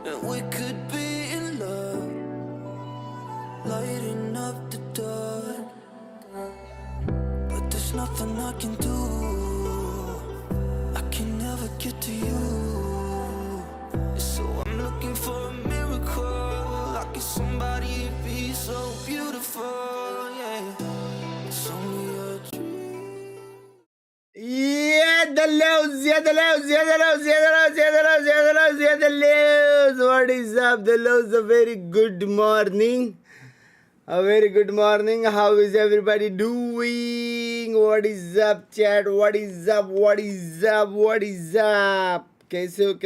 and we could be in love, lighting up the dark. But there's nothing I can do. I can never get to you. So I'm looking for a miracle. Like if somebody be so beautiful, yeah. It's only a dream. Yeah, the lows. What is up, the lows? A very good morning. A very good morning. How is everybody doing? What is up, chat? What is up? What is up? What is up? कैसे हो?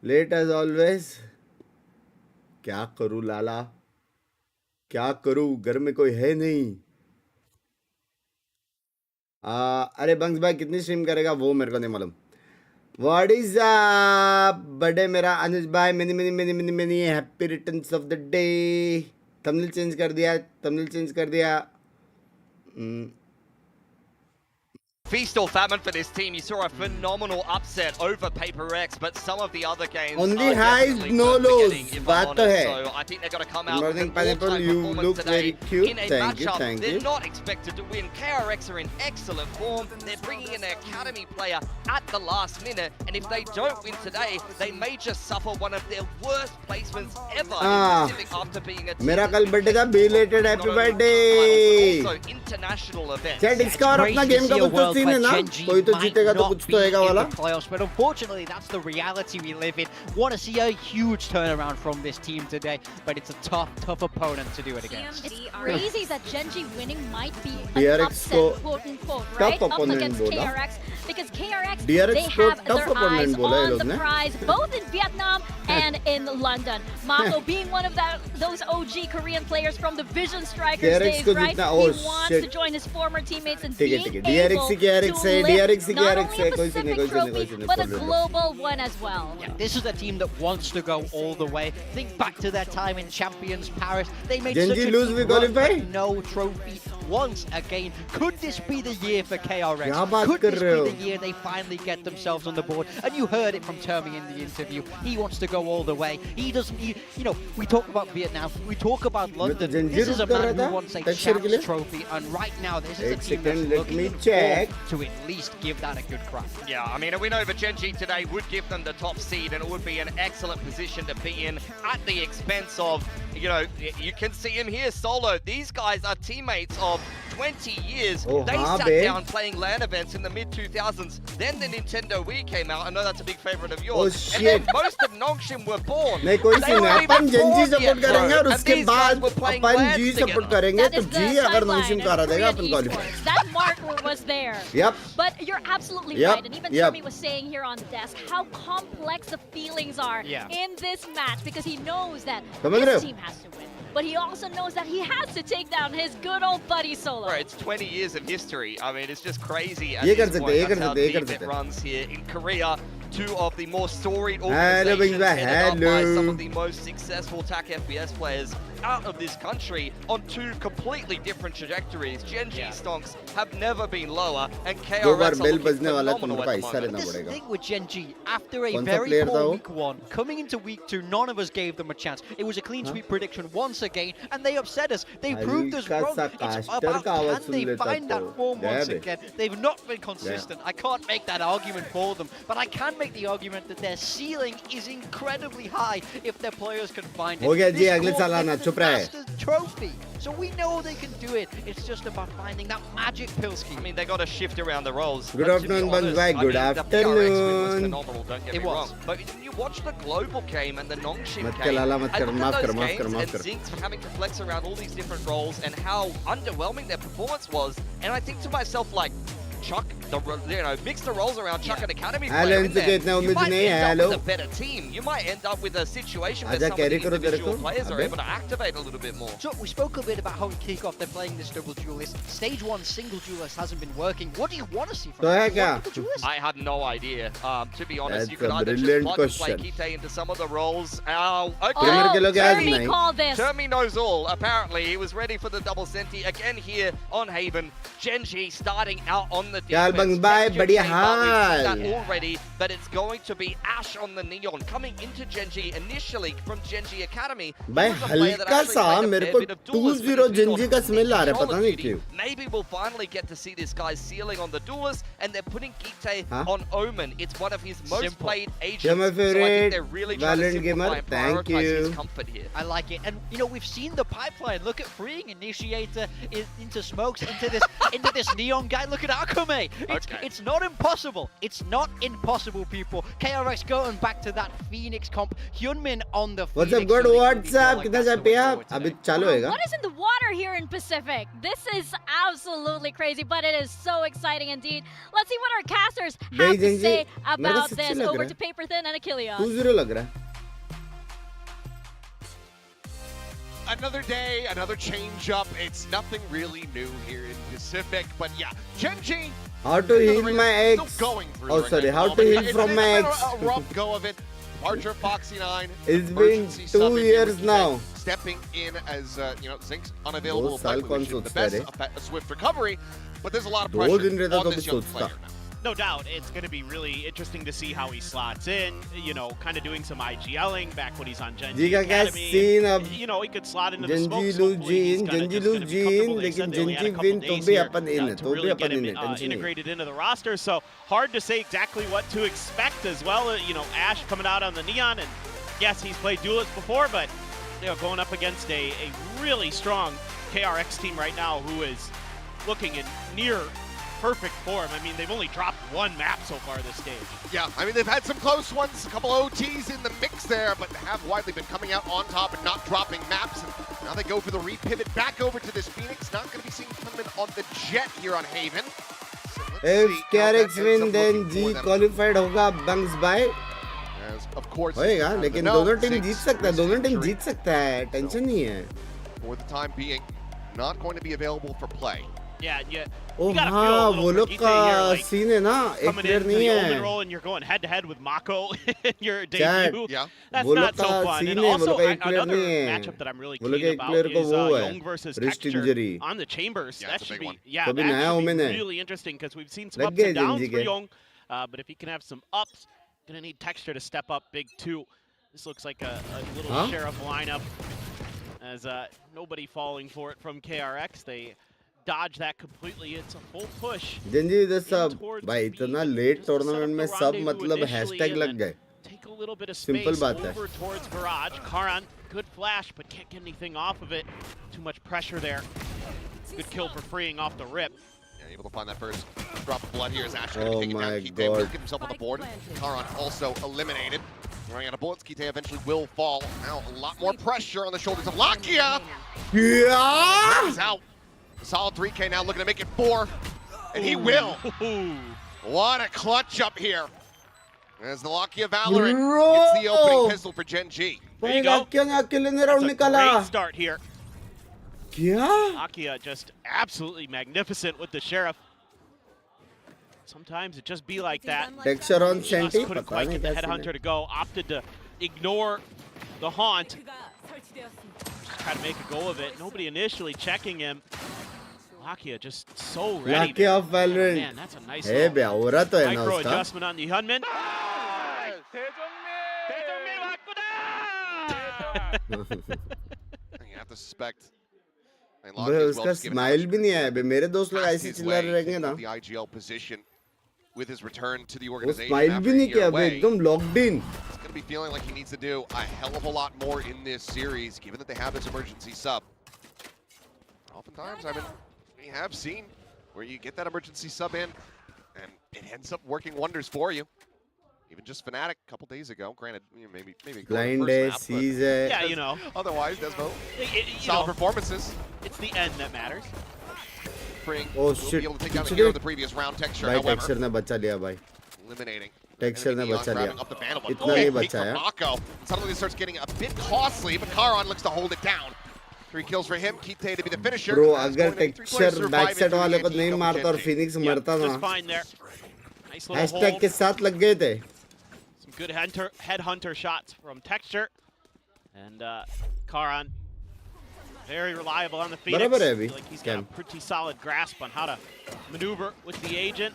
Late as always. क्या करूँ लाला? क्या करूँ? घर में कोई है नहीं. अरे बंक्स भाई कितनी स्ट्रीम करेगा वो मेरे को नहीं मालूम. What is up? बड़े मेरा अनुज भाई many happy returns of the day. thumbnail change कर दिया. Feast or famine for this team. You saw a phenomenal upset over KRX, but some of the other games Only are highs, definitely no worth lows. forgetting, if बात I'm तो honest. है. So I think they're going to come out with Morning an Pineapple, all-time you performance look today very cute. in a Thank you, matchup. thank They're you. not expected to win. KRX are in excellent form. They're bringing in an academy player at the last minute, and if they don't win today, they may just suffer one of their worst placements ever in Pacific after being a team मेरा that's कल been birthday था. tested belated not happy only for birthday. finals, but also international events. Chat इसका और अपना game का कुछ तो scene है ना. कोई तो जीतेगा तो कुछ तो होएगा वाला. Playoffs, but unfortunately that's the reality we live in. Want to see a huge turnaround from this team today, but it's a tough opponent to do it against. It's crazy that Genji winning might be an KRX upset, quote unquote, tough right? Up opponent against बोला. KRX, because KRX DRX they को have tough their opponent eyes बोला ये on लोग the ने. prize, both in Vietnam and in London. Mako being one of those OG Korean players from the Vision Strikers KRX days, को right? जितना- He oh, wants shit. to join his former teammates and ठीक है, being ठीक है. DRX able he KRX to है, lift DRX he not KRX only है. a कोई सी नहीं, Pacific trophy, but a बोल रहे. global one as well. Yeah, this is a team that wants to go all the way. Think back to their time in Champions Paris. They made Genji such a lose, deep we run, qualify? but no trophy once again. Could this be the year for KRX? क्या बात Could कर this रहे be हो? the year they finally get themselves on the board? And you heard it from Termi in the interview. He wants to go all the way. He doesn't. You know, we talk about Vietnam. We talk about London. Genji This is a root कर man रहा who था wants a texture के लिए. champs trophy, and right now this is a एक team that's second, let looking me forward check. to at least give that a good crack. Yeah, I mean, a win over Genji today would give them the top seed, and it would be an excellent position to be in at the expense of, you know, you can see him here solo. These guys are teammates of 20 years. Oh, they हाँ, sat babe. down playing LAN events in the mid-2000s. Then the Nintendo Wii came out. I know that's a big favorite of yours. Oh, and shit. then most of Nongshim were born. नहीं कोई They scene weren't है. even अपन Genji born support yet, bro. करेंगे और And उसके these guys बाद were playing upon LAN G together. Support करेंगे That तो is G the अगर tagline नोंगशिन of का रहा देगा Korean upon qualify. esports. That marker was there. Yep. But you're absolutely Yep, right. And even yep. Tommy was saying here on the desk how complex the feelings are Yeah. in this match, because he knows that समझ रहे his हो? team has to win. But he also knows that he has to take down his good old buddy solo. Bro, it's 20 years of history. I mean, it's just crazy. At ये this कर सकते point. हैं, ये कर That's how सकते हैं, ये कर deep it सकते हैं. runs here in Korea. Two of the more storied Hello, organizations Binks bhai, headed up by some hello. of the most successful TAC FPS players out of this country on two completely different trajectories. Genji Yeah. stonks have never been lower, and दो KRX बार are bell looking बजने वाला है, phenomenal तुमको at the ऐसा moment. रहना This is the पड़ेगा. thing with Genji. After a कौन सा very player था poor वो? week one, coming into week two, none of us gave them a chance. It was a clean sweep prediction once again, and they upset us. They proved us हल्का wrong. सा It's caster about का आवाज can soon they लेता find that तो. form once Damn it. again. They've not been consistent. I can't make that argument for them, but I can make the argument that their ceiling is incredibly high if their players can find it. हो गया जी, This अगले squad साल आना, is चुप रहे. Masters trophy, so we know they can do it. It's just about finding that magic pill scheme. I mean, they got to shift around the roles. Good But to be afternoon, honest, Binks bhai. I Good mean, the PRX win was afternoon. phenomenal, don't get It me was. wrong. But you watch the global game and the Nongshim मत game, कर लाला, मत I कर, look माफ at कर, those माफ कर, games माफ and कर. Zinx having to flex around all these different roles and how underwhelming their performance was. And I think to myself, like, chuck the, you know, mix the roles around, chuck an academy Hello, player in इनसे there. इतना You उम्मीद might नहीं है, end up hello. with a better team. You might end up with a situation where आजा, some of the carry करो तेरे individual को. players are अबे. able to activate a little bit more. So we spoke a bit about how in kickoff they're playing this double duelist. Stage 1 single duelist hasn't been working. What do you want to see from तो है them? क्या? What double duelist? I have no idea. To be honest, That's you could a either just brilliant plug and play question. Kite into some of the roles. Okay. Premier के लोग आज Termi नहीं. called this. Termi knows all. Apparently, he was ready for the double senti again here on Haven. Genji starting out on the क्या हाल defense. Bunks bhai, बढ़िया We've seen hall. that already, but it's going to be Ash on the Neon coming into Genji initially from Genji Academy. भाई हल्का सा मेरे को 2-0 Genji का smell आ रहा है, पता नहीं क्यों. Maybe we'll finally get to see this guy's ceiling on the duelist, and they're putting Geete on Omen. It's one of his most played agents. You're my So I think favorite they're really trying to Valorant simplify gamer. and Thank prioritize you. his comfort here. I like it, and you know we've seen the pipeline. Look at freeing Initiator into smokes, into this Neon guy. Look at Akame. It's not impossible. It's not impossible, people. KRX going back to that Phoenix comp. Hyunmin on the. What's up, Phoenix, good? so they What's could be up? going कितना back जा to पे win आप? forward अभी today. चालू होएगा. What is in the water here in Pacific? This is absolutely crazy, but it is so exciting indeed. Let's see what our casters have to Genji, say मेरे को about सच्ची this. लग Over रहा to है. Paper Thin and Achilles. 2-0 लग रहा है. Another day, another change up. It's nothing really new here in Pacific, but yeah, Genji. How to heal my ex? Still going through Oh, the sorry. ring How at to the heal moment. from my It's ex? been a rough go of it. Archer Foxy 9. It's been emergency 2 sub in here years with now. Zen stepping in as Zink's unavailable. 2 साल Luckily, कौन we should- the सोचता best, a swift recovery, but there's a lot of 2 pressure दिन रहता on तो this भी young सोचता. player now. No doubt, it's going to be really interesting to see how he slots in. You know, kind of doing some IGLing back when he's on Genji जी का क्या Academy. scene अब You know, he could slot into the Genji smokes. lose Hopefully he's Jean, kinda Genji just gonna lose be comfortable. Jean, They said लेकिन they only had a Genji couple win तो days भी here, अपन इन है, to तो भी really get अपन him इन है, tension नहीं. integrated into the roster. So hard to say exactly what to expect as well. You know, Ash coming out on the Neon, and yes, he's played duelists before, but you know, going up against a really strong KRX team right now who is looking in near perfect form. I mean, they've only dropped one map so far this stage. Yeah, I mean, they've had some close ones, a couple OTs in the mix there, but have widely been coming out on top and not dropping maps. And now they go for the repivot back over to this Phoenix. Not going to be seeing Kunman on the jet here on Haven. So let's If see how that KRX ends win, up then looking G for them. qualified होगा Bunks bhai. As, of course, होएगा, out of the लेकिन know, दोनों team Zinks जीत सकता है, दोनों team injury जीत सकता है, tension नहीं है. for the time being, not going to be available for play. Yeah, yeah. Oh You gotta feel हाँ, a वो little लोग for का Gite here, like, सीन है ना, एक coming प्लेयर into नहीं the Omen है. role and you're going head to head with Mako in your Chad, debut. Yeah. That's वो लोग not so का fun. सीन And है, वो also लोग का एक प्लेयर another नहीं है. matchup that I'm really वो लोग keen एक about प्लेयर को is वो है, Young versus wrist Texture injury. on the Chambers. Yeah, that it's a should big be one. yeah, तो अभी that नया should Omen be है. really interesting because we've seen some लग ups गए and downs Genji for के. Young, but if he can have some ups, gonna need Texture to step up big too. This looks like a little Huh? sheriff lineup as nobody falling for it from KRX. They dodge that completely. It's a full push. Genji इधर सब towards भाई B, इतना just late to set up tournament में the सब rendezvous मतलब initially hashtag and लग then गए. Take a little bit of Simple space बात है. over towards Garage. Karan, good flash, but can't get anything off of it. Too much pressure there. Good kill for freeing off the rip. Yeah, able to find that first drop of blood here as Ash Oh going to take it my down. Kite will God. get himself on the board. Karan also eliminated. Running out of bullets, Kite eventually will fall. Now a lot more pressure on the shoulders of Lakia. Yeah! He's out. A solid 3K now, looking to make it 4. And he will. Ooh. What a clutch up here. As the Lakia Valorant Bro! gets the opening pistol for Genji. There you भाई go. क्या अकेले ने That's round a निकाला. great start here. क्या? Akia just absolutely magnificent with the Sheriff. Sometimes it just be like that. Texture on Just सेंटी couldn't पता quite नहीं get the कैसे. headhunter to go. Opted to ignore the haunt. Just try to make a go of it. Nobody initially checking him. Lakia just so ready. Lucky of Valorant. Man, that's a nice है बे हो रहा तो है ना micro उसका. adjustment on the Hunman. You have to suspect. And बे Lakia as well उसका just giving smile भी नहीं आया बे. मेरे दोस्त लोग past ऐसे his चिल्ला way, रहेंगे taking ना. up the IGL position with his return to the वो organization स्माइल after भी a नहीं year किया बे. away. एकदम locked in. He's going to be feeling like he needs to do a hell of a lot more in this series, given that they have this emergency sub. Oftentimes, I mean, we have seen where you get that emergency sub in, and it ends up working wonders for you. Even just Fnatic a couple days ago, granted, you know, maybe Blind first है, map, but seize है. Yeah, you know, otherwise, Desmo, you solid know, performances. it's the end that matters. Spring Oh, will shit. be able to take down the Actually- hero in the previous round. Texture, भाई however, texture ने बचा लिया भाई. eliminating. Texture ने Neon बचा grabbing लिया. up the Vandal, but इतना नहीं peek बचा from है. Mako. Suddenly it starts getting a bit costly, but Karan looks to hold it down. 3 kills for him. Kite to be the finisher. Bro That's अगर going to be 3 players texture back surviving side through वाले the को नहीं anti-eco मारता और Genji. Phoenix Yep, मरता just ना. fine there. Nice little hashtag hold. के साथ लग गए थे. Some good headhunter shots from Texture. And Karan, very reliable on the Phoenix. बराबर है अभी. Feel like he's got a Cam. pretty solid grasp on how to maneuver with the agent.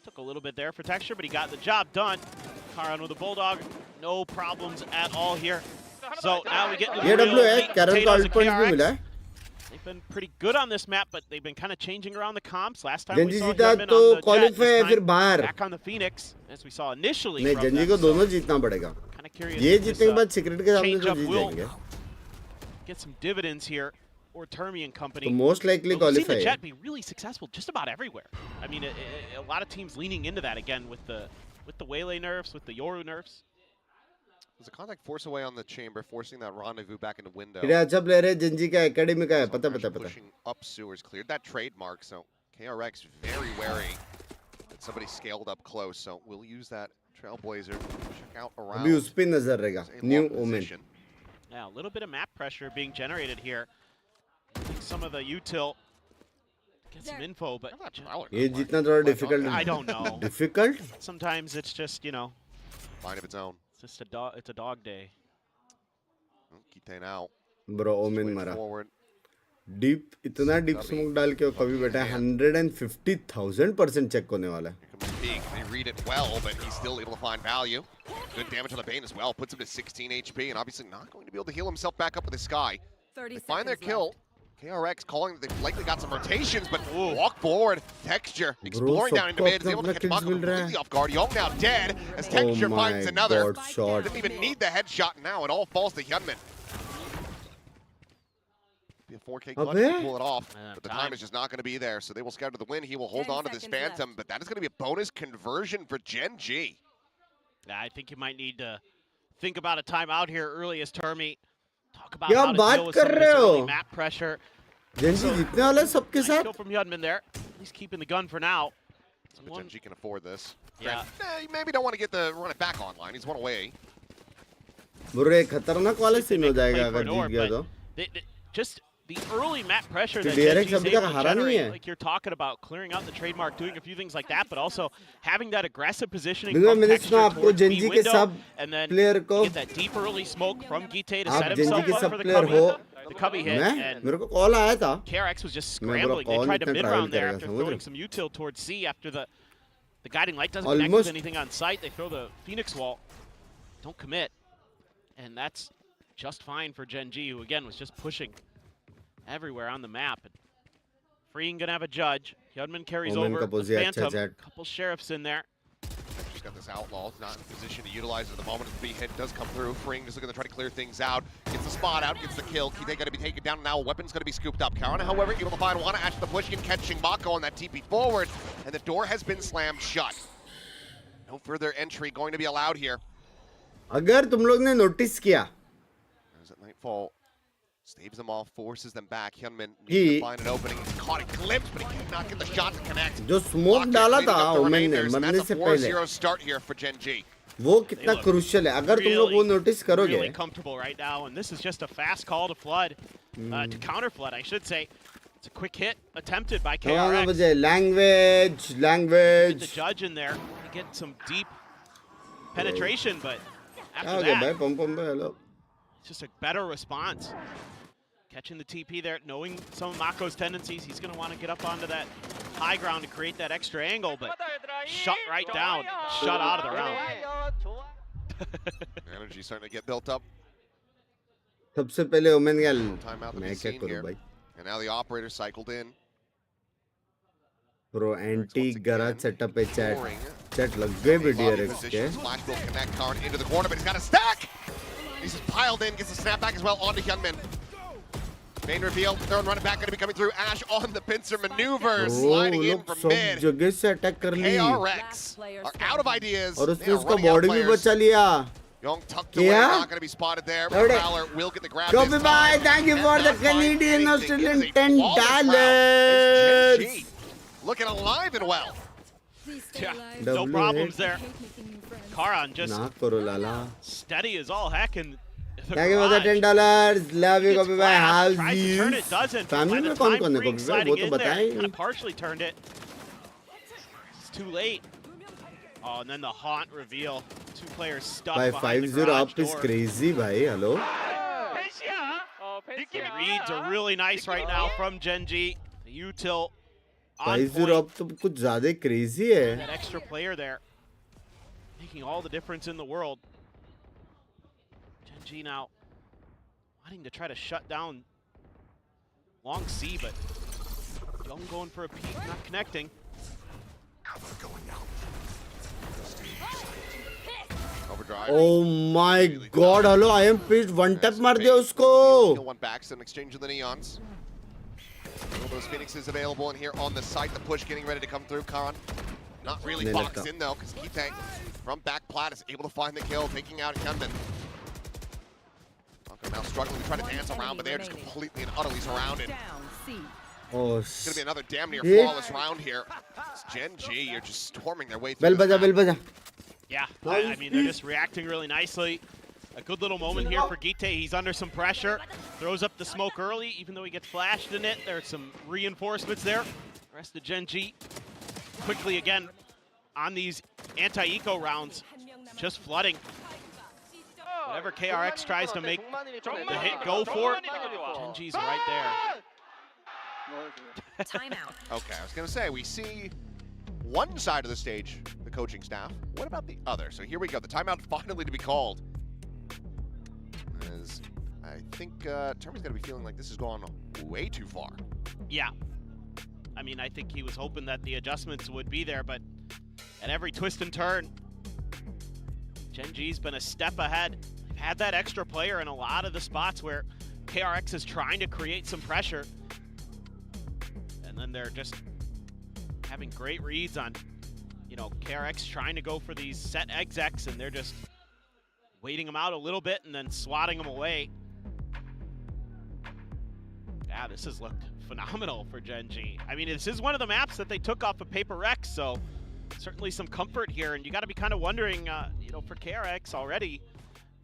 Took a little bit there for texture, but he got the job done. Karan with a bulldog, no problems at all here. So now we get to the ये real W है, meat and Karan को potatoes alt of points भी KRX. मिला है. They've been pretty good on this map, but they've been kind of changing around the comps. Last time Genji we saw जीता Hyunmin तो on the Jet, qualify है this फिर time बाहर. back on the Phoenix, as we saw initially नहीं, from Genji them. को So दोनों जीतना पड़ेगा. kind of curious ये if this, जीतने के बाद Secret के सामने change तो up जीत will जाएंगे. get some dividends here, or Termi and company. तो most likely But we've seen qualify the है. Jet be really successful just about everywhere. I mean, a lot of teams leaning into that again with the Waylay nerfs, with the Yoru nerfs. There's a contact force away on the chamber, forcing that rendezvous back in the window. फिर अच्छा player है Genji का academy का है. पता. Pushing up sewers, cleared that trademark, so KRX very wary that somebody scaled up close, so we'll use that Trailblazer. Check out around. अभी उस पे नजर रहेगा. Stay in New long Omen. position. Yeah, a little bit of map pressure being generated here. I think some of the util get some info, but Look at that Prowler ये gun जीतना line. थोड़ा difficult. I don't know. Difficult? Sometimes it's just, you know, Mind of its own. it's just it's a dog day. Kite now. Bro, Omen Way मरा. forward. Deep इतना deep smoke डाल के वो कभी बैठा है 150,000% check होने वाला है. Here comes Peak. They read it well, but he's still able to find value. Good damage on the Bane as well. Puts him to 16 HP, and obviously not going to be able to heal himself back up with the Sky. 30 They find their seconds kill. KRX calling that they've likely got some rotations, but walk forward. Texture exploring down into सबको mid, is able to अपना catch kills Mako मिल रहा है. completely off guard. Young now dead as Oh Texture my finds another. god, shot. Didn't even need the headshot now. It all falls to Hyunmin. Be a 4K clutch Abey? to pull it off, Man, but the time. time is just not going to be there. So they will scatter the win. He will hold 10 on to this seconds left. Phantom, but that is going to be a bonus conversion for Genji. Yeah, I think you might need to think about a timeout here early as Termi. Talk about क्या how to बात deal with कर some of रहे this early हो? map pressure. Genji जीतने वाला है सबके Nice साथ. kill from Hyunmin there. He's keeping the gun for now. But Genji can afford this. Yeah. You maybe don't want to run it back online. He's one away. बुरे खतरनाक वाला They scene make हो a play जाएगा for अगर an Jeet orb, गया but तो. just the early map pressure कि that DRX Genji's अभी able तक to हारा नहीं generate, है. like you're talking about, clearing out the trademark, doing a few things like that, but also having that aggressive positioning बिल्कुल from मैंने Texture सुना आपको towards B Genji के window, सब and then player को you get that deep early smoke from Gite to आप set Genji himself के up सब for the player cubby, हो. the cubby hit, मैं and मेरे को कॉल आया था. KRX was just मैं बोला scrambling. They कौन tried to इतना mid-round travel there करेगा, after समझ throwing रहे? some util towards C after the guiding light doesn't connect Almost. with anything on site. They throw the Phoenix wall. Don't commit. And that's just fine for Genji, who again was just pushing everywhere on the map. And Freeing gonna have a judge. Hyunmin carries Omen over का the पोजी अच्छा Phantom. chat. Couple sheriffs in there. Just got this outlaw. It's not in position to utilize it at the moment. The B hit does come through. Freeing just looking to try to clear things out. Gets the spot out, gets the kill. Kite going to be taken down now. Weapon's going to be scooped up. Karana, however, able to find Wana Ash the push and catching Mako on that TP forward. And the door has been slammed shut. No further entry going to be allowed here. अगर तुम लोग ने notice किया There's that Nightfall. Staves them off, forces them back. Hyunmin needs He- to find an opening. He's caught a glimpse, but he cannot get the shot to connect. जो smoke Lock it, डाला cleaning था up the Omen ने remainders, and मरने that's से a पहले 4-0 start here for Genji. वो कितना look crucial है. अगर तुम लोग वो notice करोगे Really comfortable right now, and this is just a fast call to flood, to counter flood, I should say. It's a quick hit attempted by लगाना KRX. बजे language Get the language. judge in there to get some deep penetration, but after क्या हो गया that, भाई pump pump पे hello. it's just a better response. Catching the TP there, knowing some of Mako's tendencies, he's going to want to get up onto that high ground to create that extra angle, but shut right down, shut out of the round. Energy starting to get built up. सबसे पहले Omen का Timeout to मैं be क्या seen करूँ here. भाई. And now the operator cycled in. Bro anti garage setup पे chat Scoring. chat लग गए भी DRX के. Positions. Flash will connect Karn into the corner, but he's got a stack! He's just piled in, gets the snapback as well onto Hyunmin. Main reveal, third running back going to be coming through. Ash on the pincer maneuver, Bro sliding in लोग from सब mid. जगह से attack कर ली. KRX are out of ideas. और They उसने are उसका running out body भी players. बचा लिया. Young tucked away, क्या? not going to be spotted there. Alright. Prowler will get the grab Copy this bye. time. Thank you And for the not find Canadian anything. Australian It is a flawless round $10. as Genji looking alive and well. Yeah, W no problems there. friends. Karan just ना करो लाला. steady as all heck in the Thank you for the garage. $10. Love you, Gets copy bye. flashed, How's tries to turn it, doesn't. By Family the में कौन time कौन है Freak's copy bye? वो sliding तो in there, बताएं. kind of partially turned it. It's too late. Oh, and then the haunt reveal. Two players stuck By behind the 5-0 garage up is door. crazy भाई. Hello. The reads are really nice right now from Genji. The util On 5-0 अब point. तो कुछ ज़्यादा crazy है. That extra player there, making all the difference in the world. Genji now wanting to try to shut down long C, but Young going for a peek, not connecting. Overdrive. Oh my God! Hello, I am pissed. One tap मार दिया उसको. One back, so an exchange of the neons. All those Phoenixes available in here on the site. The push getting ready to come through. Karan not really नहीं boxed लगता. in though, because Kite from back plat is able to find the kill, taking out Camden. Now struggling to try to dance around, but they're just completely and utterly surrounded. Oh, It's gonna be another damn near Yeah. flawless round here. It's Genji, you're just storming their way bell through. बजा, bell बजा. Yeah, I mean, they're just reacting really nicely. A good little moment here for Gite. He's under some pressure. Throws up the smoke early, even though he gets flashed in it. There's some reinforcements there. The rest of Genji quickly again on these anti-eco rounds, just flooding. Whatever KRX tries to make the hit go for, Genji's right there. Timeout. Okay, I was gonna say, we see one side of the stage, the coaching staff. What about the other? So here we go, the timeout finally to be called. As I think Termy's gonna be feeling like this has gone way too far. Yeah. I mean, I think he was hoping that the adjustments would be there, but at every twist and turn, Genji's been a step ahead. They've had that extra player in a lot of the spots where KRX is trying to create some pressure. And then they're just having great reads on, you know, KRX trying to go for these set execs, and they're just waiting them out a little bit and then swatting them away. Yeah, this has looked phenomenal for Genji. I mean, this is one of the maps that they took off of Paper X, so certainly some comfort here. And you got to be kind of wondering, you know, for KRX already,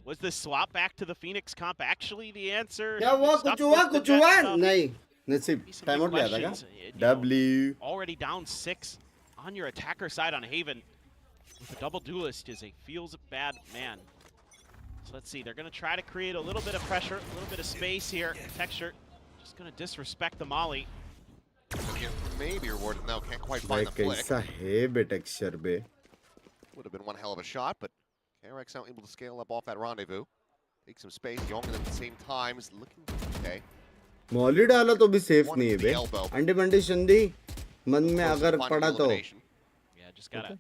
was this swap back to the Phoenix comp actually the answer? क्या हुआ? Stuck कुछ हुआ? with the कुछ Jet हुआ? stuff? नहीं. नसीब. Be some Time big out लिया था questions. क्या? You know, W. already down 6 on your attacker side on Haven with a double duelist is a feels bad man. So let's see, they're going to try to create a little bit of pressure, a little bit of space here. Texture just going to disrespect the molly. Maybe rewarded, no, can't quite भाई find the flick. कैसा है बे texture bay. Would have been one hell of a shot, but KRX now able to scale up off that rendezvous. Take some space, Young at the same time is looking okay. मौली डाला तो भी safe One नहीं है to bay. the elbow. अंडे बंडे शंदी मन में Close to अगर finding पड़ा तो. elimination. Yeah, just got to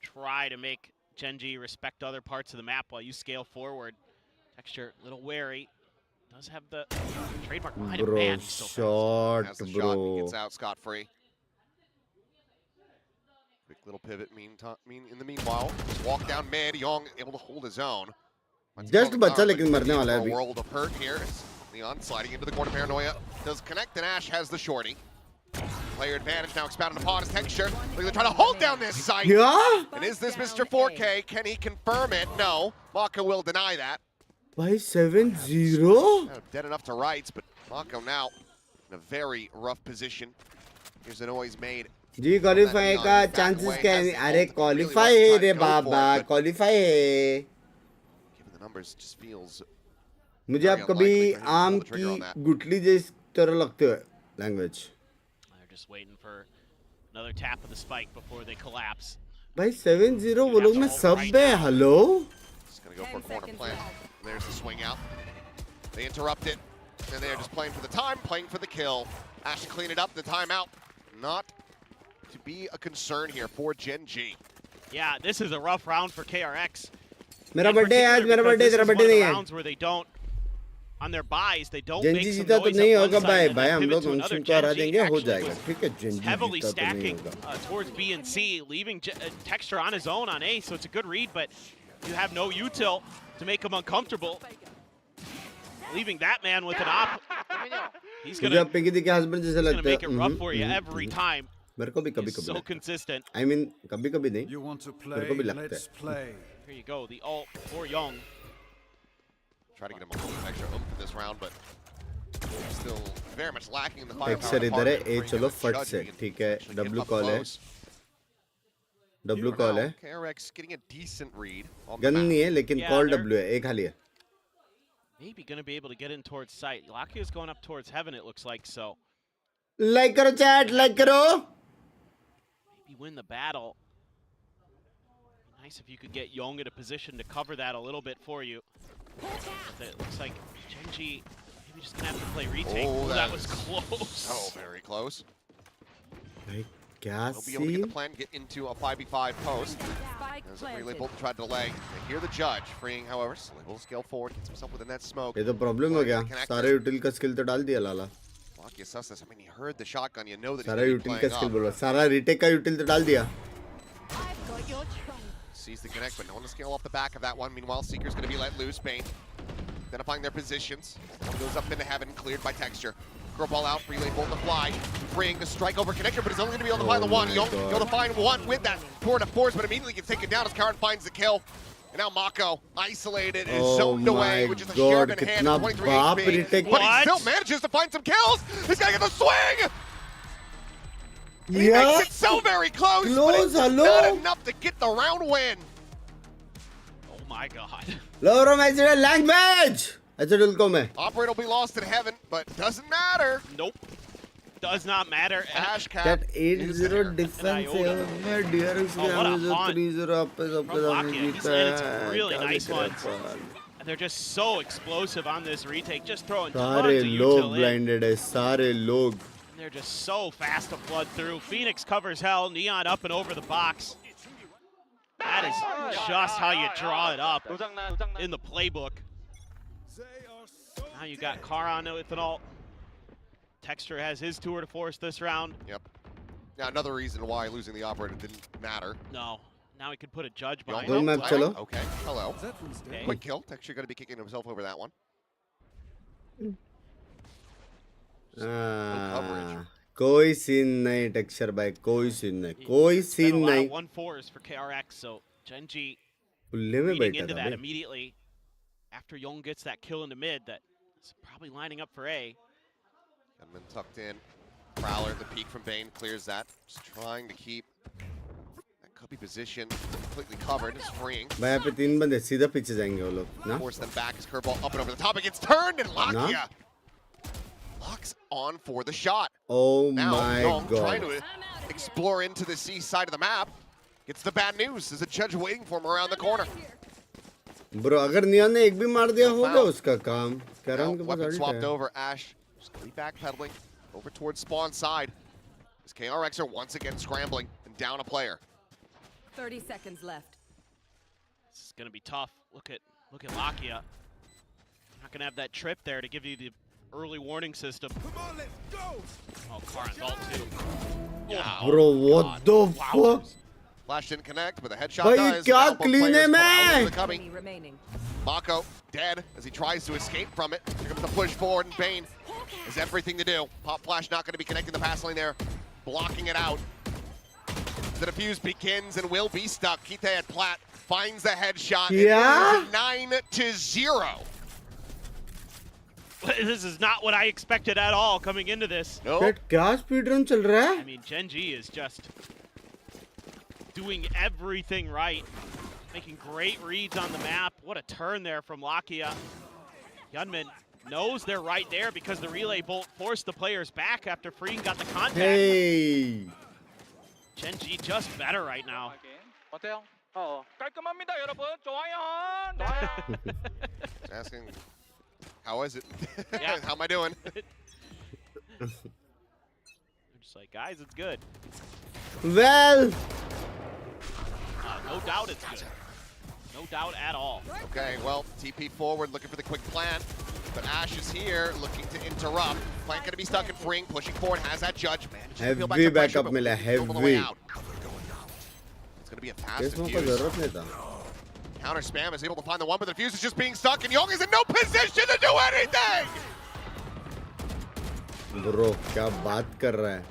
try to make Genji respect other parts of the map while you scale forward. Texture, a little wary. Does have the trademark behind him. Bro, Man, he's so fast. shot Has the shot, he bro. gets out scot-free. Quick little pivot in the meanwhile. Walk down mid, Young able to hold his own. Just बचा लेकिन मरने वाला है A अभी. world of hurt here. Leon sliding into the corner, Paranoia does connect, and Ash has the shorty. Player advantage now expounded upon his Texture. They're trying to hold down this site. क्या? And is this Mr. 4K? Can he confirm it? No. Mako will deny that. भाई 7-0. Dead enough to rights, but Mako now in a very rough position. Here's a noise made. जी qualify का chances क्या है? अरे qualify है रे बाबा, qualify है. Given the numbers, just feels मुझे आप कभी आम की गुटली जैसी तरह लगते हो language. They're just waiting for another tap of the spike before they collapse. भाई 7-0 वो लोग में सब है. Hello. just gonna go for a corner plant. There's the swing out. They interrupt it, and they're just playing for the time, playing for the kill. Ash to clean it up. The timeout, not to be a concern here for Genji. Yeah, this is a rough round for KRX. मेरा In birthday है आज, particular, मेरा because birthday, this तेरा is one birthday of the नहीं है. rounds where they don't, on their buys, they don't Gen Z make some जीता तो noise नहीं at होगा one भाई. side and भाई then हम pivot लोग to another. अंशुल को हरा Genji देंगे, हो actually जाएगा. was ठीक है, जेंजी heavily जीता तो नहीं stacking होगा. towards B and C, leaving Texture on his own on A, so it's a good read, but you have no util to make him uncomfortable. Leaving that man with an op, he's मुझे gonna अब पिंकी दी के husband जैसे लगता make it है. rough for you every time. मेरे को भी कभी He's कभी so लगता है. consistent. I mean कभी कभी नहीं. You want to मेरे को भी play? लगता Let's है. play. Here you go, the ult for Young. Try to get him a little extra oomph in this round, but still very much lacking in the firepower. Texture इधर है. department, ए bringing चलो in the फट judge से. who can ठीक है. actually get W up call है. close. W Here call now, है. KRX getting a decent read on the gun map. नहीं है लेकिन Yeah, कॉल they're- डब्ल्यू है. एक खाली है. Maybe going to be able to get in towards sight. Lakia is going up towards heaven, it looks like, so Like करो chat, like करो. Maybe win the battle. Nice if you could get Young in a position to cover that a little bit for you. But it looks like Genji maybe just gonna have to play retake. Oh, That was close. So very close. भाई क्या They'll be able to get the scene? plan, get into a 5v5 post. As a relay bolt to try to delay. They hear the judge, freeing, however, will scale forward, gets himself within that smoke. ये तो problem हो गया. सारे util का skill तो डाल दिया लाला. Lucky assess this. I mean, he heard the shotgun. You know that he's सारा going to be util playing का skill up. बोल रहा. सारा retake का util तो डाल दिया. Sees the connect, but no one to scale off the back of that one. Meanwhile, Seeker's going to be let loose. Bane identifying their positions. One goes up into heaven, cleared by Texture. Curl ball out, relay bolt to fly. Freeing the strike over connector, but he's only going to be able to find the one. Young go to find one with that toward a force, but immediately gets taken down as Karen finds the kill. And now Mako, isolated, is zoned away, which is a sheriff in hand at 23 HP. But he still manages to find some kills. He's got to get the swing. He makes it so very close, but it's not enough to get the round win. Oh my god. Lower Mexican language. ऐसे डुलको में. Operator will be lost in heaven, but doesn't matter. Nope. Does not matter. Ash cap. That 8-0 defense iota. है. DRX Oh, what a के haunt. 3-0 आप पे सबके From सामने Lakia, he's जीता landed है. some really क्या nice दिख रहा है ones. पर? And they're just so explosive on this retake, just throwing सारे tons of लोग util in. blinded है. सारे लोग. And they're just so fast to flood through. Phoenix covers hell. Neon up and over the box. That is just how you draw it up in the playbook. Now you got Karan with it all. Texture has his tour de force this round. Yep. Now another reason why losing the operator didn't matter. No. Now he could put a judge behind Full him. map chalo. Okay, hello. Okay. Quick kill. Texture going to be kicking himself over that one. coverage. कोई scene नहीं texture भाई कोई scene नहीं कोई scene नहीं 1-4s for KRX, so Genji खुले में leading बैठा into था that भाई. immediately after Young gets that kill in the mid. That's probably lining up for A. Gunman tucked in. Prowler at the peak from Bane clears that. Just trying to keep that cubby position completely covered. It's freeing. भाई यहाँ पे 3 बंदे सीधा पीछे जाएंगे वो लोग ना. Force them back. His curveball up and over the top. It gets turned and Lakia locks on for the shot. Oh Now my Young trying god. to explore into the C side of the map. Gets the bad news. There's a judge waiting for him around the corner. Bro अगर neon ने एक भी मार दिया होगा उसका काम. Now, Karen के पास weapon अल्ट swapped है. over. Ash just gonna be backpedaling over towards spawn side. As KRX are once again scrambling and down a player. 30 seconds left. This is gonna be tough. Look at Lakia. Not gonna have that trip there to give you the early warning system. Oh, Karan's ult too. Wow. Bro what the fuck? Flash didn't connect, but the headshot भाई does. क्या Now both clean है players मैं? corral into the cubby. Enemy remaining. Mako dead as he tries to escape from it. Here comes the push forward, and Bane has everything to do. Pop Flash not going to be connecting the pass lane there, blocking it out. The defuse begins and will be stuck. Kite at Plat finds the headshot. Yeah? It is 9-0. This is not what I expected at all coming into this. Nope. That क्या speed run चल रहा I है? mean, Genji is just doing everything right, making great reads on the map. What a turn there from Lakia. Gunman knows they're right there because the relay bolt forced the players back after Freeing got the contact. Hey. Genji just better right now. 어때요? 깔끔합니다, 여러분. 좋아요. 네. Asking, how is it? Yeah. How am I doing? They're just like, guys, it's good. Well. No doubt it's good. No doubt at all. Okay, well, TP forward, looking for the quick plant. But Ash is here, looking to interrupt. Plant gonna be stuck in Freeing, pushing forward, has that judge. Manages to peel back Heavy the pressure, backup but मिला, still the way heavy. out. It's gonna be a fast इस मौका defuse. जरूरत नहीं था. Counter spam is able to find the one, but the defuse is just being stuck, and Young is in no position to do anything! Bro क्या बात कर रहा है?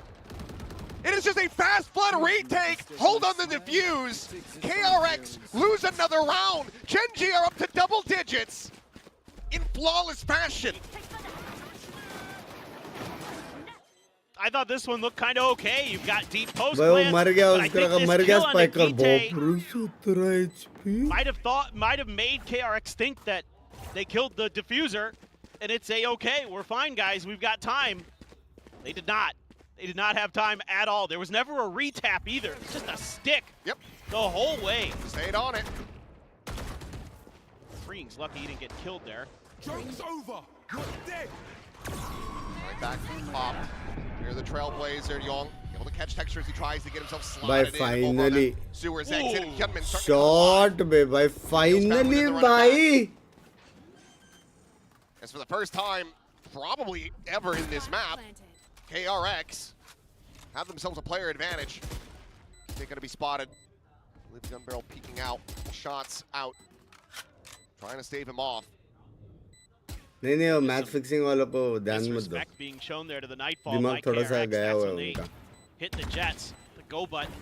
It is just a fast flood retake. Hold on the defuse. KRX lose another round. Genji are up to double digits in flawless fashion. I thought this one looked kind of okay. You've got deep post भाई वो plants, मर गया but I उसका think लगा this मर गया kill on spiker. Nikite बाप रे 17 HP. might have made KRX think that they killed the diffuser, and it's a okay. We're fine, guys. We've got time. They did not. They did not have time at all. There was never a retap either. It's just a stick. Yep. The whole way. Stayed on it. Freeing's lucky he didn't get killed there. Joke's over. You're dead. Right back popped. Here's the Trailblazer, Young. Able to catch texture as he tries to get himself By slotted in. finally. Sewers exit and Hyunmin starting to Shot, by finally, by. As for the first time, probably ever in this map, KRX have themselves a player advantage. They're going to be spotted. Leave gun barrel peeking out. Shots out. Trying to stave him off. नहीं वो match fixing वालों को ध्यान मत दो Disrespect being shown there to the Nightfall दिमाग by थोड़ा सा KRX. गया That's हुआ when है they उनका hit the Jets, the go button.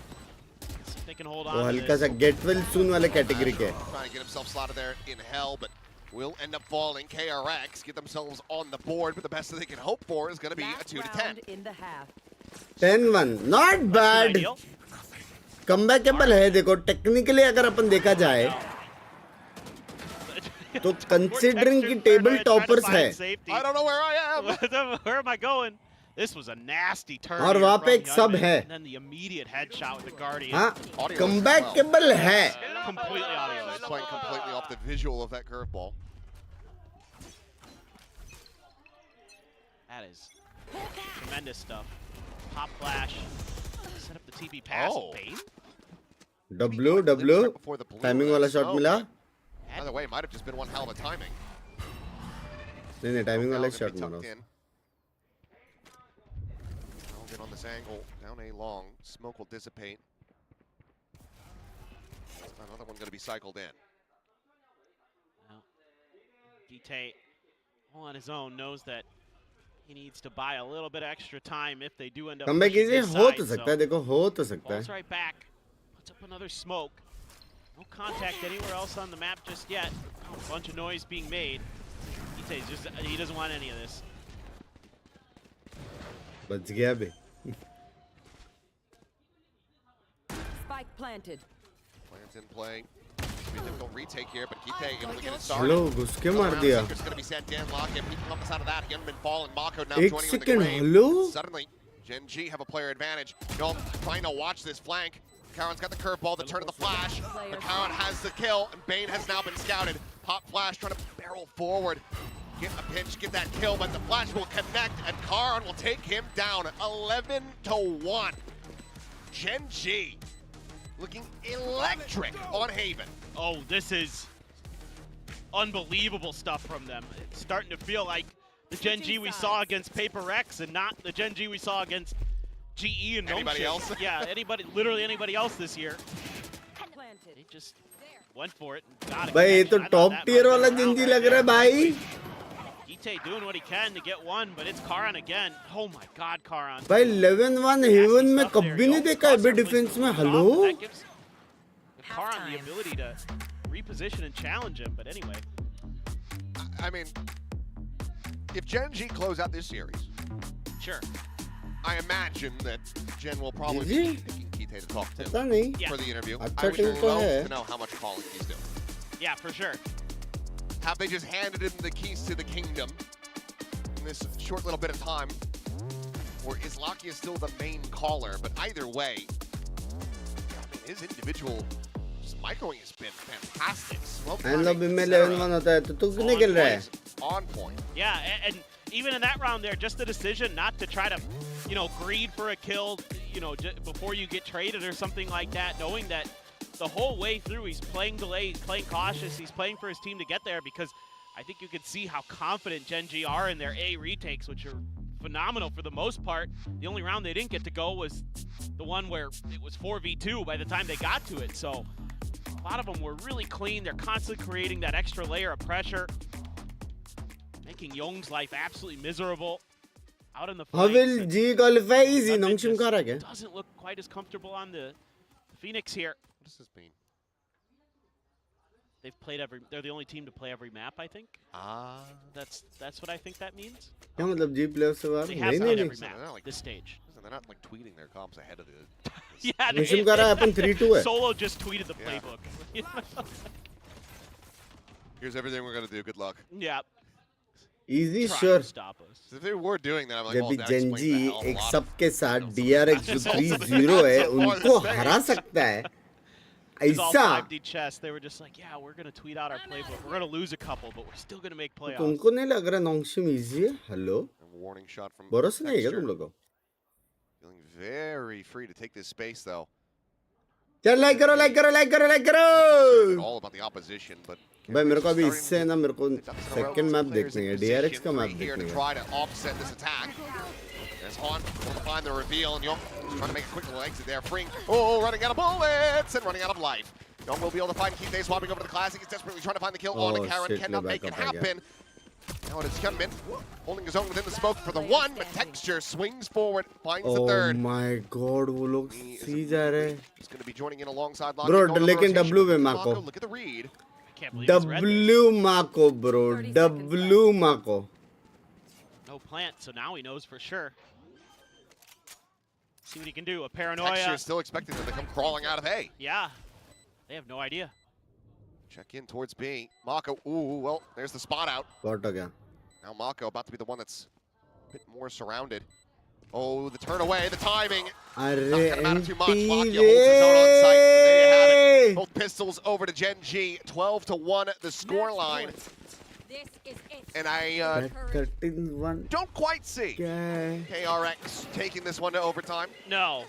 See if they can hold वो on to हल्का this. सा गेट वेल सून वाले कैटेगरी के है Trying to get himself slotted there in hell, but will end up falling. KRX get themselves on the board, but the best that they can hope for is going to be a 2 to 10. In the half. 10-1 not bad Ideal. कमबैकेबल है देखो technically अगर अपन देखा जाए तो considering की table toppers है I don't know where I am. Where am I going? This was a nasty turn. और here वहाँ पे from एक सब Hyunmin, है and then the immediate headshot with the Guardian. हाँ कमबैकेबल है Completely audio. Just playing completely off the visual of that curveball. That is tremendous stuff. Pop flash. Set up the TP pass. Oh. Bane? W Before the blue timing वाला red shot smoke. मिला Either way, it might have just been one hell of a timing. नहीं timing Now वाला gonna shot be मारा tucked in. I'll get on this angle, down A long. Smoke will dissipate. Another one going to be cycled in. Well, Gite, all on his own, knows that he needs to buy a little bit extra time if they do end up comeback pushing कीजिए this हो side, तो so सकता है देखो हो तो सकता falls है right back, puts up another smoke. No contact anywhere else on the map just yet. A bunch of noise being made. Gite's just, he doesn't want any of this. बच गया बे Spike planted. Plans in play. Should be a difficult retake here, but Kite able to get it started. Hello घुस के मार दिया There's going to be sent in. Lock-in. Peeking up the side of that. Hyunmin fall and Mako now एक joining with the second grave. Hello Suddenly, Genji have a player advantage. Yom trying to watch this flank. Karen's got the curveball, the turn of the flash. But Karen has the kill, and Bane has now been scouted. Pop flash trying to barrel forward. Get a pinch, get that kill, but the flash will connect, and Karan will take him down 11-1. Genji looking electric on Haven. Oh, this is unbelievable stuff from them. It's starting to feel like the Genji we saw against KRX and not the Genji we saw against GE and Anybody Gnome else? Shit. Yeah, anybody, literally anybody else this year. Planted. They just went for it and got it. भाई ये तो I thought top that tier might वाला have been Genji around लग रहा है right भाई there. Gite doing what he can to get one, but it's Karan again. Oh my God, Karan. भाई 11-1 haven में कभी नहीं देखा है बे डिफेंस में hello That gives Karan the ability to reposition and challenge him, but anyway. I mean, if Genji close out this series, Sure. I imagine that Jen will probably Genji? be picking Kite to talk to पता नहीं Yeah. for the interview. अच्छा I would team तो love है to know how much calling he's doing. Yeah, for sure. Have they just handed him the keys to the kingdom in this short little bit of time? Or is Lakia still the main caller? But either way, I mean, his individual just microing has been fantastic. Smoke and lobby में timing, 11-1 होता है तो तू क्यों नहीं खेल रहा है on point. Yeah, and even in that round there, just the decision not to try to, you know, greed for a kill, you know, before you get traded or something like that, knowing that the whole way through he's playing delay, he's playing cautious, he's playing for his team to get there because I think you could see how confident Genji are in their A retakes, which are phenomenal for the most part. The only round they didn't get to go was the one where it was 4v2 by the time they got to it. So a lot of them were really clean. They're constantly creating that extra layer of pressure, making Young's life absolutely miserable out in the how flanks. will and G qualify easy London नोंगशिम just करा क्या doesn't look quite as comfortable on the Phoenix here. What does this mean? They've played they're the only team to play every map, I think. Ah. That's what I think that means. क्या मतलब G player से बाहर They नहीं have नहीं played नहीं every No, map they're like- this stage. They're not like tweeting their comps ahead of the. Yeah, नोंगशिम करा अपन 3-2 है Solo just tweeted the Yeah. playbook. Here's everything we're gonna do. Good luck. Yeah. Easy, trying sure. to stop us. So if they were doing that, I'm like, जब well, भी that explains a Genji hell of a एक lot सब of के साथ those DRX जो results. 3-0 है That's more उनको than हरा saying. सकता है It's all ऐसा 5D chess. They were just like, yeah, we're going to tweet out our playbook. We're going to lose a couple, but we're still going to make playoffs. तुमको नहीं लग रहा नॉन्गशिम easy है hello A warning shot from भरोसा नहीं है क्या Texture. तुम लोग को Feeling very free to take this space, though. चल लाइक करो लाइक करो लाइक करो लाइक Concerned at करो all about the opposition, but भाई मेरे को अभी starting इससे ना मेरे को to duck in a row. Second map Players देखनी in है position, DRX का मैप three here देखनी to है try to offset this attack. As Han will find the reveal, and Young is trying to make a quick little exit there, freeing. Oh, running out of bullets and running out of life. Young will be able to find Keith Day swapping over to the Classic. He's desperately trying to find the kill on Oh, Karen. shit, Cannot no make it backup, I guess. happen. Now it is Hyunmin holding his own within the smoke for the one, but Texture swings forward, finds the Oh third. my god वो लोग He is सी जा रहे हैं He's going to be joining in alongside Bro, Logic. Going on the लेकिन rotation. W में माको Look at the read. I can't believe he's read this. W माको bro 30 seconds W माको No plant, so now he knows for sure. See what he can do. A Texture paranoia. is still expecting them to come crawling out of A. Yeah. They have no idea. Check in towards B. Mako, ooh, well, there's the spot out. Caught हो गया Now Mako about to be the one that's a bit more surrounded. Oh, the turn away, the timing. अरे Not gonna matter too much. NT Maki holds his own on site. So there you have it. रे Both pistols over to Genji. 12-1 the score line. This is it. And I 13-1 don't quite see क्या है KRX taking this one to overtime. No.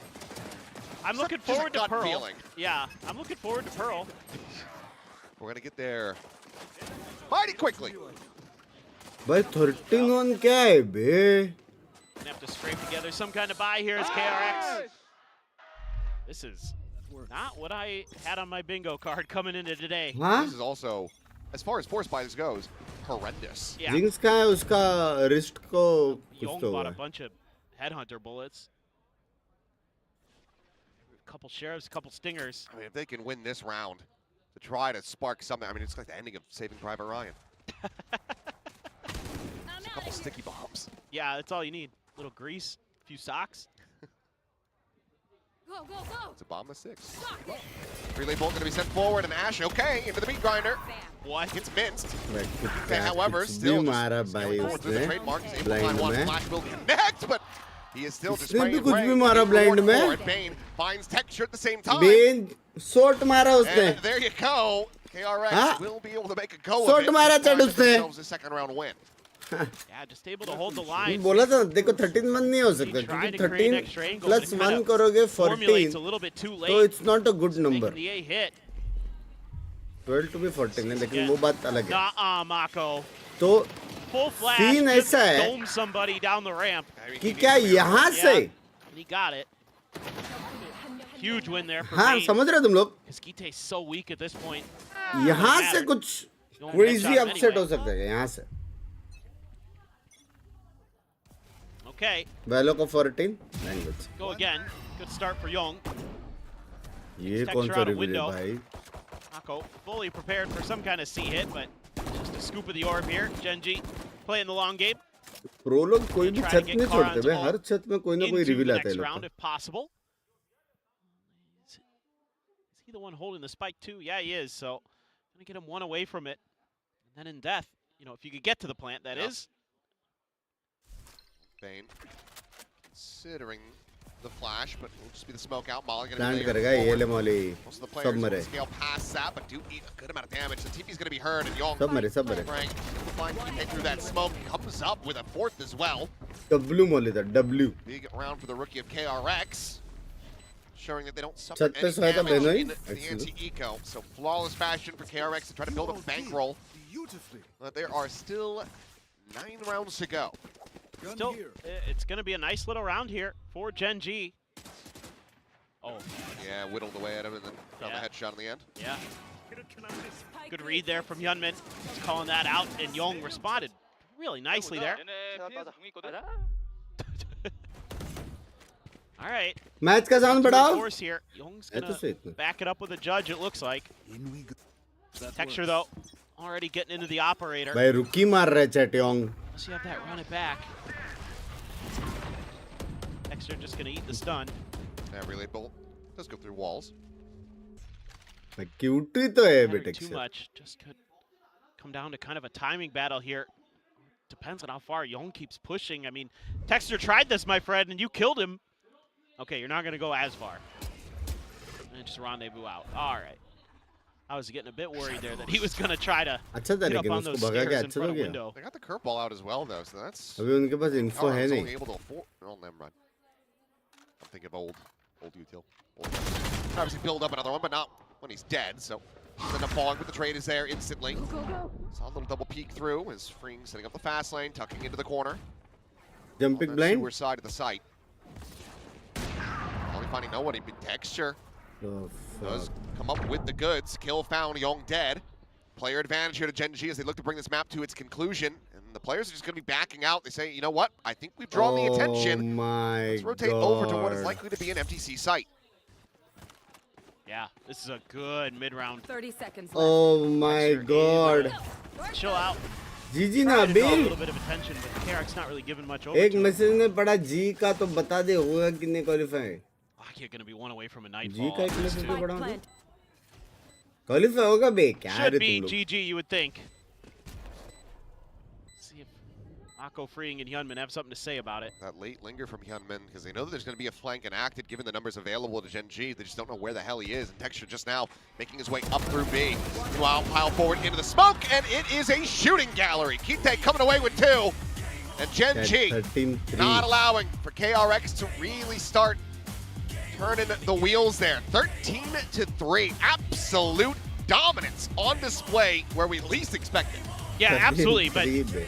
I'm looking Just a forward to gut Pearl. feeling. Yeah, I'm looking forward to Pearl. We're going to get there mighty quickly. भाई 13-1 क्या है बे Gonna have to scrape together some kind of buy here as KRX. This is not what I had on my bingo card coming into today. हाँ This is also, as far as force buys goes, horrendous. Yeah, jinx का है उसका wrist को कुछ Young तो bought हुआ a bunch of headhunter bullets. A couple sheriffs, a couple stingers. I mean, if they can win this round to try to spark something, I mean, it's like the ending of Saving Private Ryan. Just a couple sticky bombs. Yeah, that's all you need. A little grease, a few socks. Go, go, go. It's a bomb of 6. Relay bolt going to be sent forward, and Ash, okay, into the meat grinder. What? Gets minced. भाई कुछ Okay, however, कुछ भी still मारा just भाई scaling forward through the उसने trademark. He's able to blind find one. में Flash will connect, but he is still just इसने भी spraying कुछ away. भी मारा blind में Bane finds Texture at the same time. Ben shot मारा उसने And there you go. KRX हाँ? will be able to make a go of shot it. मारा Before चढ़ they get उसने themselves a second round win. Yeah, just able to hold the line. बोला था देखो 13-1 नहीं हो सकता tried क्योंकि to create 13 extra angle, plus but it kind 1 of करोगे Formulates 14 a little bit too late. तो it's not a good number Making the A hit. 12 to be 14 है लेकिन Yeah. वो बात अलग है Nah, Mako. तो Full flash. Scene just ऐसा है dome somebody down the ramp. I mean, कि he क्या needs to be यहाँ Yeah, से and he got it. Huge win there for हाँ Bane. समझ रहे हो तुम लोग Because Gite's so weak at this point. यहाँ doesn't से matter. कुछ Don't crazy headshot him upset anyway. हो सकता है यहाँ से Okay, वैलो को 14 language go again. Good start for Young. ये Texture कौन सा out a रिवील है window. भाई Mako fully prepared for some kind of C hit, but just a scoop of the orb here. Genji playing the long game. Pro लोग कोई भी Try to छत get नहीं छोड़ते Karan's भाई ult हर छत में कोई ना कोई into रिवील the आता है next लोग round का if possible. Is he the one holding the spike too? Yeah, he is. So gonna get him one away from it, and then in death, you know, if you could get to the plant, that Yeah. is. Bane considering the flash, but will just be the smoke out. Molly going to plant be करेगा layered ये ले forward. Mauli Most of the सब players मरे will scale past that, but do eat a good amount of damage. The TP's going to be heard, and Young सब मरे सब मरे Frank find Kite through that smoke, comes up with a fourth as well. W मौली था W Big round for the rookie of KRX, showing that they don't suffer छत पे any सोया था damage बहनोई in the anti-eco. So flawless fashion for KRX to try to build up a bankroll. But there are still 9 rounds to go. Still, it's gonna be a nice little round here for Genji. Oh, Yeah, whittled away at him and then found Yeah. the headshot in the end. yeah. Good read there from Hyunmin. Just calling that out, and Young responded really nicely there. 얘네 피해서 공이 있거든. All right. Match का sound Two बढ़ाओ force here. Young's है तो gonna सही इतना back it up with a judge, it looks like. Texture, though, already getting into the operator. भाई रुकी मार रहे चैट्योंग Unless you have that run it back. Texture just gonna eat the stun. That relay bolt does go through walls. भाई cutie तो है Matter बेटे too much. Just could come down to kind of a timing battle here. depends on how far Young keeps pushing. I mean, Texter tried this, my friend, and you killed him. Okay, you're not going to go as far. And just rendezvous out. All right. I was getting a bit worried there that he was going to try to अच्छा था get up लेकिन on उसको those भगा stairs के in अच्छा front तो of गया window. They got the curveball out as well, though, so that's... अभी उनके पास info है KRX नहीं only able to afford... Oh, never mind. I'm thinking of old util. Obviously build up another one, but not when he's dead, so he's end up falling, but the trade is there instantly. Saw a little double peek through as Freeing setting up the fast lane, tucking into the corner. jumping On that blind sewer side of the site. Only finding nobody, but Texture oh, does fuck. come up with the goods. Kill found, Young dead. Player advantage here to Genji as they look to bring this map to its conclusion. And the players are just going to be backing out. They say, you know what? I think we've drawn the attention. Oh my Let's rotate over to what is likely to be an MTC site. Yeah, this is a good mid-round. 30 seconds left. Oh my god. Chill out. जीजी ना Try to draw a अभी little bit of attention, but KRX not really giving much over एक to him. Message में पढ़ा जी का तो बता दे होगा कितने qualify Aki going to be one away from a जी nightfall. का एक These मैसेज two. तो पढ़ा क्वालिफाई होगा बे क्या Should रे be तुम लोग GG, you would think. See if Akko Freeing and Hyunmin have something to say about it. That late linger from Hyunmin, because they know that there's going to be a flank enacted given the numbers available to Genji. They just don't know where the hell he is. And Texture just now making his way up through B. Meanwhile, pile forward into the smoke, and it is a shooting gallery. Kite coming away with two. And Genji 13-3 not allowing for KRX to really start turning the wheels there. 13-3. Absolute dominance on display where we least expected. Yeah, absolutely. But 13-3 बे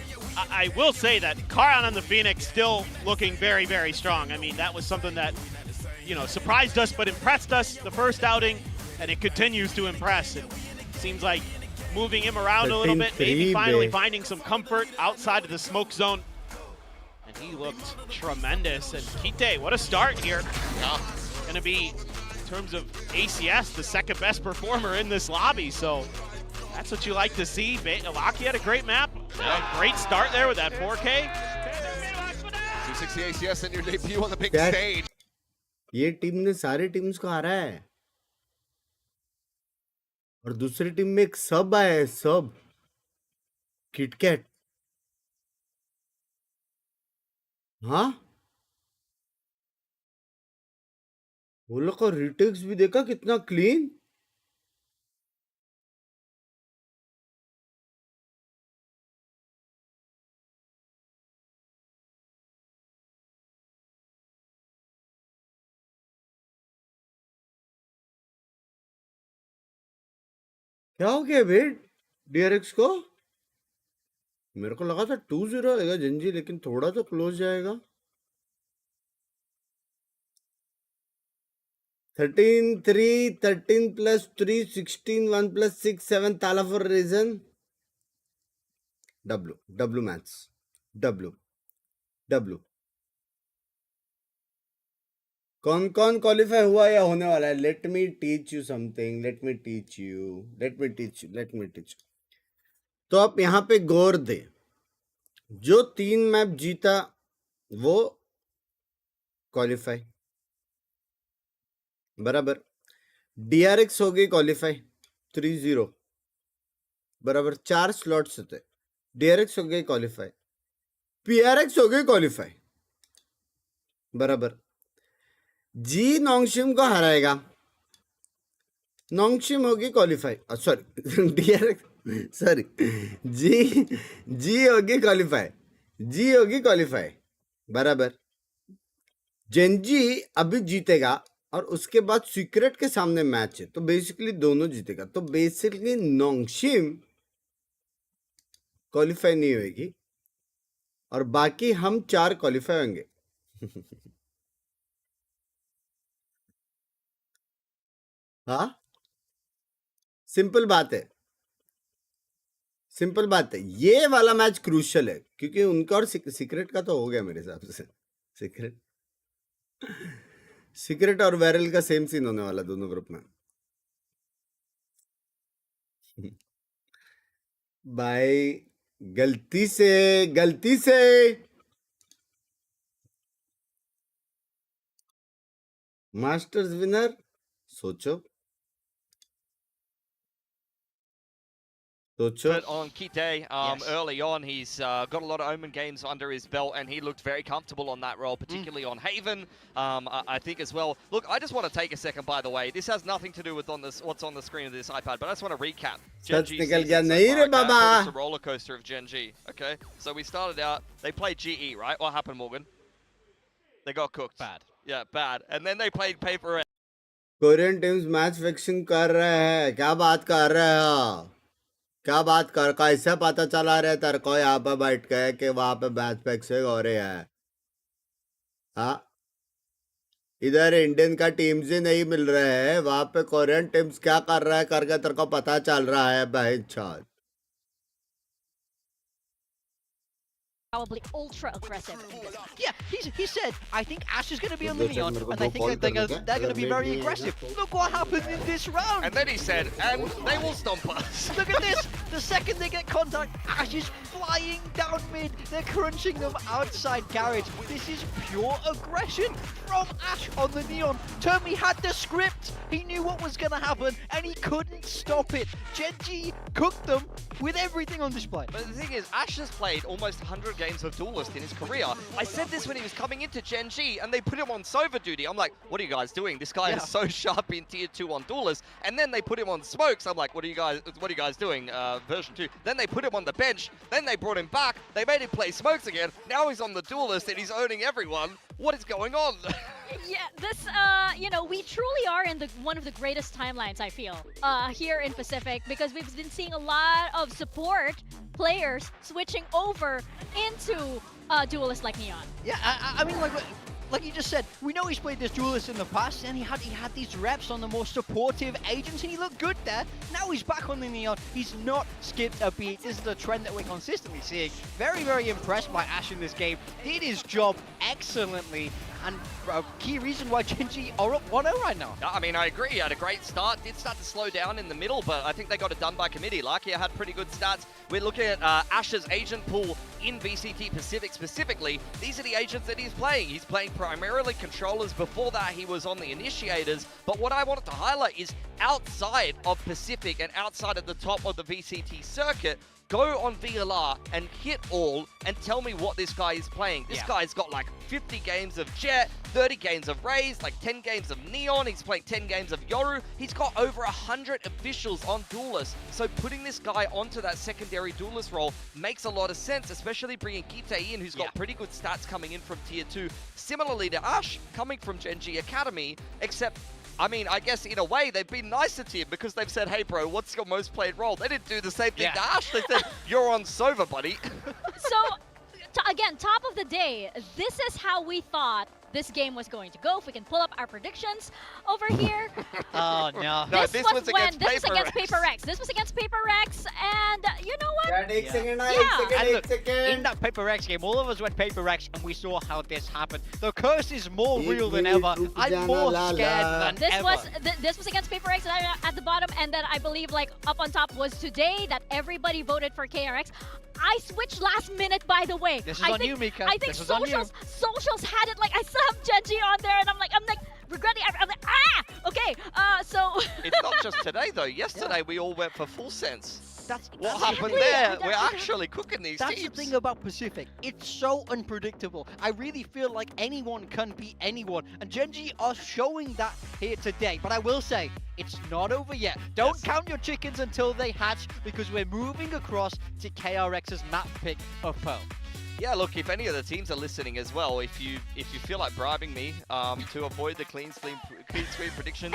I will say that Karan on the Phoenix still looking very, very strong. I mean, that was something that, you know, surprised us but impressed us the first outing, and it continues to impress. It seems like moving him around a little bit, maybe 13-3 finally bे finding some comfort outside of the smoke zone. And he looked tremendous. And Kite, what a start here. Yeah. Going to be, in terms of ACS, the second best performer in this lobby. So that's what you like to see. Laki had a great map. A great start there with that 4K. 260 ACS in your debut on the big That- stage. ये team ने सारे teams को हारा है और दूसरी team में एक सब आया है सब किटकैट हाँ वो लोग का रिटेक्स भी देखा कितना क्लीन क्या हो गया बे डीआरएक्स को मेरे को लगा था 2-0 आएगा जंजी लेकिन थोड़ा तो क्लोज जाएगा 13-3 13 plus 3 16 1 plus 6 7 Tala for a reason W maths W कौन कौन क्वालिफाई हुआ या होने वाला है let me teach you something let me teach you तो आप यहाँ पे गौर दे जो 3 मैप जीता वो क्वालिफाई बराबर डीआरएक्स हो गई क्वालिफाई 3-0 बराबर 4 स्लॉट्स थे डीआरएक्स हो गई क्वालिफाई पीआरएक्स हो गई क्वालिफाई बराबर जी नोंगशिम को हराएगा नोंगशिम होगी क्वालिफाई सॉरी डीआरएक्स सॉरी जी होगी क्वालिफाई बराबर जेंजी अभी जीतेगा और उसके बाद सीक्रेट के सामने मैच है तो बेसिकली दोनों जीतेगा तो बेसिकली नोंगशिम क्वालिफाई नहीं होगी और बाकी हम 4 क्वालिफाई होंगे हाँ सिंपल बात है ये वाला मैच क्रूशियल है क्योंकि उनका और सीक्रेट का तो हो गया मेरे हिसाब से सीक्रेट और वैरल का सेम सीन होने वाला दोनों ग्रुप में भाई गलती से मास्टर्स विनर सोचो सोचो But on Kite, Yes. early on, he's got a lot of Omen games under his belt, and he looked very comfortable on that role, particularly on Haven, I think as well. Look, I just want to take a second, by the way. This has nothing to do with what's on the screen of this iPad, but I just want to recap. Such Genji निकल season गया so नहीं far, रे okay? I Baba thought it's a roller coaster of Genji, okay? So we started out, they played GE, right? What happened, Morgan? They got cooked. Bad. Yeah, bad. And then they played Paper Korean teams match fixing कर रहे हैं क्या बात कर रहे हो क्या बात कर कैसे पता चला रहे तेरे को यहाँ पे बैठ के कि वहां पे मैच फिक्सिंग हो रही है हाँ इधर इंडियन का टीम्स ही नहीं मिल रहे हैं वहां पे कोरियन टीम्स क्या कर रहा है करके तेरे को पता चल रहा है बहन चौथ Probably ultra aggressive. Yeah, he said, I think Ash is going to be on the Look, Neon, look, and I look, think look, they're look, going to be very look, aggressive. look. Look what happened in this round. And then he said, and they will stomp us. Look at this. The second they get contact, Ash is flying down mid. They're crunching them outside garage. This is pure aggression from Ash on the Neon. Termi had the script. He knew what was going to happen, and he couldn't stop it. Genji cooked them with everything on display. But the thing is, Ash has played almost 100 games of Duelist in his career. I said this when he was coming into Genji, and they put him on Sova duty. I'm like, what are you guys doing? This guy is so sharp in Tier 2 on Duelist. And then they put him on Smokes. I'm like, what are you guys doing? Version 2. Then they put him on the bench. Then they brought him back. They made him play Smokes again. Now he's on the Duelist, and he's owning everyone. What is going on? Yeah, this, you know, we truly are in one of the greatest timelines, I feel, here in Pacific, because we've been seeing a lot of support players switching over into duelists like Neon. Yeah, I mean, like you just said, we know he's played this duelist in the past, and he had these reps on the more supportive agents, and he looked good there. Now he's back on the Neon. He's not skipped a beat. This is a trend that we're consistently seeing. Very, very impressed by Ash in this game. Did his job excellently, and a key reason why Genji are up 1-0 right now. I mean, I agree. He had a great start. Did start to slow down in the middle, but I think they got it done by committee. Lakia had pretty good stats. We're looking at Ash's agent pool in VCT Pacific specifically. These are the agents that he's playing. He's playing primarily controllers. Before that, he was on the initiators. But what I wanted to highlight is outside of Pacific and outside of the top of the VCT circuit, go on VLR and hit all and tell me what this guy is playing. This guy's got like 50 games of Jet, 30 games of Raze, like 10 games of Neon. He's playing 10 games of Yoru. He's got over 100 officials on Duelist. So putting this guy onto that secondary Duelist role makes a lot of sense, especially bringing Kite in, who's got pretty good stats coming in from Tier 2. Similarly to Ash, coming from Genji Academy, except I mean, I guess in a way they've been nicer to him because they've said, hey bro, what's your most played role? They didn't do the same thing to Ash. They said, you're on Sova, buddy. So, again, top of the day, this is how we thought this game was going to go. If we can pull up our predictions over here. Oh, no. This was against Paper X. This was against Paper X, and you know what? And look, in that Paper X game, all of us went Paper X, and we saw how this happened. The curse is more real than ever. I'm more scared than ever. This was against Paper X at the bottom, and then I believe like up on top was today that everybody voted for KRX. I switched last minute, by the way. This is on you, Mika. I think socials had it like I still have Genji on there, and I'm like regretting. I'm like okay. So it's not just today though. Yesterday we all went for full sense. That's what happened there. We're actually cooking these teams. That's the thing about Pacific. It's so unpredictable. I really feel like anyone can beat anyone, and Genji are showing that here today. But I will say, it's not over yet. Don't count your chickens until they hatch, because we're moving across to KRX's map pick of Pearl. Yeah, look, if any of the teams are listening as well, if you feel like bribing me to avoid the clean screen predictions,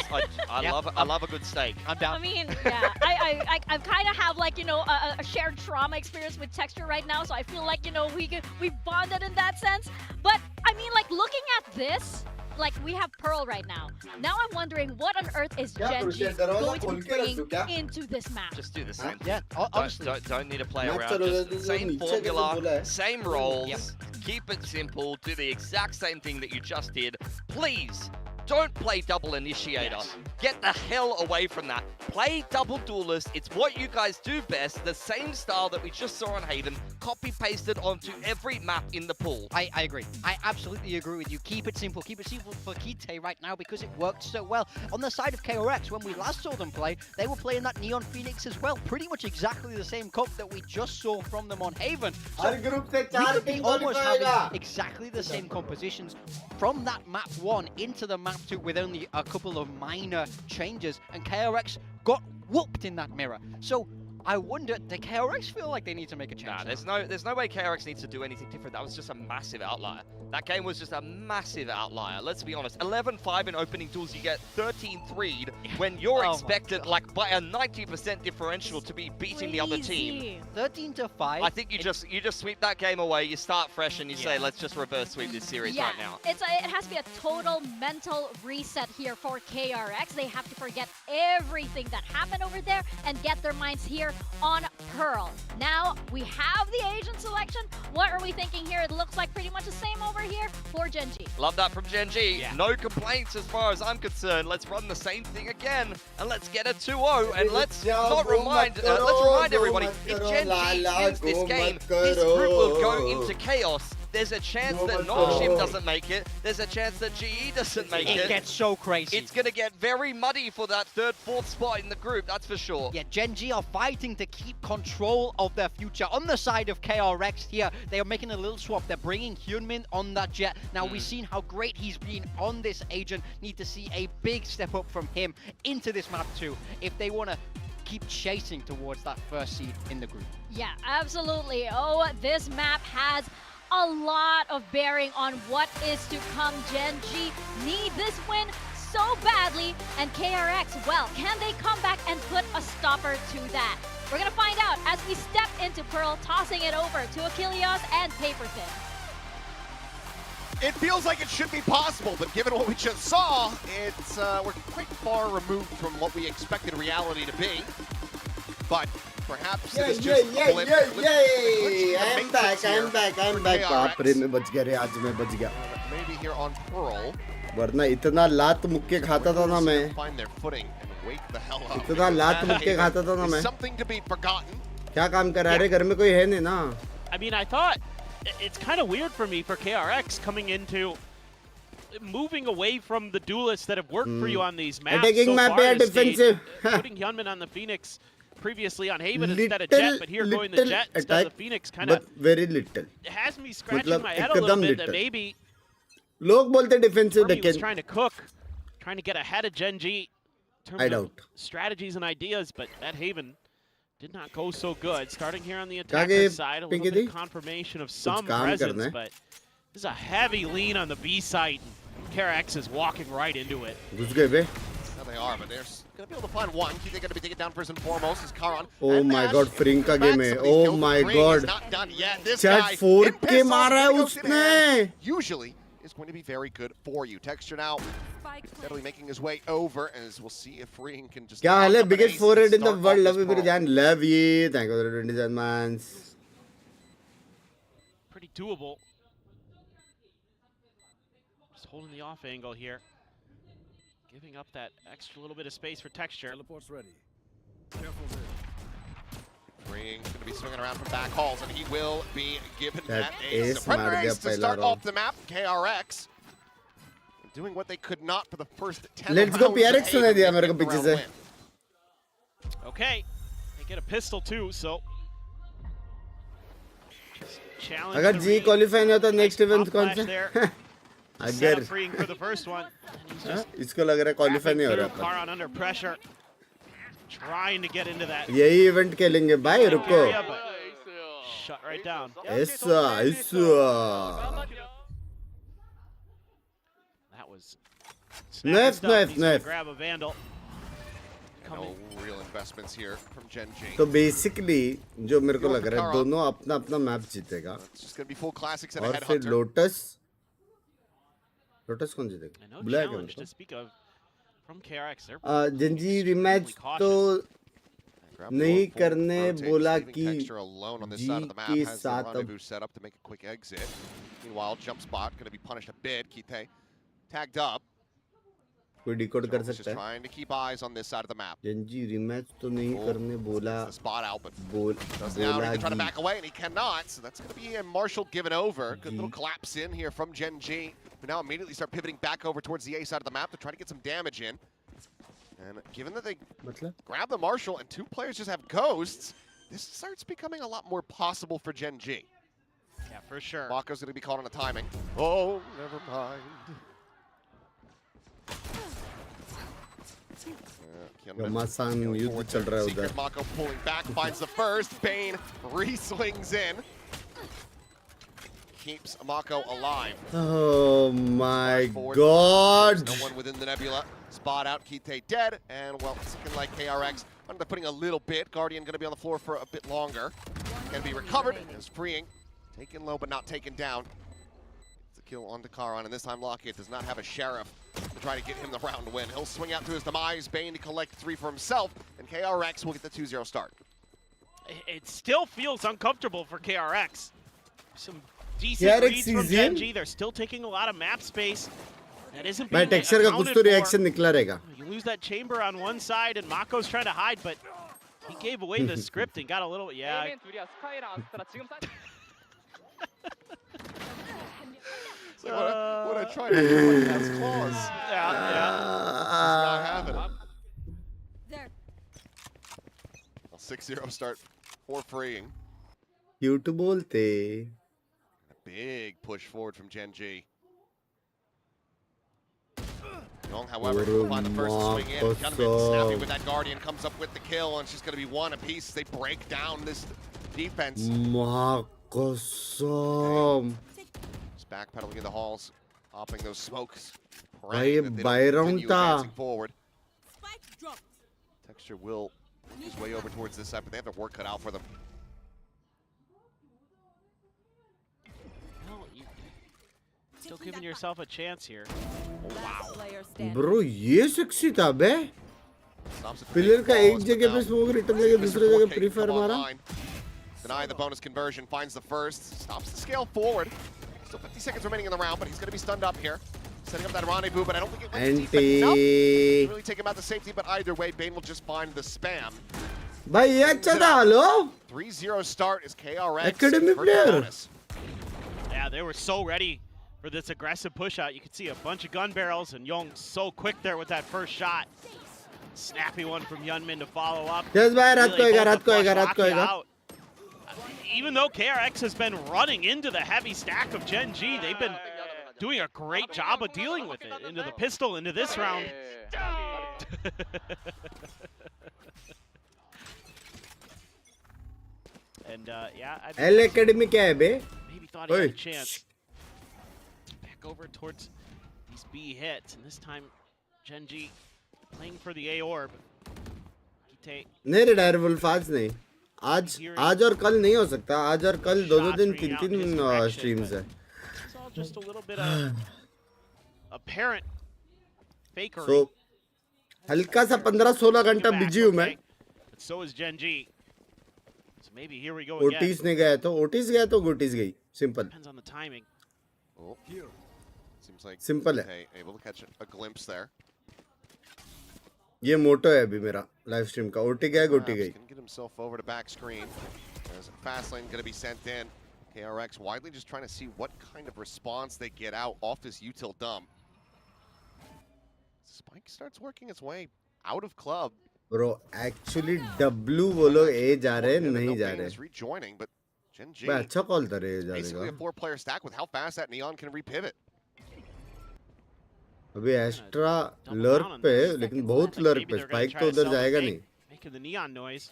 I love a good steak. I'm down. I mean, yeah, I kind of have like, you know, a shared trauma experience with Texture right now, so I feel like, you know, we bonded in that sense. But I mean, like, looking at this, like, we have Pearl right now. Now I'm wondering what on earth is Genji going to bring into this map. Just do the same. Yeah, honestly. Don't need to play around. Just the same formula, same roles. Keep it simple. Do the exact same thing that you just did. Please. Don't play double initiator. Get the hell away from that. Play double duelist. It's what you guys do best. The same style that we just saw on Haven. copy-pasted onto every map in the pool. I agree. I absolutely agree with you. Keep it simple. Keep it simple for Kite right now because it worked so well. On the side of KRX, when we last saw them play, they were playing that Neon Phoenix as well. Pretty much exactly the same comp that we just saw from them on Haven. So her group से we 4 could be team almost qualify होगा. having exactly the same compositions from that map 1 into the map 2 with only a couple of minor changes, and KRX got whooped in that mirror. So I wonder, do KRX feel like they need to make a change? Nah, there's no way KRX needs to do anything different. That was just a massive outlier. That game was just a massive outlier. Let's be honest. 11-5 in opening duels, you get 13-3'd when you're expected, like, by a 90% differential to be beating the other team. 13-5. I think you just sweep that game away. You start fresh and you say, let's just reverse sweep this series right now. It has to be a total mental reset here for KRX. They have to forget everything that happened over there and get their minds here on Pearl. Now we have the Asian selection. What are we thinking here? It looks like pretty much the same over here for Genji. Love that from Genji. No complaints as far as I'm concerned. Let's run the same thing again and let's get a 2-0 and let's remind everybody, if Genji wins this game, this group will go into chaos. There's a chance that Noxshim doesn't make it. There's a chance that GE doesn't make it. It gets so crazy. It's going to get very muddy for that 3rd, 4th spot in the group, that's for sure. Yeah, Genji are fighting to keep control of their future. On the side of KRX here, they are making a little swap. They're bringing Hyunmin on that jet. Now, we've seen how great he's been on this agent. Need to see a big step up from him into this map too, if they want to keep chasing towards that 1st seed in the group. Yeah, absolutely. Oh, this map has a lot of bearing on what is to come. Genji need this win so badly, and KRX, well, can they come back and put a stopper to that? We're gonna find out as we step into Pearl, tossing it over to Achilles and Paperthin. It feels like it should be possible, but given what we just saw, it's we're quite far removed from what we expected reality to be. But perhaps it is just a blip. I'm back. बाप रे मैं बच गया रे, आज मैं बच गया. Maybe here on Pearl. वरना इतना लात मुक्के खाता था ना मैं. Find their footing and wake the hell up. इतना लात मुक्के खाता था ना मैं. Something to be forgotten. क्या काम कर रहा है रे, घर में कोई है नहीं ना. I mean, I thought it's kind of weird for me for KRX coming into moving away from the duelists that have worked for you on these maps. Attacking so map far है this stage, defensive. putting Hyunmin on the Phoenix previously on Haven instead of Jet, but here going the Jet instead of the Phoenix kind of very little. has me scratching my head a little bit that maybe लोग बोलते defensive Army was लेकिन trying to cook, trying to get ahead of Genji in terms of strategies and ideas, but that Haven did not go so good. Starting here on the attacker side, a little bit of confirmation of some presence, but there's a heavy lean on the B site. KRX is walking right into it. घुस गए बे. They are, but they're going to be able to find one. They're going to be taken down first and foremost is Karan. Oh my god, Fring का game है. Oh my god. Not done yet. This Chat guy 4K मारा है उसने. Usually is going to be very good for you. Texture now steadily making his way over, as we'll see if Ring can just. क्या हाल है? Biggest forehead in the world. Love you, Birjan. Love you. Thank you for the 27 months. Pretty doable. Just holding the off angle here. Giving up that extra little bit of space for Texture. Teleport's ready. Careful there. Ring going to be swinging around from back halls, and he will be given that ace. ace. Predator ace to start off the map. KRX doing what they could not for the first 10 Let's go PRX सुने दिया मेरे को पीछे से. Okay, they get a pistol too, so. अगर G qualify नहीं होता next event कौन सा? अगर इसको लग रहा है क्वालिफाई नहीं हो रहा. Trying to get into that. यही इवेंट खेलेंगे भाई, रुको. Shut right down. That was Nef. grab a vandal. No real investments here from Genji. तो basically जो मेरे को लग रहा है दोनों अपना अपना मैप जीतेगा. It's just going to be full classics and a और headhunter. फिर लोटस कौन जीतेगा? बुलाया क्या to speak of from KRX. Genji rematch तो नहीं करने बोला कि G के साथ अब set up to make a quick exit. Meanwhile, jump spot going to be punished a bit. Kite tagged up. कोई डिकोड कर Just सकता है? trying to keep eyes on this side of the map. Genji rematch तो नहीं करने बोला. The spot out, but बोल does now need to try to बोला back away, and he cannot. So that's going to be a Marshall given over. Good little collapse in here from Genji. But now immediately start pivoting back over towards the A side of the map to try to get some damage in. And given that they मतलब? grab the Marshall and two players just have ghosts, this starts becoming a lot more possible for Genji. Yeah, for sure. Mako's going to be called on the timing. Oh, never mind. घमासान युद्ध चल रहा है उधर. Mako pulling back, finds the first. Bane re-slings in. Keeps Mako alive. Oh my God! No one within the nebula. Spot out, Kite dead. And well, it's looking like KRX ended up putting a little bit. Guardian going to be on the floor for a bit longer. Going to be recovered. Is freeing. Taken low, but not taken down. It's a kill onto Karan, and this time Lockett does not have a sheriff to try to get him the round win. He'll swing out to his demise. Bane to collect 3 for himself, and KRX will get the 2-0 start. It still feels uncomfortable for KRX. Some decent reads from Genji. They're still taking a lot of map space. That isn't being भाई texture का कुछ तो reaction निकला रहेगा. You lose that chamber on one side, and Mako's trying to hide, but he gave away the script and got a little, yeah. Amen 둘이야. 스카이랑 아스트라 지금 사이트. It's like, what I tried to do, but has claws. Yeah. Not having it. There. A 6-0 start for freeing. क्यों तो बोलते? A big push forward from Genji. Young, however, will find the first swing in. Gunman snappy with that Guardian, comes up with the kill, and it's just going to be one apiece as they break down this defense. Makosom. Just backpedaling in the halls, popping those smokes. भाई ये bye round था. Forward. Spike dropped. Texture will make his way over towards this side, but they have their work cut out for them. No, you still giving yourself a chance here. Last player standing. Bro ये sexy था बे. Stops it for pillar big का balls, एक but जगह now पे smoke return लेके दूसरे जगह pre fire come मारा. online. Deny the bonus conversion, finds the first, stops the scale forward. Still 50 seconds remaining in the round, but he's going to be stunned up here. Setting up that rendezvous, but I don't think it went deep enough. Anti. Really take him out to safety, but either way, Bane will just find the spam. भाई ये अच्छा था hello. 3-0 start is KRX. Academy first player. bonus. Yeah, they were so ready for this aggressive push out. You could see a bunch of gun barrels, and Young so quick there with that first shot. Snappy one from Yunmin to follow up. Yes भाई रात को Really आएगा, both रात को the आएगा, flush रात को rocket आएगा. out. Even though KRX has been running into the heavy stack of Genji, they've been doing a great job of dealing with it. Into the pistol, into this round. And yeah, I L Academy क्या है बे? maybe thought he had a Oi. chance. Back over towards these B hits, and this time Genji playing for the A orb. Kite नहीं रे Dyer wolf आज नहीं. आज और कल नहीं हो सकता. आज और कल दो दिन तीन स्ट्रीम्स है. it's all just a little bit of apparent fakery. So हल्का सा 15-16 घंटा बिजी हूँ मैं. But so is Genji. So maybe here we go again. OTs ने गया तो ओटीज गया तो गोटीज गई. Simple. Depends on the timing. Oh. Seems like Simple है. okay, able to catch a glimpse there. ये मोटो है अभी मेरा लाइव स्ट्रीम का. ओटी गया गोटी गई. Can get himself over to back screen. There's a fast lane going to be sent in. KRX widely just trying to see what kind of response they get out off this util dump. Spike starts working its way out of club. Bro, actually W वो लोग A जा रहे हैं नहीं जा रहे. Is rejoining, but Genji भाई अच्छा कॉल था रे जाने basically a का. 4-player stack with how fast that Neon can repivot. अभी एस्ट्रा लर्क पे है, लेकिन बहुत लर्क पे. स्पाइक तो उधर जाएगा नहीं. Making the neon noise.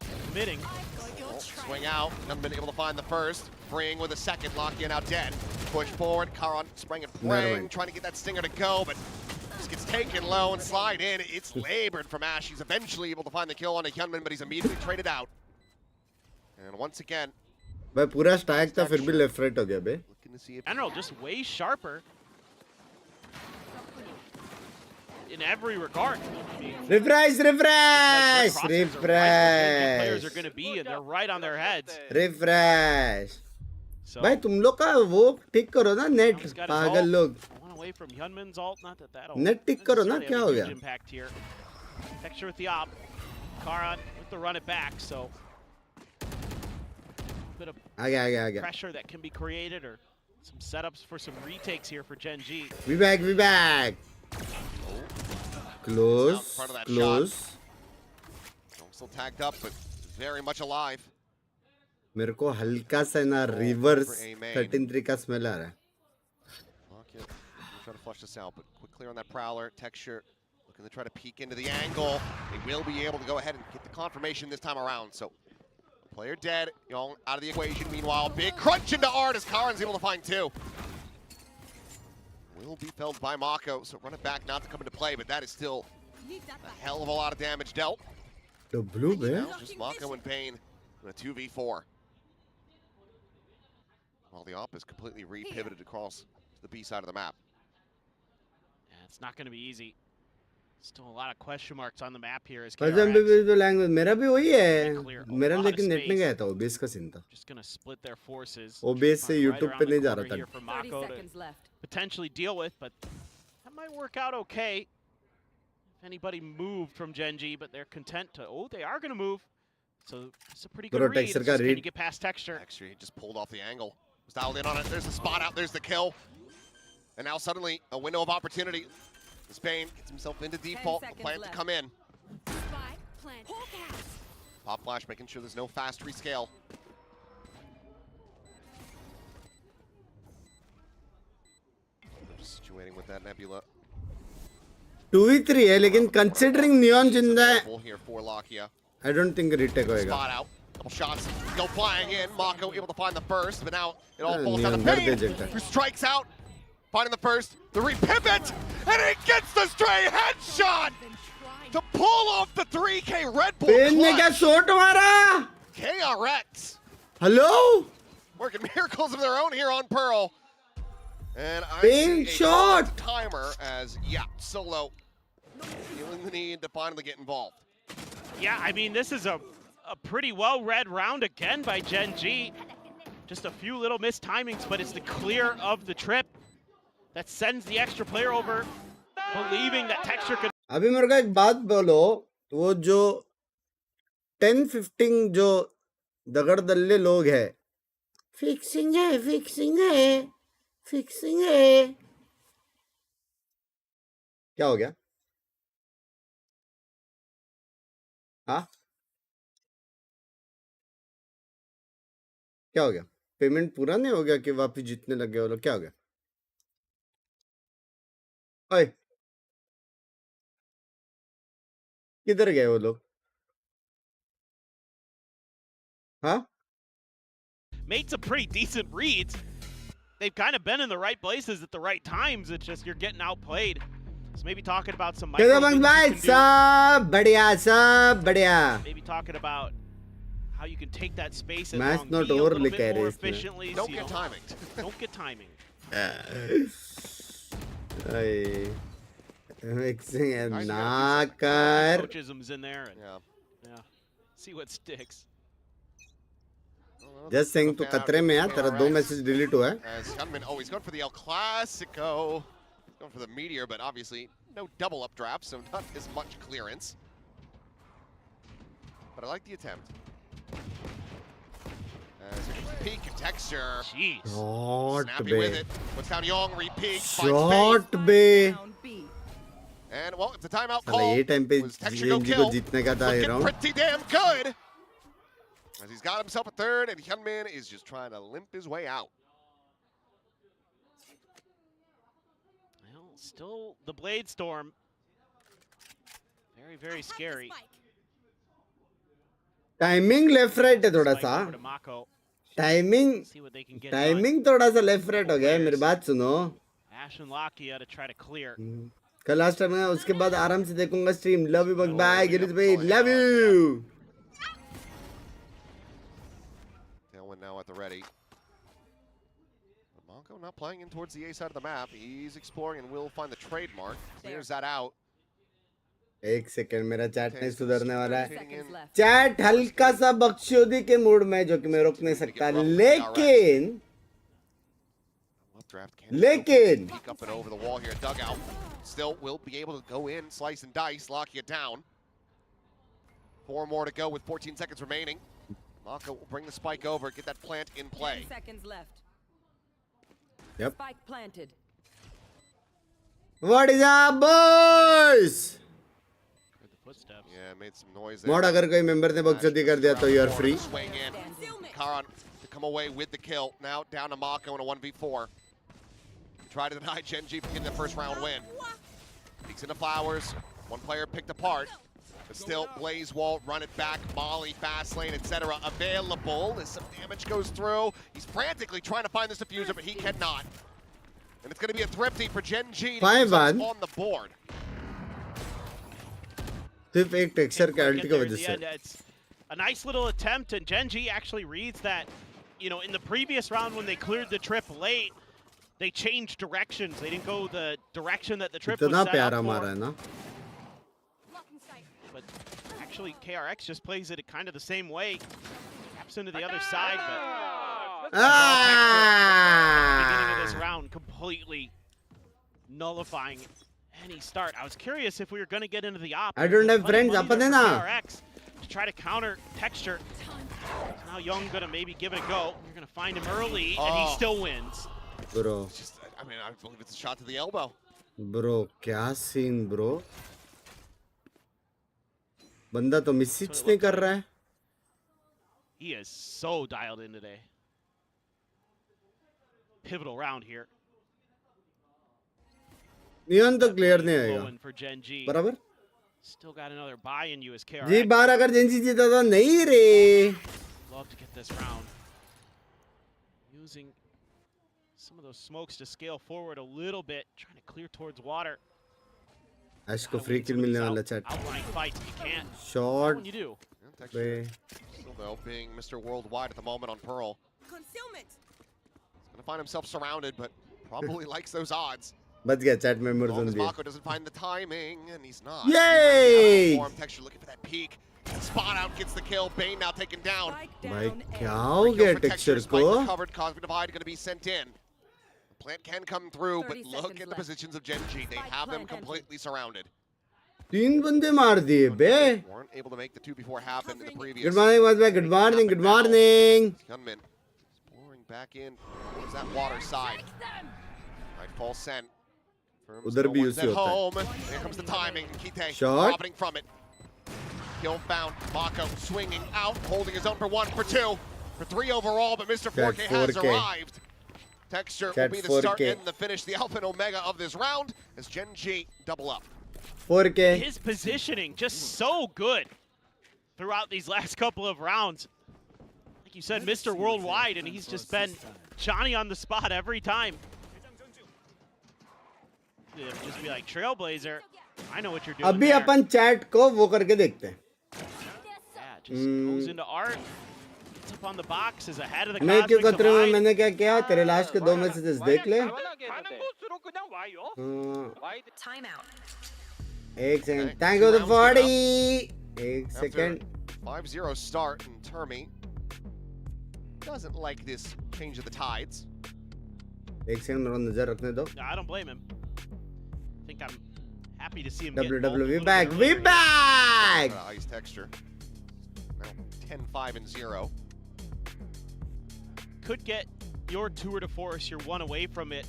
Committing. Oh, swing out, haven't been able to find the first. Freeing with a second, Locky now dead. Push forward, Karan spraying and praying, trying to get that stinger to go, but just gets taken low and slide in. It's labored from Ash. He's eventually able to find the kill on a Hyunmin, but he's immediately traded out. And once again, भाई पूरा stack था फिर भी left right हो गया बे. looking to see if General just way sharper in every regard. I mean, Refresh, refresh, like where crosses are right where players are refresh, going to be, and they're right on their heads. refresh. So भाई तुम लोग का वो ठीक करो ना net Young's got his पागल ult. लोग. I want to away from Hyunmin's ult. Not that that'll Net tick करो ना, necessarily क्या have हो a गया? huge impact here. Texture with the op. Karan with the run it back. So bit of आ गया. pressure that can be created, or some setups for some retakes here for Genji. We back. Close. Out in front of that Close. Still tagged up, but very much alive. मेरे को हल्का सा ना reverse 13-3 का smell आ रहा है. Okay, we'll try to flush this out, but quick clear on that prowler. Texture looking to try to peek into the angle. They will be able to go ahead and get the confirmation this time around. So player dead, Young out of the equation. Meanwhile, big crunch into Art as Karan's able to find two. Will be felled by Mako, so run it back not to come into play, but that is still a hell of a lot of damage dealt. The blue bear. Now just Mako and Bane in a 2v4. While the op is completely re-pivoted across to the B side of the map. Yeah, it's not going to be easy. Still a lot of question marks on the map here as Persian KRX language मेरा भी वही है. clear a मेरा lot of लेकिन net में space. गया था. OBS का सीन था. just going to split their forces. OBS से Right YouTube around पे the नहीं जा corner रहा था. here for 30 Mako to seconds left. potentially deal with, but that might work out okay. If anybody moved from Genji, but they're content to, oh, they are going to move. So it's a pretty good Bro, read. Texture It's का just, can read. you get past Texture? Actually, he just pulled off the angle. Was dialed in on it. There's the spot out. There's the kill. And now suddenly a window of opportunity. Spain gets himself into default. The seconds plan to left. come in. Spike plant. Pop flash, making sure there's no fast rescale. Just situating with that Nebula. 2v3 है लेकिन considering Neon जिंदा है. Full here for Lakia. I don't think retake होएगा. Spot out. Couple shots go flying in. Mako able to find the first, but now it all Yeah, falls down to Neon Payne, कर दे who strikes out, finding the first, the repivot, and he gets the stray headshot to pull off the 3K Red Bull पेन ने क्या clutch. Shot मारा? KRX Hello? working miracles of their own here on Pearl. And I Pink see a shot. timer as, yeah, Solo feeling the need to finally get involved. Yeah, I mean, this is a pretty well-read round again by Genji. Just a few little missed timings, but it's the clear of the trip that sends the extra player over, believing that Texture could. अभी मेरे को एक बात बोलो. वो जो 10-15 जो दगड़ दल्ले लोग हैं. फिक्सिंग है. क्या हो गया? हाँ? क्या हो गया? पेमेंट पूरा नहीं हो गया कि वापस जीतने लग गए वो लोग? क्या हो गया? ओए, किधर गए वो लोग? हाँ? Made some pretty decent reads. They've kind of been in the right places at the right times. It's just you're getting outplayed. So maybe talking about some micro कैसे things बंग you भाई? can do. सब बढ़िया. Maybe talking about how you can take that space and Match long not B a over little लिखा है bit more इसमें. efficiently. Don't so you get timing. don't get timing. अरे, mixing है Nice ना कर. Coachism's in there. And, Yeah. yeah. See what sticks. Just saying तू खतरे में है. तेरा 2 मैसेज डिलीट हुआ है. As Hyunmin, oh, he's going for the El Clasico. Going for the Meteor, but obviously no double up draft, so not as much clearance. But I like the attempt. As here comes the peak and Texture. Jeez. Shot Snappy बे. with it. Puts down Young, re-peek. Shot बे. Round B. And well, if the timeout साला call ये time पे was Texture go GNG को kill, जीतने का था ये looking round. pretty damn good. As he's got himself a third, and Hyunmin is just trying to limp his way out. Well, still the Blade Storm. Very, very scary. Timing left right है थोड़ा Spike सा. over to Mako. Timing See what they can get done. Timing थोड़ा सा left right हो गया है. मेरी बात सुनो. Ash and Lakia to try to clear. कल लास्ट टाइम है, उसके बाद आराम से देखूंगा stream. Love you bug bye Girish भाई. Love you. Tailwind now at the ready. But Monko not playing in towards the A side of the map. He's exploring and will find the trademark. Clears that out. एक second, मेरा chat नहीं सुधरने वाला है. Seconds left. Chat हल्का सा बख्शोदी के mood में, जो कि मैं रोक नहीं सकता. लेकिन Draft can लेकिन peek up and over the wall here. Dugout still will be able to go in, slice and dice, lock you down. 4 more to go with 14 seconds remaining. Mako will bring the spike over, get that plant in play. 10 seconds left. Yep. Spike planted. What is up, boys? Heard the footsteps. Yeah, made some noise there. Mod अगर कोई member ने बकचोदी कर दिया तो you are free. Swing in. Karan to come away with the kill. Now down to Mako in a 1v4. Try to deny Genji getting the first round win. Peeks into Flowers. One player picked apart. But still, Blaze Wall, run it back. Molly, fast lane, etc. available as some damage goes through. He's frantically trying to find this diffuser, but he cannot. And it's going to be a thrifty for Genji to use us on the board. सिर्फ एक texture Get quality की there in वजह the से. end. It's a nice little attempt, and Genji actually reads that, you know, in the previous round when they cleared the trip late, they changed directions. They didn't go the direction that the trip was इतना set प्यारा up मारा है for. ना. Blocking sight. But actually, KRX just plays it kind of the same way. Taps into the other side, but beginning of this round completely nullifying any start. I was curious if we were going to get into the op. I don't have friends, Money there अपन है for ना. KRX to try to counter texture. So now Young gonna maybe give it a go. You're gonna find him early, and he still wins. Bro, Just, I mean, I believe it's a shot to the elbow. bro, क्या scene bro? बंदा तो मिसिच नहीं कर रहा है. He is so dialed in today. Pivotal round here. नियन तो clear नहीं आएगा. Going for Genji. बराबर? Still got another buy in you as KRX. जी बार अगर जेंजी जीता तो नहीं रे. Love to get this round. Using some of those smokes to scale forward a little bit, trying to clear towards water. ऐश को free किल मिलने वाला chat. Outline fights, you can't. Shot When you do. Yeah, Texture still though being Mr. Worldwide at the moment on Pearl. Concealment. He's gonna find himself surrounded, but probably likes those odds. बच गया chat में As long मुर्दुन as दिया. Mako doesn't find the timing, and he's not. Yay! Form, Texture looking for that peak. Spot out gets the kill. Bane now taken down. Spike भाई down. क्या A. हो Kill गया for texture Texture. Spike को? recovered. Cosmic Divide going to be sent in. The plant can come through, but 30 look seconds at the left. positions of Genji. They Spike have them plant planted. completely surrounded. तीन बंदे मार दिए बे. Weren't able to make the 2v4 happen in the previous. Good morning, boys. Good morning. Good morning. Gunman exploring back in towards that water side. Right, false sent. Confirms उधर no भी one's उसी at होता है. home. Here comes the timing. Kite Shot. profiting from it. Kill found. Mako swinging out, holding his own for 1, for 2, for 3 overall, but Mr. 4K has 4K. arrived. Texture will Chat be the start 4K. and the finish, the alpha and omega of this round as Genji double up. 4K. His positioning just so good throughout these last couple of rounds. Like you said, Mr. Worldwide, and he's just been Johnny on the spot every time. Yeah, just be like, Trailblazer, I know what you're doing अभी there. Upon chat को वो करके देखते हैं. Yeah, just goes into art. Gets up on the box, is ahead of the मैं क्यों Cosmic खतरे में Divide. मैंने क्या किया? तेरे लास्ट के 2 मैसेजेस देख ले. 가는 곳으로 그냥 와요. 와이드. एक second. Okay, thank 2 you the rounds to 40. एक After second. 5-0 start, and Termi doesn't like this change of the tides. एक सेकंड मेरे को नजर रखने दो. No, I don't blame him. I think I'm happy to see him get involved a WWE little back. bit We earlier. back. Ice Texture. Now 10-5-0. Could get your tour de force, you're one away from it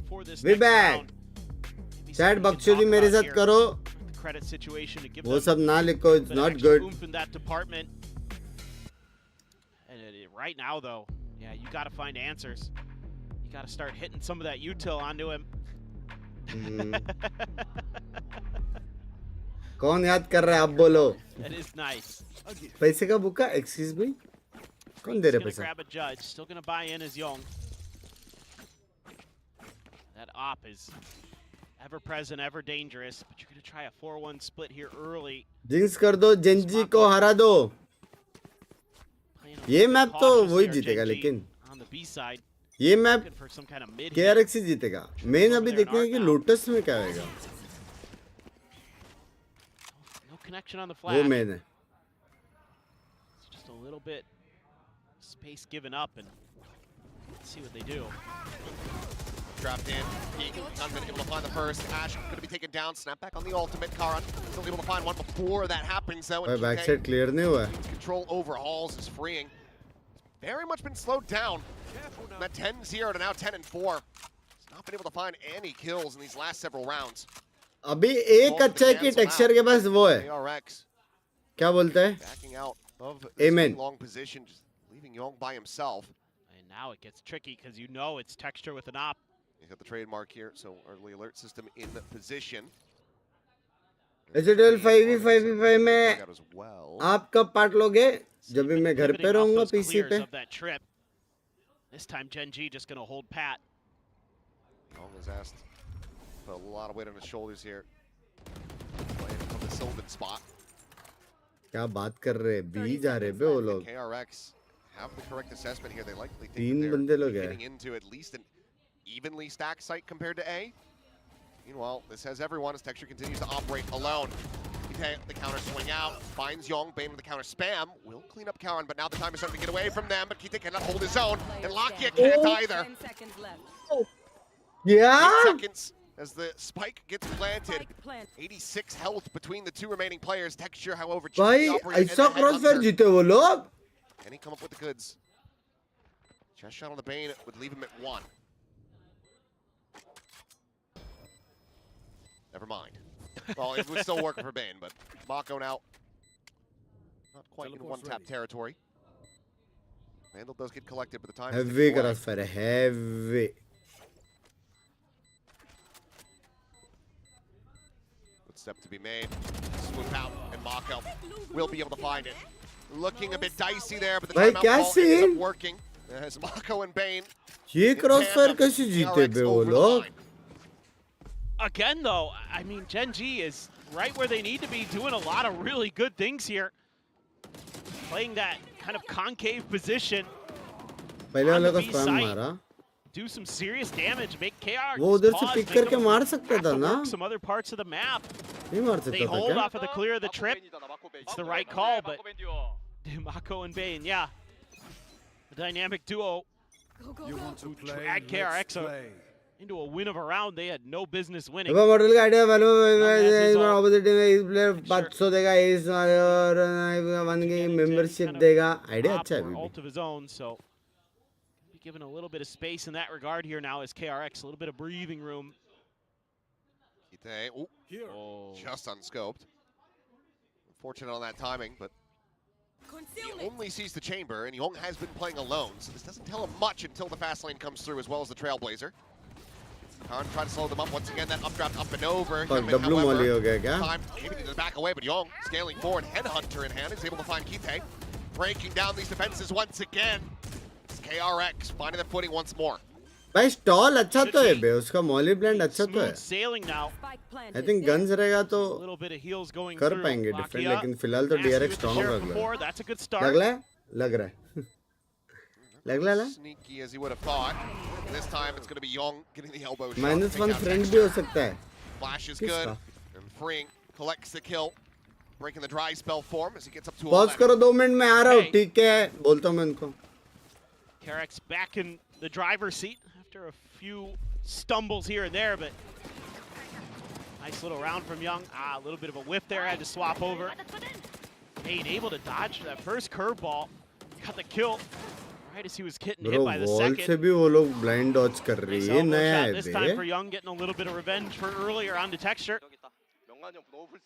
for this We next back. round. Maybe chat something we can बकचोदी talk मेरे about साथ here. करो. The credit situation to give वो them सब ना लिखो. It's a bit not extra good. oomph in that department. And right now, though, yeah, you got to find answers. You got to start hitting some of that util onto him. कौन याद कर रहा है? आप बोलो. That is nice. पैसे का बुका? Excuse me. कौन दे He's रहा है gonna पैसा? grab a judge. Still gonna buy in as Young. That op is ever present, ever dangerous. But you're gonna try a 4-1 split here early. Jinx कर दो. Gen Z को हरा दो. Playing a ये little मैप bit तो cautious वही there, जीतेगा Genji लेकिन. on the B side. ये map Looking for some kind of mid hit. KRX ही जीतेगा. मेन अभी देखते हैं कि लोटस में क्या आएगा. No connection on the वो flash. मेन है. It's just a little bit space given up, and let's see what they do. Trapped in. Peek. Not been able to find the first. Ash going to be taken down. Snap back on the ultimate. Karan still able to find one before that happens though. भाई back side clear नहीं हुआ है. Control overhauls is freeing. Very much been slowed down. From that 10-0 to now 10-4. He's not been able to find any kills in these last several rounds. अभी एक अच्छा है कि texture के पास वो है. KRX क्या बोलते हैं? backing out of this Amen. long position, just leaving Young by himself. And now it gets tricky because you know it's texture with an op. He's got the trademark here, so early alert system in the position. HDL 5v5 में As well. आप कब part लोगे? जब भी मैं घर पे रहूंगा पीसी पे. Of that trip. This time Genji just going to hold pat. Young has asked, put a lot of weight on his shoulders here. Playing from the Sylvan spot. क्या बात कर रहे हैं? बी जा रहे हैं वो लोग. KRX have the correct assessment here. They likely think तीन that बंदे they're लोग हैं. getting into at least an evenly stacked site compared to A. Meanwhile, this has everyone as Texture continues to operate alone. Okay, the counter swing out, finds Young, Bane with the counter spam, will clean up Karan, but now the time is starting to get away from them, but Kite cannot hold his own, and Lakia can't either. 10 seconds left. 8 Yeah. seconds as the spike gets planted. Spike plant. 86 health between the two remaining players. Texture, however, भाई chooses the operator and ऐसा the crossfire headhunter. जीते वो लोग. Can he come up with the goods? Chest shot on the Bane would leave him at 1. Never mind. Well, it was still working for Bane, but Mako now not quite in one-tap territory. Vandal does get collected, but the time is Heavy ticking away. Crossfire है. Heavy. Good step to be made. Swoop out, and Mako will be able to find it. Looking a bit dicey there, but the भाई timeout क्या call ends scene? up working. As Mako and Bane ये in crossfire tandem, कैसे जीते KRX बे वो over the लोग? line. Again, though, I mean, Genji is right where they need to be, doing a lot of really good things here. Playing that kind of concave position, पहले वाले का B spam site. मारा. do some serious damage, make KRX वो उधर से pause, pick make करके them मार सकता have था to ना? work some other parts of the map. नहीं मार They सकता था hold क्या? off of the clear of the trip. It's the right call, but Mako and Bane, yeah. The dynamic duo You want to play? drag Let's KRX play. into a win of a round they had no business winning. अब model का idea वालों is में all. Opposite team इस player 500 देगा इस और one की membership देगा. आइडिया अच्छा है Op or अभी भी. ult of his own, so be given a little bit of space in that regard here now as KRX, a little bit of breathing room. Kite, ooh, Here. Oh, just unscoped. Unfortunate on that timing, but he only sees the chamber, and Young has been playing alone, so this doesn't tell him much until the fast lane comes through, as well as the Trailblazer. Karan trying to slow them up once again. That updraft up and over. पर Gonna, W however, Molly हो गया क्या? time maybe to back away, but Young scaling forward, Headhunter in hand, is able to find Kite, breaking down these defenses once again. It's KRX finding the footing once more. भाई stall अच्छा तो है बे. उसका Molly blend अच्छा तो है. smooth sailing now. Spike आई planted. Think guns रहेगा तो A little bit of heals going कर through. पाएंगे Lakia, डिफेंड, लेकिन फिलहाल तो nasty DRX with the strong sheriff लग रहा before, है. that's a good लग start. रहा है? लग रहा है. लग रहा है? Sneaky as he would have thought. This time it's going to be Young getting the elbow shot. Minus Take one out friend Texture. भी हो सकता है. Flash is किसका? good. And freeing collects the kill. Breaking the dry spell form as he gets up to pause 11. करो 2 minute में आ रहा हूँ. Hey. ठीक है बोलता हूँ मैं उनको. KRX back in the driver's seat after a few stumbles here and there, but nice little round from Young. A little bit of a whiff there, had to swap over. Bane able to dodge that first curveball. Got the kill right as he was getting hit bro by the wall से second. भी वो लोग blind Dodge कर रही Nice है. elbow नया shot है this time for bay. Young, getting a little bit of revenge for earlier on the Texture.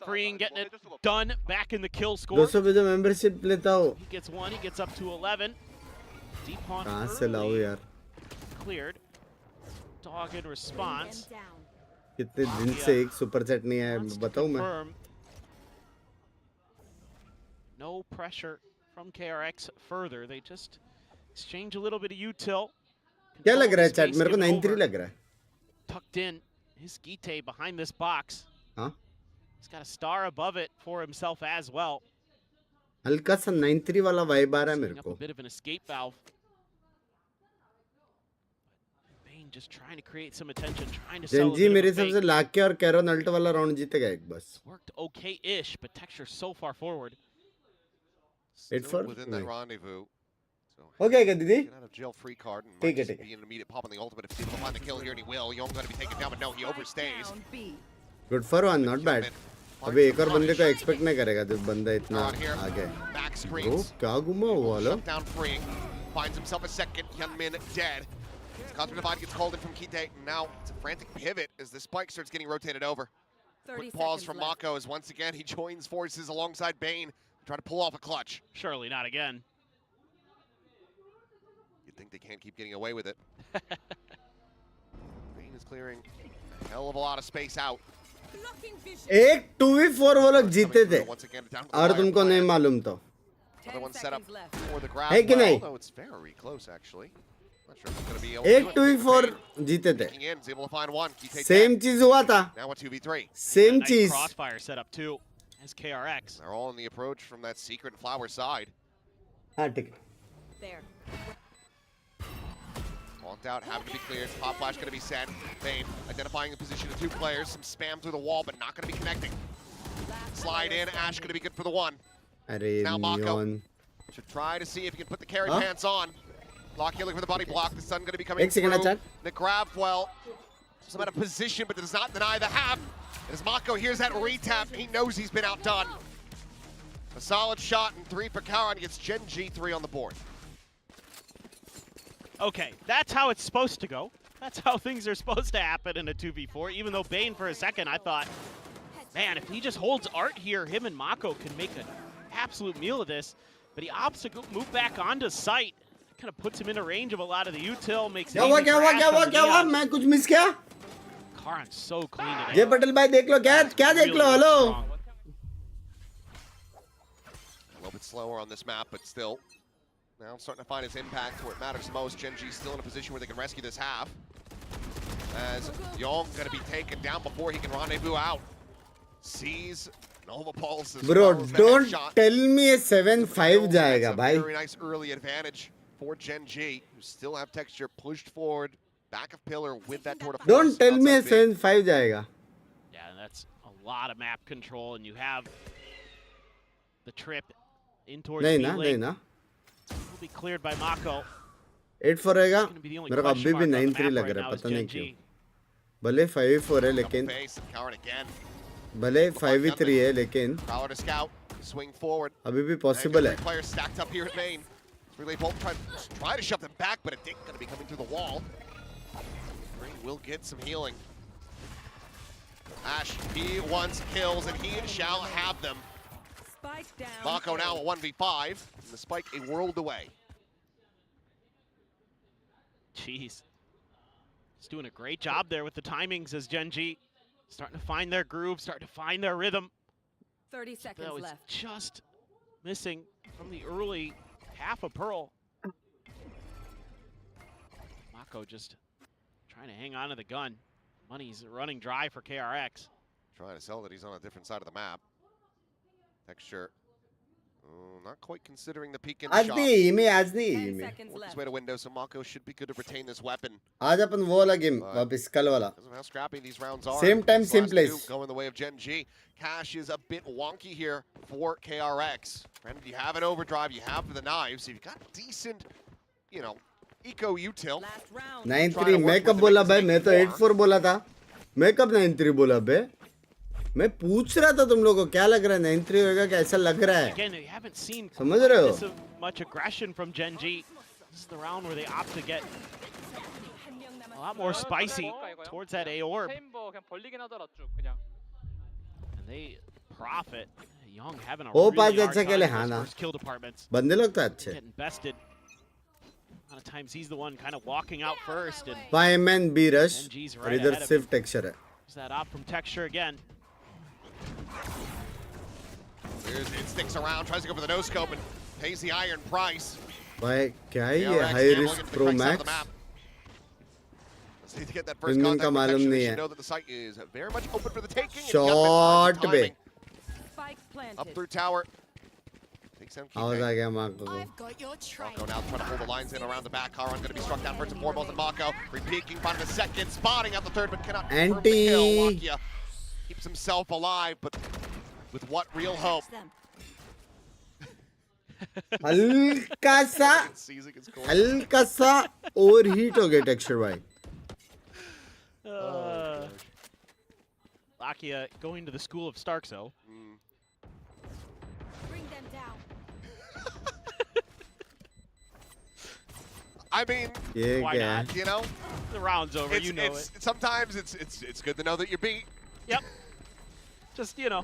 Freeing, getting it done, back in the kill score. 200 पे जो मेंबरशिप लेता हो. He gets one, he gets up to 11. Deep on कहाँ से लाओ early, यार? cleared. Dog in response. कितने दिन से एक सुपर सेट नहीं आया Wants to बताऊँ मैं. confirm. No pressure from KRX further. They just exchange a little bit of util. क्या Control लग रहा है the चैट space मेरे को given 9-3 over. लग रहा है. Tucked in his Gite behind this box. हाँ He's got a star above it for himself as well. हल्का सा 9-3 वाला वाइब आ रहा है Setting मेरे up a को. bit of an escape valve. Bane just trying to create some attention, trying to sell a Gen Z bit मेरे of a हिसाब से fake. लाके और कैरन अल्ट वाला राउंड जीतेगा एक बस. Worked okay-ish, but Texture so far forward. It Still for within that नहीं. rendezvous. Okay, क्या दीदी? Get out of jail free card and ठीक might है, just ठीक है. be an immediate pop on the ultimate if he's able to find the kill here, and he will. Young going to be taken down, but no, he overstays. Good for one, not bad. अबे एक और बंदे को expect नहीं करेगा जब बंदा इतना आगे. Back Bro, screens. क्या घुमा हुआ लो? Shut down freeing. Finds himself a second. Hyunmin dead. Cosmic Divide gets called in from Kite, and now it's a frantic pivot as the spike starts getting rotated over. Quick pause from Mako as once again he joins forces alongside Bane, try to pull off a clutch. Surely not again. You'd think they can't keep getting away with it. Bane is clearing a hell of a lot of space out. एक 2v4 वो लोग जीते थे Once again, down to the और wire तुमको नहीं player. मालूम तो. Another one set up for the grab. है कि well, नहीं? although it's very close actually. Not sure if it's gonna be able to एक do it. 2v4 जीते थे. Peeking in, is able to find one. Kite Same dead. चीज हुआ था. Now a 2v3. Same Nice चीज. crossfire set up too. As KRX. They're all in the approach from that secret flower side. हाँ ठीक है. There. Walked out, having to be cleared. Pop flash going to be sent. Bane identifying the position of two players. Some spam through the wall, but not going to be connecting. Slide in. Ash going to be good for the one. अरे Now Mako neon. should try to see if he can put the carry Huh? pants on. Lock here looking for the body block. The sun going to be coming एक second, through. Achal. The grab, well, some out of position, but does not deny the half. As Mako hears that retap, he knows he's been outdone. A solid shot and 3 for Karan gets Genji 3 on the board. Okay, that's how it's supposed to go. That's how things are supposed to happen in a 2v4. Even though Bane, for a second, I thought, man, if he just holds Art here, him and Mako can make an absolute meal of this. But he opts to move back onto site. Kind of puts him in a range of a lot of the util, makes it क्या हुआ easy क्या for हुआ Ash क्या on हुआ the क्या हुआ? Neon. मैं कुछ मिस किया? Karan's so clean today. जय पटेल भाई देख लो क्या देख लो hello. Strong. A little bit slower on this map, but still. Now starting to find his impact where it matters most. Genji's still in a position where they can rescue this half. As Young going to be taken down before he can rendezvous out. Sees Nova Pulse as Bro, well as the don't headshot. tell me a 7-5 जाएगा That's a भाई. very nice early advantage for Genji, who still have texture pushed forward. Back of pillar with that tour de force. Don't tell me a outside B. 7-5 जाएगा. Yeah, that's a lot of map control, and you have the trip in towards नहीं B ना नहीं lane. ना. Will be cleared by Mako. 8-4 रहेगा. Gonna be the only मेरे को अभी question भी mark on the 9-3 map लग right रहा है now is पता नहीं क्यों. Genji. भले 5-4 है Double लेकिन face and Karan again. भले 5-3 है लेकिन Prowler to scout. Swing forward. अभी भी And पॉसिबल three है. players stacked up here at main. Relay Bolt try to shove them back, but a dick going to be coming through the wall. Green will get some healing. Ash, he wants kills, and he shall have them. Spike down. Mako now a 1v5, and the spike a world away. Jeez. He's doing a great job there with the timings as Genji starting to find their groove, starting to find their rhythm. 30 seconds That was left. just missing from the early half of Pearl. Mako just trying to hang on to the gun. Money's running dry for KRX. Trying to sell that he's on a different side of the map. Texture. Not quite considering the peek in the आज shot. नहीं मैं आज 10 नहीं मैं. seconds Work his left. way to window, so Mako should be good to retain this weapon. आज अपन वो वाला game वापस कल वाला. Because of how scrappy these rounds are. Same time, These same last place. two go in the way of Genji. Cash is a bit wonky here for KRX. Brandon, you have an overdrive, you have the knives, so you've got decent, you know, eco util. Last round. 9-3 मैं कब बोला भाई? मैं तो 8-4 बोला था. मैं कब 9-3 बोला बे? मैं पूछ रहा था तुम लोगों को क्या लग रहा है 9-3 होगा क्या ऐसा लग रहा है. Again, you haven't seen समझ रहे हो? this much aggression from Genji. This is the round where they opt to get a lot more spicy towards that A orb. 체인버 그냥 벌리긴 하더라 쭉 그냥. And they profit. Young having a O really pass hard अच्छा time खेले in हाँ those ना. first kill departments. बंदे लोग तो अच्छे. Getting bested. A lot of times he's the one kind of walking out first, and Fireman B rush Genji's और right इधर ahead of सिर्फ टेक्सचर है. there's that op from Texture again. There's Instincts around, tries to go for the no scope and pays the iron price. भाई क्या है ये KRX high gambling risk into the pro correct side of the max. map. Let's need to get that first इनका contact मालूम protection. नहीं They है. should know that the site is very much open for the taking. and Shot Hyunmin finds the पे. timing. Spike Up planted. through tower. Takes down आवाज Kite. आ गया माँ को. I've got your train. Mako now trying to hold the lines in around the back. Karan going to be struck down first and foremost. And Mako repeating, finding the second, spotting out the third, but cannot confirm the kill. Anti. Lakia keeps himself alive, but with what real hope? Them. हल्का सा Seizing his core. हल्का सा overheat हो गया texture भाई. Lakia going to the school of Starkso. Bring them down. I mean, ये Why क्या है? not? you know, The round's over, you know it. sometimes it's good to know that you're beat. Yep. Just, you know,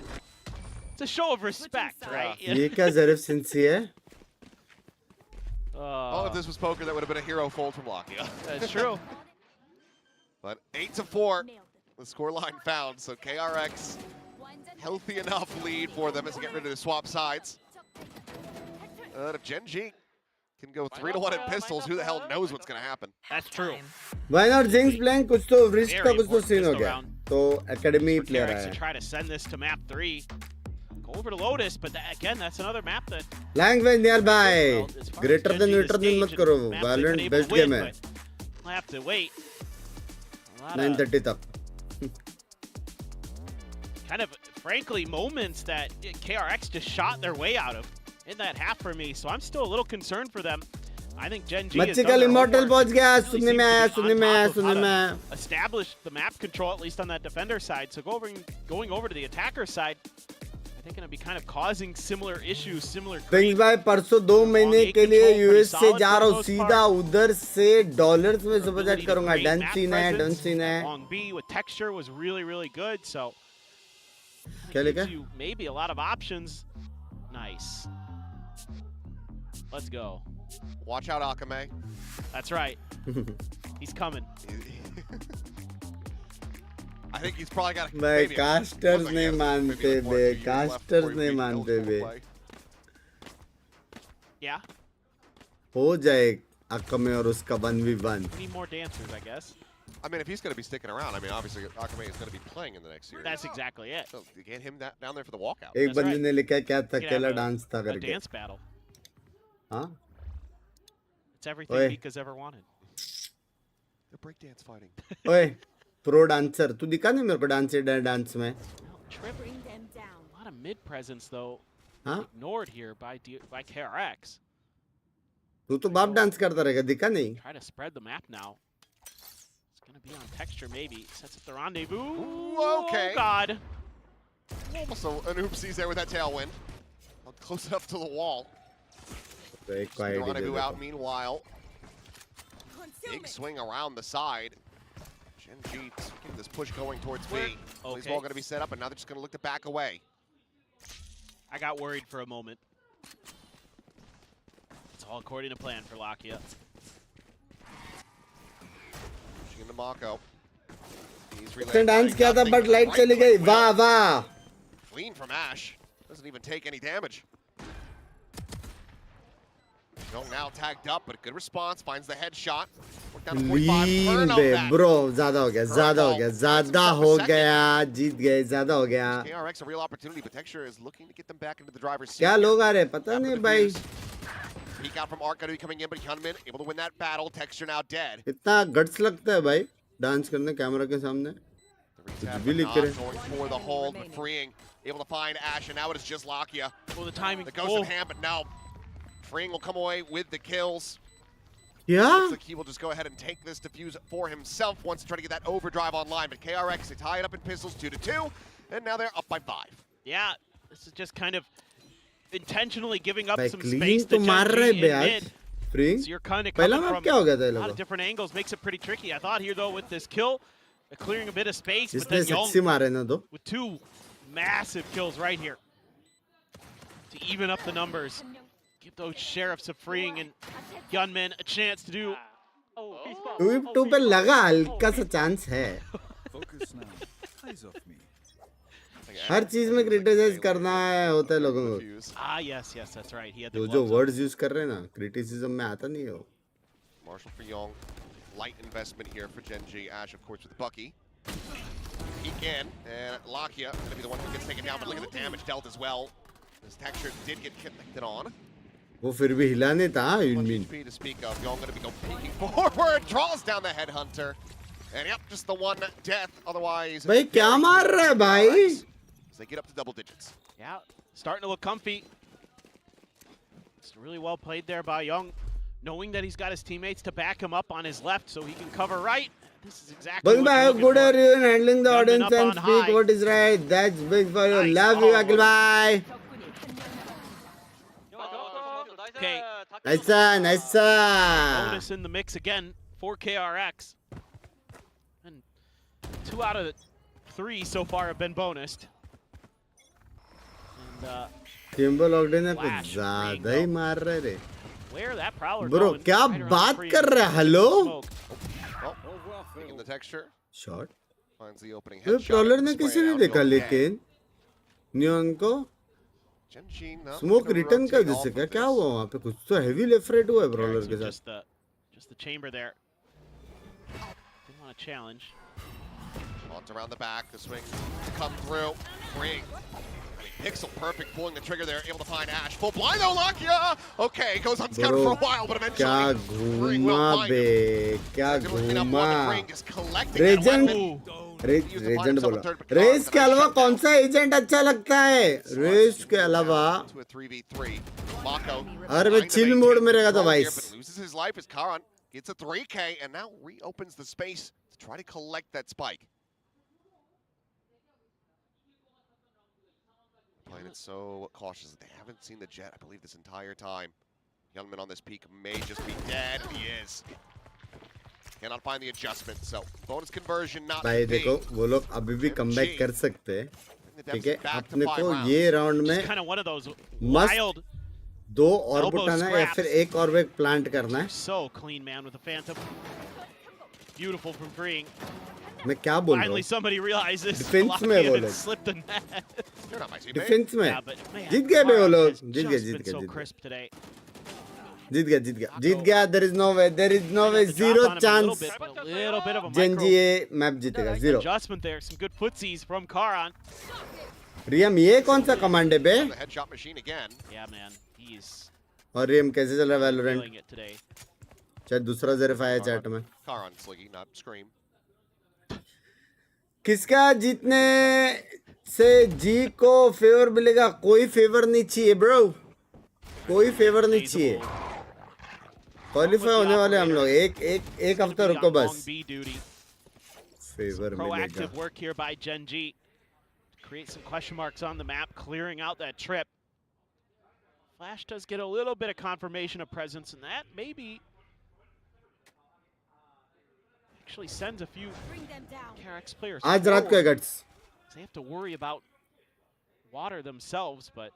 it's a show of respect, sides. right? ये क्या ज़रफ़ सिंसी है? Oh, if this was poker, that would have been a hero fold from Lakia. That's true. But 8-4, the scoreline found. So KRX, healthy enough lead for them as they get rid of the swap sides. If Genji can go 3-1 in pistols, who the hell knows what's going to happen? That's true. Why not Jinx playing? कुछ तो wrist का Very कुछ तो important scene हो pistol गया. round. तो academy For player KRX to आया. try to send this to map 3. Go over to Lotus, but again, that's another map that Language nearby. well, as far as Greater than Genji, the than मत stage करो. and maps they've been Valorant able best to win, game है. but we'll have to wait. A lot of 9:30 तक. kind of, frankly, moments that KRX just shot their way out of in that half for me. So I'm still a little concerned for them. I think Genji has done Magical their Immortal homework. पहुंच गया. Really सुनने में seems आया, to be सुनने on में आया, top of how सुनने to में आया. establish the map control, at least on that defender side. So going over to the attacker side, I think going to be kind of causing similar issues, similar Binks creep. भाई परसों 2 महीने के लिए control pretty US से solid जा for रहा the हूँ. most सीधा उधर से डॉलर्स में सुपर Ability चैट to करूंगा. create डन map सीन है, डन presence. सीन है. Long B with texture was really, really good. So क्या लिखा? gives you maybe a lot of options. Nice. Let's go. Watch out, Akame. That's right. He's coming. I think he's probably got भाई casters नहीं मानते बे. Casters नहीं मानते बे. Yeah. हो जाए अकमे और उसका 1v1. We need more dancers, I guess. I mean, if he's going to be sticking around, I mean, obviously Akame is going to be playing in the next series. That's exactly it. So you get him down there for the walkout. एक That's बंदे right. ने लिखा क्या था, We could केला have dance था a करके. dance battle. हाँ It's everything Oi. Mika's ever wanted. They're breakdance fighting. ओए प्रो डांसर तू दिखा नहीं मेरे को डांस में. Trip. Bring them down. A lot of mid presence though. हाँ Ignored here by KRX. तू तो बाप डांस करता रहेगा. दिखा नहीं. Try to spread the map now. It's gonna be on texture maybe. Sets up the rendezvous. Ooh, okay. Oh God. Almost an oopsies there with that tailwind. Close enough to the wall. तो एक को The ID they rendezvous out देता. meanwhile. Consume Big it. swing around the side. Genji getting this push going towards B. Plays Okay. ball going to be set up, and now they're just going to look to back away. I got worried for a moment. It's all according to plan for Lakia. Pushing into Mako. He's उसने relaying. Dance किया था but light चली गई. वाह वाह. Clean from Ash. Doesn't even take any damage. Young now tagged up, but a good response. Finds the headshot. We're down to 45. लीन Burn out बे that. Bro. ज़्यादा हो गया, ज़्यादा हो गया, ज़्यादा हो गया. जीत गए, ज़्यादा हो गया. KRX a real opportunity, but Texture is looking to get them back into the driver's seat. क्या लोग आ रहे हैं पता नहीं भाई. Peek out from Arc, going to be coming in, but Hyunmin able to win that battle. Texture now dead. इतना guts लगता है भाई डांस करने कैमरा के सामने. The retap, भी but लिख not के रहे. going for the hold, but freeing. Able to find Ash, and now it is just Lakia. Oh, the timing. The ghost in hand, but now freeing will come away with the kills. क्या? Looks like he will just go ahead and take this defuse for himself once to try to get that overdrive online. But KRX, they tie it up in pistols 2-2, and now they're up by 5. Yeah, this is just kind of intentionally giving up भाई some clean space तो to मार रहे Genji bay in आज. mid. फ्रिंग. So you're kind of पहला coming map from क्या हो गया था ये a lot लोगों? of different angles, makes it pretty tricky. I thought here though with this kill, clearing a bit of space, but जिसने then Young सक्सी मारे ना दो. with 2 massive kills right here to even up the numbers. Give those sheriffs a freeing and gunmen a chance to do. Oh, he's far. 2v2 पे लगा हल्का सा chance है. Focus now. Eyes off me. हर चीज में criticise करना है होता है लोगों को. Defuse. Ah, yes, that's right. He had the जो gloves on. वर्ड्स यूज कर रहे हैं ना क्रिटिसिज्म में आता नहीं है वो. Marshall for Young. Light investment here for Genji. Ash, of course, with Bucky. Peek in, and Lakia going to be the one who gets taken down, but look at the damage dealt as well. This Texture did get connected on. वो फिर भी हिला नहीं था. Much यूनमिन. HP to speak of. Young going to be going peeking forward, draws down the headhunter. And yep, just the one death. Otherwise, भाई क्या मार रहा है भाई? as they get up to double digits. Yeah, starting to look comfy. It's really well played there by Young, knowing that he's got his teammates to back him up on his left so he can cover right. This is exactly Bang what you're bhai, looking good for. are you in handling the Gunman audience up and on speak high. what is right. That's big for you. Nice. Love you, Oh. Akil bhai. Okay, Nice. bonus in the mix again for KRX. And 2 out of the 3 so far have been bonused. And Kimbo lockdown है कुछ Flash, ज़्यादा green, ही मार रहे रे. where that prowler Bro, going? क्या Right around बात free कर रहे हैं? Hello? smoke. Taking the texture. Shot. Finds the opening ये headshot. prowler ने Spraying किसी ने out देखा the लेकिन नियॉन को Genji not smoke gonna return कर rotate जिससे off क्या of क्या this. हुआ वहाँ पे कुछ तो हेवी लेफ्ट राइट हुआ है ब्रॉलर KRX के with साथ. just the chamber there. Didn't want to challenge. Launch around the back, the swing to come through. Ring. Pixel perfect, pulling the trigger there, able to find Ash. Full blind though, Lakia! Okay, goes unscouted for a while, but क्या eventually Ring will घूमा find बे him. क्या Looking up on the घूमा Ring, just collecting that Legend. weapon. Regent बोला race के अलावा कौन सा agent अच्छा लगता है रेस के अलावा To a 3v3. Mako अरे मैं trying to chill maintain mode में रहेगा तो control here, vice but loses his life as Karan gets a 3K and now reopens the space to try to collect that spike. Playing it so cautious that they haven't seen the jet, I believe, this entire time. Youngman on this peak may just be dead. He is. Cannot find the adjustment, so bonus conversion not भाई big. देखो वो लोग अभी भी comeback कर सकते हैं Bring the ठीक deficit है back to अपने 5 को rounds. ये राउंड Just में kind of one of those मस्त wild, 2 और elbow बुटाना है या scraps. फिर एक और वेग प्लांट करना है. so clean, man, with the Phantom. Beautiful from freeing. मैं क्या बोल रहा Finally, हूँ somebody realizes Defense में Lakia वो had लोग. slipped the net. You're not my teammate. Defence में Yeah, but man, जीत गए बे वो Karan लोग has जीत just गए been so crisp today. जीत गया there is no way zero Drop on him a little chance bit, but a little bit of a Genji micro ये map जीतेगा 0. adjustment there. Some good footsies from Karan. रियम ये कौन सा command है बे The headshot machine again. Yeah, man, he's और रियम कैसे चल रहा है वैलोरेंट feeling it today. चाहे दूसरा ज़ेरिफाई है चैट में Karan Sliggy, not Scream. किसका जीतने से जी को फेवर मिलेगा कोई फेवर नहीं चाहिए ब्रो कोई फेवर नहीं चाहिए क्वालिफाई होने वाले हम लोग एक हफ्ता Be रुको on long बस B duty. फेवर मिलेगा Proactive work here by Genji to create some question marks on the map, clearing out that trip. Flash does get a little bit of confirmation of presence, and that maybe actually sends a few Bring them down. KRX players आज रात को है forward. Guts They have to worry about water themselves, but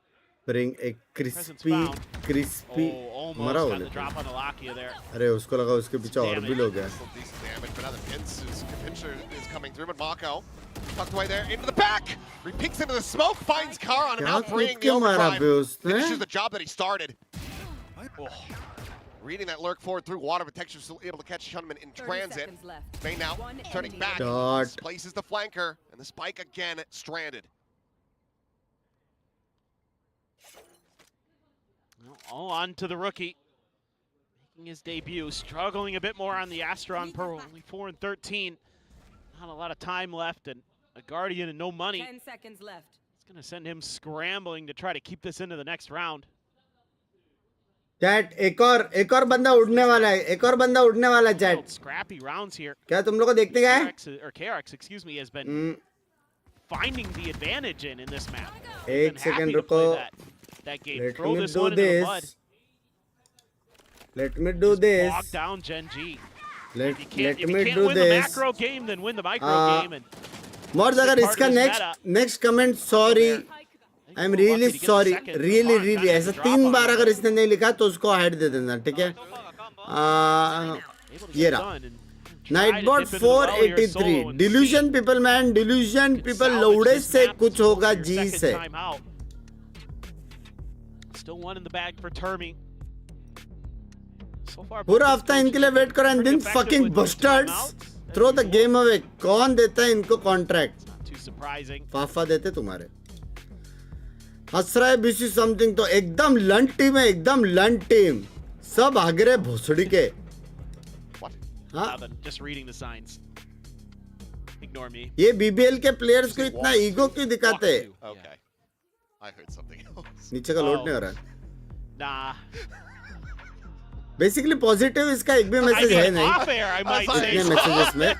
bring एक crispy almost मरा got हो the drop on the Lakia there. अरे उसको लगा उसके पीछे और भी लोग हैं Still decent damage, but now the pincher is coming through, but Mako tucked away there into the back. Re-peeks into the smoke, finds Karan, and क्या now कूद bringing the के मारा overdrive. बे उसने Finishes the job that he started. Reading that lurk forward through water, but Texture's still able to catch Shunman in 30 transit. seconds left. May now One turning enemy back. Dot. Places the flanker, and the spike again stranded. Well, all on to the rookie. Making his debut, struggling a bit more on the Astron Pearl, only 4 and 13. Not a lot of time left, and a Guardian and no money. 10 seconds left. It's going to send him scrambling to try to keep this into the next round. Chat एक और बंदा उड़ने वाला है एक और बंदा उड़ने वाला है Wild, chat scrappy rounds here. क्या तुम लोग को देखने का है KRX, excuse me, has been finding the advantage in this map. एक Been सेकंड happy to रुको play that game. let Throw me this do one into the mud. this let me do Bog this down Genji. let If you me can't do win the this macro game, then win the micro game. And मोर्स अगर part इसका of this next comment sorry I am really sorry really ऐसा 3 बार अगर इसने नहीं लिखा तो उसको हाइड दे देना ठीक है able to ये get रहा done and try to Nightbot dip into the well here 483 solo and see delusion people man delusion if people salvage लोड़े this से map कुछ as well होगा for your जी second से time out. Still one in the bag for Termi. So far, पूरा both हफ्ता these इनके लिए coaches wait करा and pretty then effective fucking with those bastards timeouts. Throw the game away कौन देता है इनको कॉन्ट्रैक्ट Not too surprising. फाफा देते तुम्हारे हंस रहा है बीसी समथिंग तो एकदम लंट टीम है एकदम लंट टीम सब आगरे भोसड़ी के What? हाँ Nothing, just reading the signs. Ignore me. ये बीबीएल के प्लेयर्स को इतना ईगो क्यों दिखाते हैं Okay. I heard something else. नीचे का लोड नहीं हो रहा है Nah. बेसिकली पॉजिटिव इसका एक भी I मैसेज है mean, नहीं off air, I might say. इतने messages में.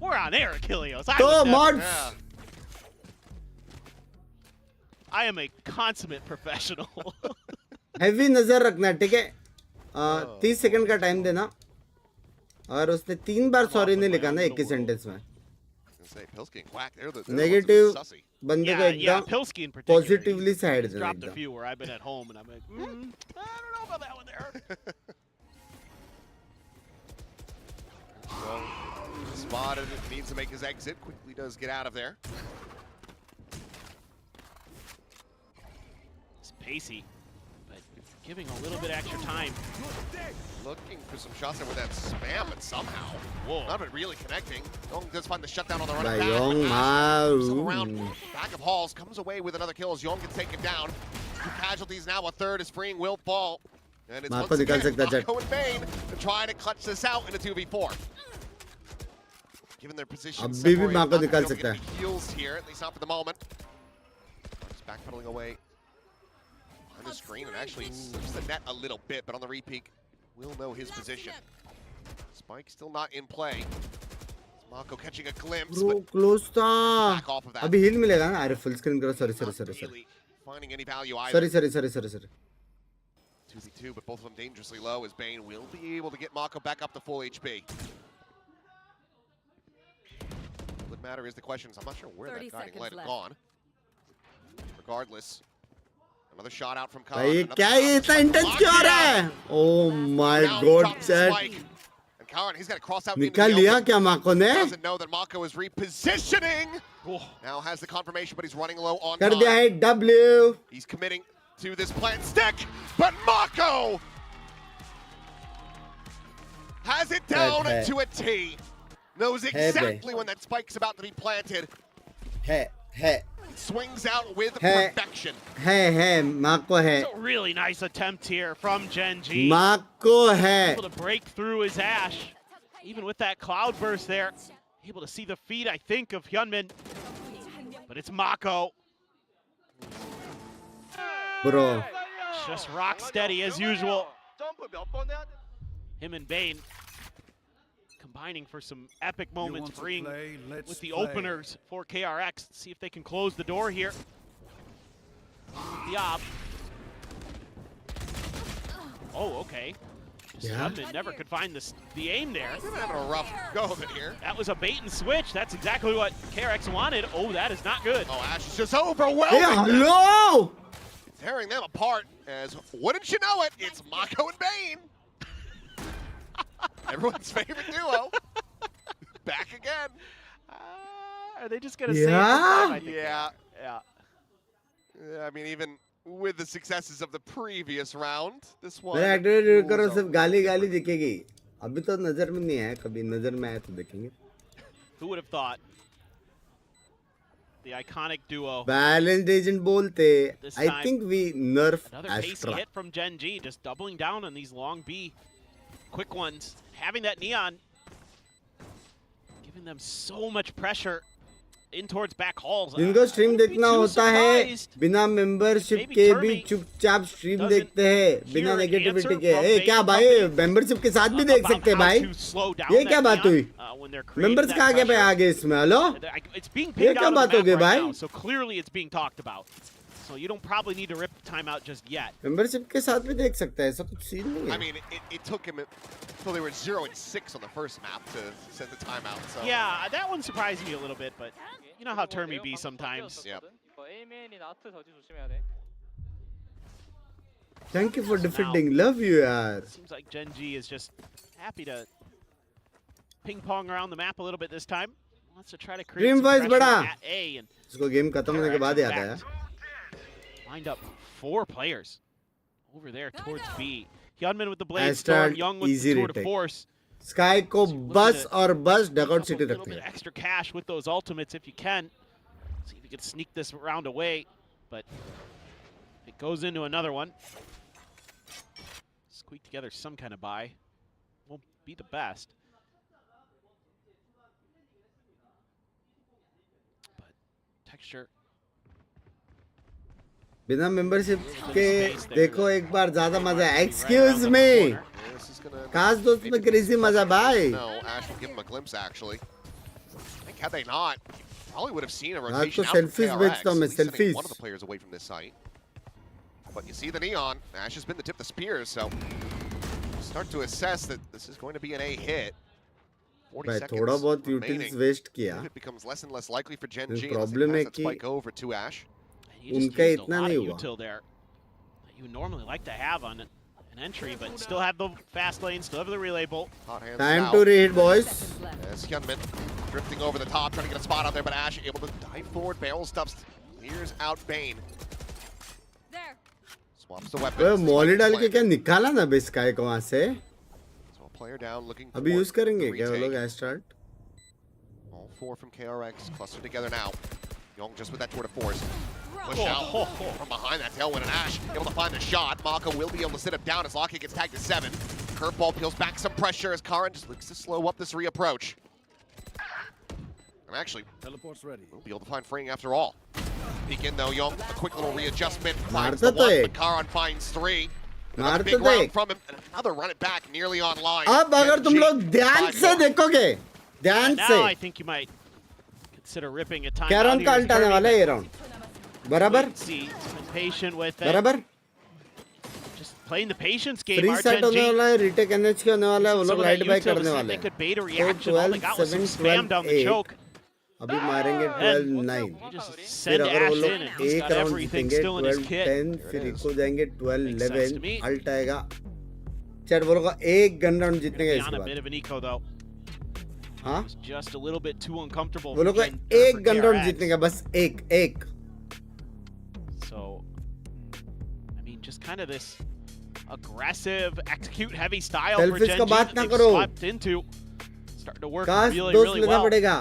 We're on air, Achilleos. तो mods Yeah. I am a consummate professional. Heavy नजर रखना ठीक है 30 सेकंड का टाइम देना और उसने 3 बार सॉरी नहीं लिखा ना एक ही सेंटेंस में Say, Pill's getting whacked. They're the negative ones sussy. बंदे को yeah, एकदम Pilsky in particular. Positively side He's देना dropped a एकदम few where I've been at home and I'm like, I don't know about that one there. Well, spotted it, needs to make his exit. Quickly does get out of there. It's pacey, but giving a little bit extra time. Looking for some shots there with that spam, but somehow Whoa. not been really connecting. Young does find the shutdown on the run By back. Young, Moves him wow. around back of Halls, comes away with another kill as Young gets taken down. 2 casualties now, a third is freeing will fall. And it's Marco once निकाल again सकता है, Marco and Bane trying to clutch this out in a 2v4. Given their position, अभी भी Marco निकाल सकता है. heals here, at least not for the moment. Just backpedaling away on the screen and actually slips the net a little bit, but on the repeat, we'll know his position. Spike still not in play. Marco catching a glimpse, bro but close था back off of that. अभी heal मिलेगा ना अरे full screen करो sorry Not really finding any value either. Sorry 2v2, but both of them dangerously low as Bane will be able to get Mako back up to full HP. What matter is the questions. I'm not sure where 30 that guiding seconds light had left. gone. Regardless, another shot out from Khan. भाई another क्या shot ये from इतना Spike. Intense क्यों हो रहा है oh my Now God drops chat Spike. And Khan, he's got to cross out into निकाल the लिया open. क्या माको ने Doesn't know that Mako is repositioning. Now has the confirmation, but he's running low on कर दिया time. है W He's committing to this plant stick, but Mako has it down Hey. to a T. Knows Hey, exactly when that spike's about to be planted. है Swings out with Hey. perfection. है माको है It's a really nice attempt here from Genji. माको है Able to break through his Ash. Even with that cloud burst there. Able to see the feet, I think, of Hyunmin. But it's Mako. Bro Just rock steady as usual. Him and Bane combining for some epic You moments, want to freeing play? Let's with the play. openers for KRX. See if they can close the door here. The op. Oh, okay. Yeah. Hyunmin never could find the aim there. He's having a rough go of it here. That was a bait and switch. That's exactly what KRX wanted. Oh, that is not good. Oh, Ash is just A overwhelming them. Hello Tearing them apart as, wouldn't you know it, it's Mako and Bane. Everyone's favorite duo. Back again. Are they just going to Yeah. save the time? I think they Yeah. are. Yeah. Yeah, I mean, even with the successes of the previous round, this one. मेरा activate करो rules सिर्फ out. गाली गाली दिखेगी अभी तो नजर में नहीं है कभी नजर में आया तो देखेंगे Who would have thought? The iconic duo. Balance agent बोलते This I time, think we nerf Another pacey Astra hit from Genji, just doubling down on these long B. Quick ones. Having that neon. Giving them so much pressure in towards back halls. जिनको stream I wouldn't be देखना too होता है surprised. बिना membership Maybe के भी Turby चुपचाप stream doesn't देखते हैं बिना hear an नेगेटिविटी answer के from ए क्या Bane भाई company मेंबरशिप के साथ भी देख about सकते हैं how भाई to slow down ये that क्या बात neon, हुई when they're creating members that कहाँ के पे pressure. आगे इसमें हेलो It's being ये pinged क्या out of बात the हो गई map right भाई now, so clearly it's being talked about. So you don't probably need to rip the timeout just yet. Membership के साथ भी देख सकता है ऐसा कुछ सीन नहीं I है mean, it took him until they were 0-6 on the first map to send the timeout. So Yeah, that one surprised me a little bit, but you know how Termy be sometimes. Yep. 이거 A맨이나 아트 저지 조심해야 돼. Thank you for defending love you यार Seems like Genji is just happy to ping pong around the map a little bit this time. Wants to try to create Dream some voice pressure बड़ा। at A and इसको game खत्म होने के बाद याद आया lined up 4 players over there towards B. Hyunmin with the blade Astra, storm, Young with easy the tour de retake. force. Sky को So looking बस to और बस pick dugout up city a little रखते bit हैं of extra cash with those ultimates if you can. See if you can sneak this round away, but it goes into another one. Squeak together some kind of buy. Won't be the best. But texture. बिना membership के Space there. देखो एक बार ज्यादा मजा है. Excuse me. This is gonna खास दोस्त में क्रेजी मजा भाई. no, Ash will give him a glimpse actually. I think had they not, probably would have seen a आज rotation तो out from selfies KRX, बेचता हूँ मैं, at least sending selfies. one of the players away from this site. But you see the neon, Ash has been the tip of the spears, so start to assess that this is going to be an A hit. 40 भाई seconds थोड़ा बहुत remaining. Utils waste किया. It becomes less and less likely for Genji. The problem है that कि spike over to Ash. You just उनका used a इतना lot नहीं of हुआ. util there that you normally like to have on an entry, but still have the fast lane, still have the relay bolt. Hot hands Time now. to read, boys. As Hyunmin drifting over the top, trying to get a spot out there, but Ash able to dive forward, barrel stuffs, clears out Bane. There. Swaps the weapons. वो Molly डाल के Play. क्या निकाला ना बे sky को वहाँ से. So a player down looking अभी for यूज करेंगे the क्या वो retake. लोग S start. All four from KRX clustered together now. Young just with that tour de force. Push out from behind that tailwind, and Ash able to find the shot. Mako will be able to sit him down as Lockett gets tagged to 7. Curveball peels back some pressure as Karan just looks to slow up this reapproach. And actually, Teleport's ready. we'll be able to find freeing after all. Peek in though, Young. A quick little readjustment. Finds मारता the तो one, एक. but Karan finds 3. Another मारता big तो round एक. from him, and another run it back nearly online. अब अगर तुम Genji, लोग ध्यान 5 से more. देखोगे, ध्यान Now से, I think you might consider ripping a time. कैरन का अल्ट आने वाला है ये राउंड. बराबर, See, patient with it. बराबर. Just playing the patience game. Free set होने वाला है, रीटेक एनएच के होने वाला है, वो Some लोग of that right by util to करने see if वाले they हैं. could bait a तो reaction. All they 12, got was some 7, spam down the 12, choke. अभी मारेंगे 12-9. You just फिर send अगर वो Ash लोग in and he's एक got राउंड everything जीतेंगे still in his kit. 12-10, फिर इको जाएंगे Makes sense to 12-11, me. Alt आएगा. चैट बोलोगा एक गन राउंड जीतने का Be इसके on a bit बाद. of an eco though. हाँ, It's just a little bit too uncomfortable. वो for लोग को Gen- एक for गन राउंड KRX. जीतने का, बस एक. So, I mean, just kind of this aggressive, execute heavy style for Selfish Genji का बात that ना they've करो. slept into. Starting to work काश really, दोस्त really लेना well. पड़ेगा.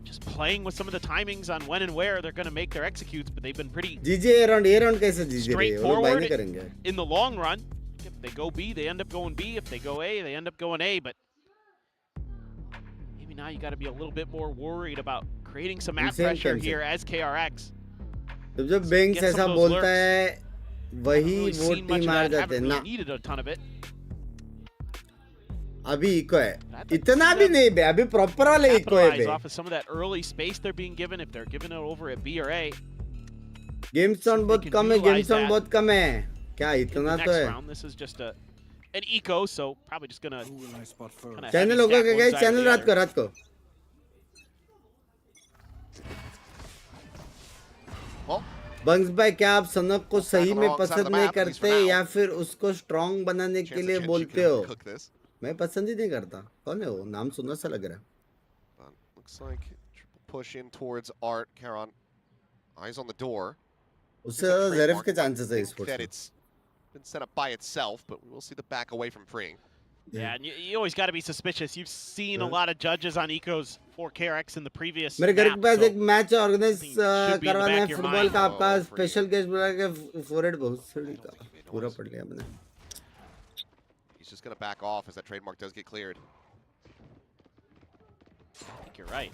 Just playing with some of the timings on when and where they're going to make their executes, but they've been pretty जीजे ये round कैसे जीजे रही है, वो लोग बाय straightforward नहीं करेंगे. in the long run. If they go B, they end up going B. If they go A, they end up going A. But maybe now you got to be a little bit more worried about creating some map Insane pressure cancel. here as KRX. तो जब Binks Get some ऐसा of those बोलता है, वही Really वो seen much team of हार that. जाते Haven't हैं ना. really needed a ton of it. अभी इको है, इतना भी नहीं बे, अभी प्रॉपर वाले इको है Capitalize बे. off of some of that early space they're being given. If they're giving it over at B or A, game sound बहुत can कम है, गेम utilize साउंड that बहुत कम है. क्या in the इतना next तो है. round, this is just an eco, so probably just gonna Who will I spot first? kinda channel heavy होगा stack क्या one guys? side or channel the रात other. को. Well, बंग्स भाई, क्या आप सनक को सही में wrong side of पसंद the नहीं map, at least करते for now. या फिर उसको स्ट्रॉन्ग बनाने के chance लिए that Genji बोलते can हो? cook this. मैं पसंद ही नहीं करता. कौन है वो? नाम सुना सा लग रहा है. Looks like triple push in towards Art. Karan, eyes on the door. उससे ज्यादा जेरेफ के चांसेस है Think स्पोर्ट्स that में. it's been set up by itself, but we will see the back away from freeing. Yeah, and you always got to be suspicious. You've seen a Yeah. lot of judges on ecos for KRX in the previous मेरे घर के map, पास so एक match organize should be in the करवाना back है of your football mind. का. आपका Oh, special guest बुला के फोरहेड बहुत सड़ी का पूरा पढ़ लिया मैंने. He's just going to back off as that trademark does get cleared. I think you're right.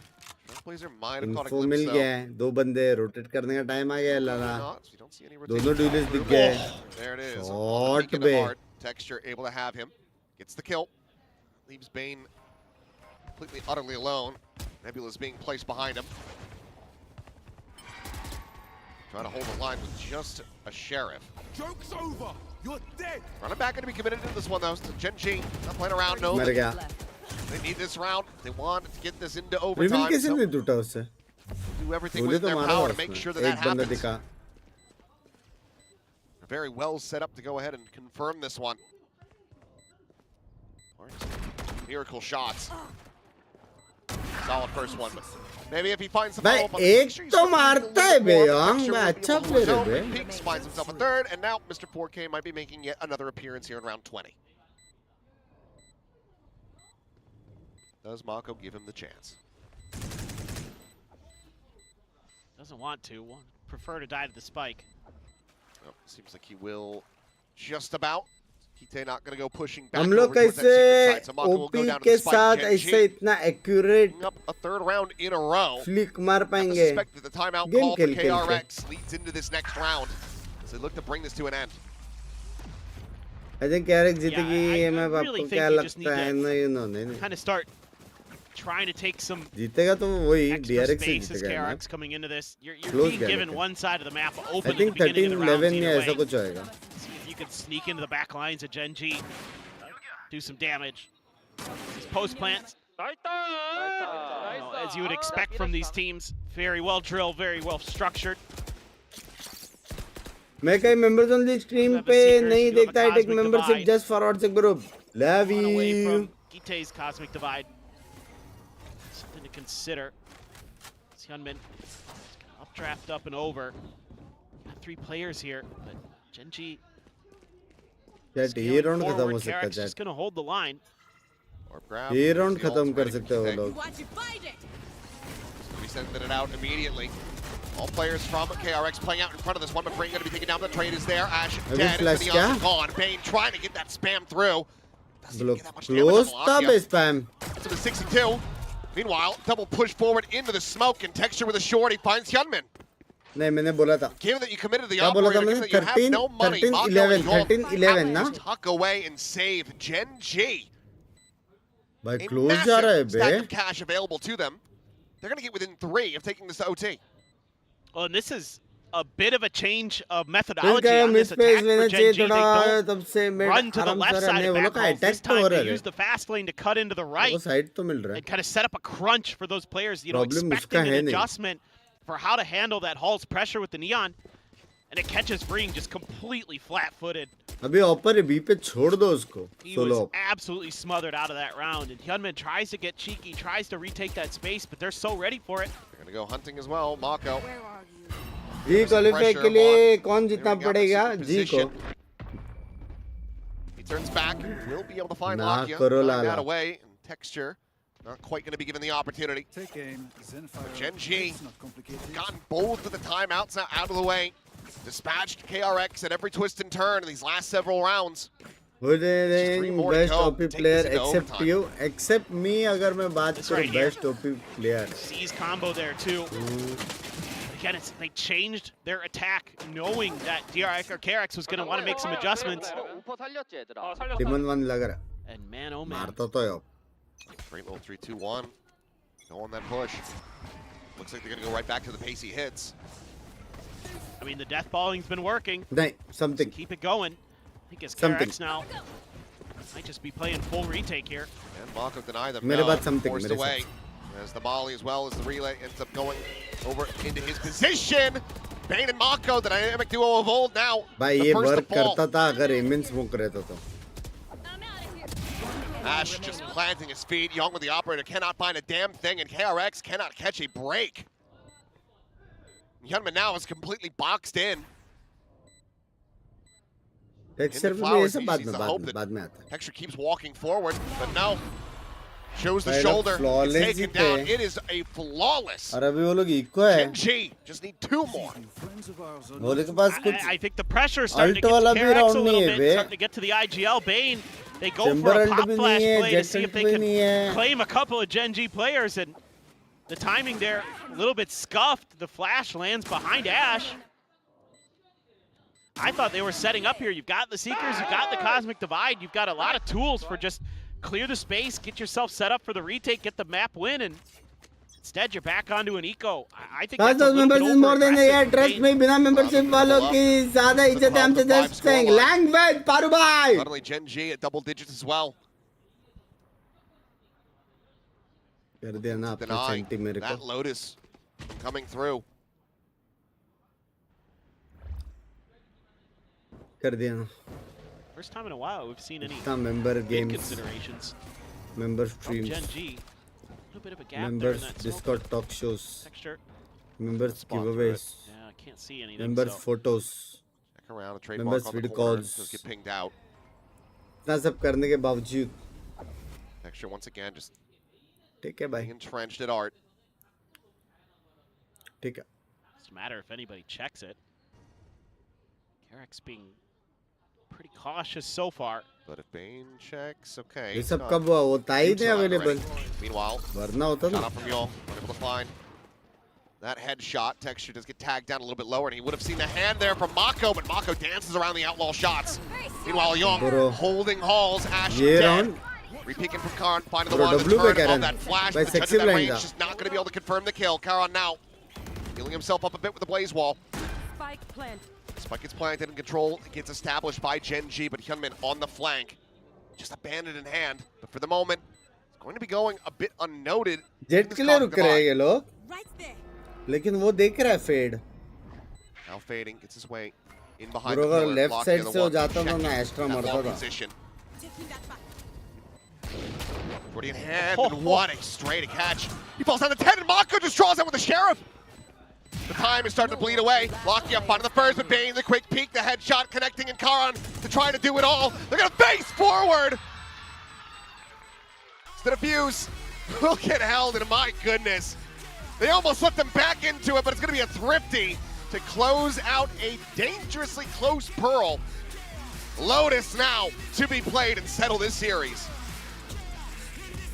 Trailblazer might have caught a info glimpse mill though. गया है. 2 बंदे रोटेट करने का टाइम आ गया है. लाला Not, so you don't see any दोनों rotation dualist come दिख through. गए. There it is. Shot Beacon of be. Art. Texture able to have him. Gets the kill. Leaves Bane completely, utterly alone. Nebula's being placed behind him. Trying to hold the line with just a sheriff. Joke's over. You're dead. Running back going to be committed to this one though. So Genji not playing around. No, मर गया. they need this round. They want to get this into reveal overtime. कैसे So नहीं टूटा उससे? do everything गोली within तो their मारा power था to make उसने. sure that that एक बंदा happens. दिखा. Very well set up to go ahead and confirm this one. Miracle shots. Solid first one, but maybe if he finds some भाई follow-up on the एक picture, he's तो looking a मारता little है बे more यांग. picture, मैं looking a अच्छा little more player है zone. Bay. Binks finds himself a third, and now Mr. 4K might be making yet another appearance here in round 20. Does Mako give him the chance? Doesn't want to. Prefer to die to the spike. Nope, seems like he will just about. Kite not going to go pushing back हम over लोग towards that secret कैसे side, so Mako will go OP down to के the spike. साथ Genji ऐसे इतना accurate picking up a third round in a row. Flick मार I पाएंगे? suspect that the timeout Game call for kill, kill, KRX leads into this next round. they look to bring this to an end. I think KRX जीतेगी I मैं really आपको think क्या you just लगता है need ना you know नहीं Kind of start trying to take some जीतेगा तो वही extra DRX से space as जीतेगा KRX coming into this. You're Close being gap given है. one side of the map I open at the think beginning of the rounds 13-11 या either ऐसा way. कुछ होएगा. See if you can sneak into the back lines of Genji, do some damage. These post plants, as you would expect from these teams, very well drilled, very well structured. मैं कहीं members only stream have a पे Seekers, नहीं you have a देखता है take Cosmic membership Divide. just for WhatsApp group. Love Run away you. from Gite's Cosmic Divide. Something to consider. Hyunmin updraft up and over. Got 3 players here, but Genji Chat ये scaling round खत्म हो forward. सकता है KRX chat. just gonna hold the line. Orb grab. ये round The खत्म ult's कर ready for सकते हैं वो King. लोग. Watch it, find it. Be sending it out immediately. All players from KRX playing out in front of this one, but Brain going to be taken down. The trade is there. Ash Abhi dead. flash And the kya? odds are gone. Bane trying to get that spam through. Doesn't even Look get that much damage on close block था yet. Bay spam. To the 62. Meanwhile, double push forward into the smoke, and Texture with a short. He finds Hyunmin. नहीं मैंने बोला था. Given that you committed the क्या बोला था operator, given मैंने? that you have 13, no money, 13, Mako 11, and Yol 13, 11 ना? just tuck away and save Genji. भाई A close जा रहा है massive stack बे. of cash available to them. They're going to get within 3 of taking this to OT. Well, and this is a bit of a change of फिर methodology क्या on miss this pace attack लेना for चाहिए Genji. They थोड़ा don't तब से mid run to the आराम left से side रहने of वो लोग back का rolls. This अटैक तो हो time रहा they है. use the fast lane to cut into the right वो साइड तो मिल रहा है. and kind of set up a crunch for those players, you know, Problem expecting उसका है an नहीं. adjustment for how to handle that Hall's pressure with the Neon. And it catches Freeing just completely flat-footed. अभी ऑपर है B पे छोड़ दो उसको. He solo. was absolutely smothered out of that round. And Hyunmin tries to get cheeky, tries to retake that space, but they're so ready for it. They're going to go hunting as well. Mako. Where are you? जी qualify के लिए कौन जीतना पड़ेगा? जी को. He turns back. Will be able to find ना Lakia. करो Knock Lala. that away. And Texture not quite going to be given the opportunity. Take aim, Zenfire. Genji. It's not complicated. Gotten both of the timeouts now out of the way. Dispatched KRX at every twist and turn in these last several rounds. Who is three more to best go. OP Take player this into except overtime. you? Except me अगर मैं बात This करूँ right here. best OP player. Sees combo there too. Again, they changed their attack knowing that DRX or KRX was going to want to make some adjustments. Demon 1 लग रहा. And man, oh man. मारता तो है अब. Great little 3-2-1. Go on that push. Looks like they're going to go right back to the pacey hits. I mean, the death balling's been working. नहीं something. Keep it going. I think it's Something. KRX now. Might just be playing full retake here. And Mako deny them. मेरे No, बात something, forced मेरे away. As the Molly as well as the relay ends up going over into his position. Bane and Mako, the dynamic duo of old now. भाई the ये first to work fall. करता था अगर immense smoke रहता तो. I'm out of here. Ash just planting his feet. Young with the operator cannot find a damn thing, and KRX cannot catch a break. Hyunmin now is completely boxed in. Texture पे ये flowers, सब he बाद sees में the बाद hope में that- बाद में आता है. Texture keeps walking forward, but no. Shows the Right up, shoulder. It's flawless taken जीते. down. It is a flawless. और अभी वो लोग इक्को है. Genji just need 2 more. Friends of ours are वो लोग के पास कुछ I think the pressure is starting to Alt get वाला to भी KRX round a little नहीं है bit, bay. starting to get to the IGL. Bane, they go Timber for a Alt pop भी flash नहीं है, play to Jet see if Alt they भी can नहीं है. claim a couple of Genji players, and the timing there a little bit scuffed. The flash lands behind Ash. I thought they were setting up here. You've got the Seekers, you've got the Cosmic Divide, you've got a lot of tools for just clear the space, get yourself set up for the retake, get the map win, and instead you're back onto an eco. I think that's a little bit members is more than over-aggressive यार for trust Bane. में बिना membership वालों की ज़्यादा इज्जत है हमसे just saying language Paru भाई. Not only Genji at double digits as well. कर दिया ना अपना Denying सेंटी मेरे that को. Lotus coming through. कर दिया ना. First time in a while we've seen any इतना member big games, considerations member from streams, Genji. A little bit of a gap there in members that smoke Discord talk shows, texture. members Spawn through it. giveaways, Yeah, I can't see anything. members so. photos. Check around, a trade Members mark on the video corner. calls. Does get pinged out. इतना सब करने के बावजूद Texture once again just ठीक है being भाई. entrenched at art. ठीक है. Doesn't matter if anybody checks it. KRX being pretty cautious so far. But if Bane checks, okay. ये it's सब not कब हुआ? वो ताई थे neutral available. already. Meanwhile, वरना होता shot ना. out from Yol, unable to find. That headshot. Texture does get tagged down a little bit lower, and he would have seen the hand there from Mako, but Mako dances around the outlaw shots. Meanwhile, Young Bro. holding halls. Ash ये dead. round Repicking from Karan, finding the Bro, one to W पे turn Karan. on that flash, भाई but the judge sexy at that line range था. just not going to be able to confirm the kill. Karan now healing himself up a bit with the blaze wall. Spike plant. Spike gets planted in control. It gets established by Genji, but Hyunmin on the flank. Just a bandit in hand. But for the moment, it's going to be going a bit unnoted. Jet This के लिए caught रुक the रहे हैं eye. ये लोग, Right there. लेकिन वो देख रहा है fade. Now fading, gets his way in behind Bro, the अगर pillar, left blocking side the से हो one, जाता तो checking ना Astra that मरता wall था. position. Taking that back. Forty in hand, and what a straight catch. He falls down to 10, and Mako just draws out with the Sheriff. The time is starting to bleed away. Locky up onto the first, but Bane, the quick peek, the headshot connecting, and Karan to try to do it all. They're gonna face forward. Instead of Fuse, will get held, and my goodness. They almost slipped them back into it, but it's gonna be a thrifty to close out a dangerously close Pearl. Lotus now to be played and settle this series.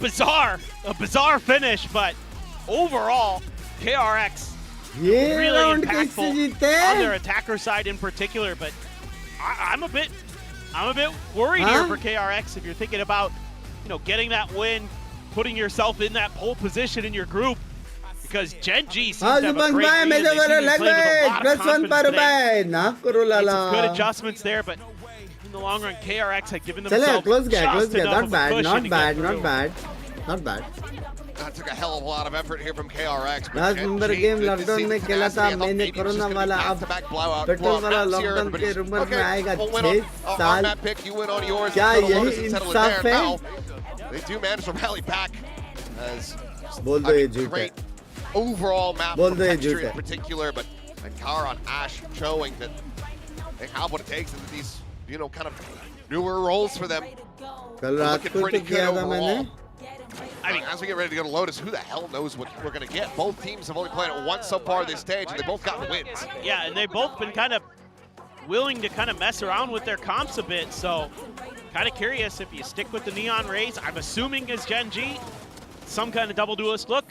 A bizarre finish, but overall, KRX ये really round कैसे impactful जीते? on their attacker side in particular. But I'm a bit worried here for KRX if you're thinking about, getting that win, putting yourself in that pole position in your group, because Genji seems हाँ to have a जुबान great भाई lead, मैं and तो they seem बोला to be लग playing with a गए lot of +1 confidence पर today. भाई ना करो Made Lala. some good adjustments there, but in the long run, KRX had given चले themselves close गया, just enough not of a bad, cushion not to bad, get not through. bad, not bad. That took a hell of a lot of effort here from KRX. But Last Genji, member game good to lockdown see में the खेला tenacity. था I thought मैंने maybe it was corona just gonna be वाला अब back-to-back blowout petrol वाला maps here, lockdown but के it's- rumour में okay, आएगा we'll win 6 on साल. that pick. You win on yours. क्या Little यही Lotus and settle it Insaf there. है? Now, they do manage to rally back as बोल दो ये झूठ है. great overall map बोल from दो ये Texture झूठ in है. particular, but Karan Ash showing that they have what it takes in these, kind of newer roles for them. कल रात Looking को pretty तो good किया था मैंने. overall. I mean, as we get ready to go to Lotus, who the hell knows what we're going to get? Both teams have only played it once so far this stage, and they both gotten wins. Yeah, and they've both been kind of willing to kind of mess around with their comps a bit, so kind of curious if you stick with the Neon Rays. I'm assuming as Genji, some kind of double duelist look.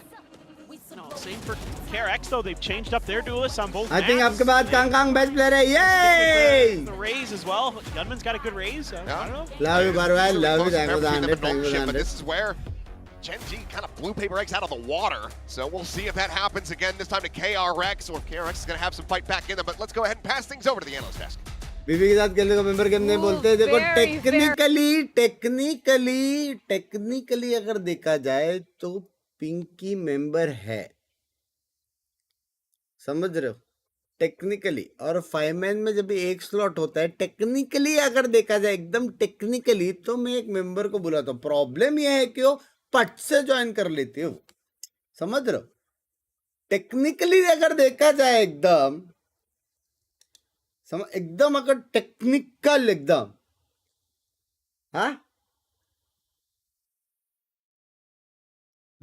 Same for KRX though, they've changed up their duelists on both I think maps. आपके बाद Kong best player है. Yay! The Rays as well. Gunman's got a good Rays. So I don't know. Love you Barwai, Really love you, close thank you between them 100, and thank you Nolship, but 100. this is where Genji kind of blew Paper Eggs out of the water. So we'll see if that happens again, this time to KRX, or if KRX is going to have some fight back in them. But let's go ahead and pass things over to the analyst desk. बीबी के साथ खेलने को member game नहीं Ooh, बोलते. देखो very, technically अगर देखा जाए तो पिंकी मेंबर है. समझ रहे हो? टेक्निकली और 5 मैन में जब एक स्लॉट होता है, टेक्निकली अगर देखा जाए एकदम टेक्निकली, तो मैं एक मेंबर को बुलाता हूँ. प्रॉब्लम यह है कि वो पट से ज्वाइन कर लेती हूँ. समझ रहे हो? टेक्निकली अगर देखा जाए एकदम अगर टेक्निकल एकदम, हाँ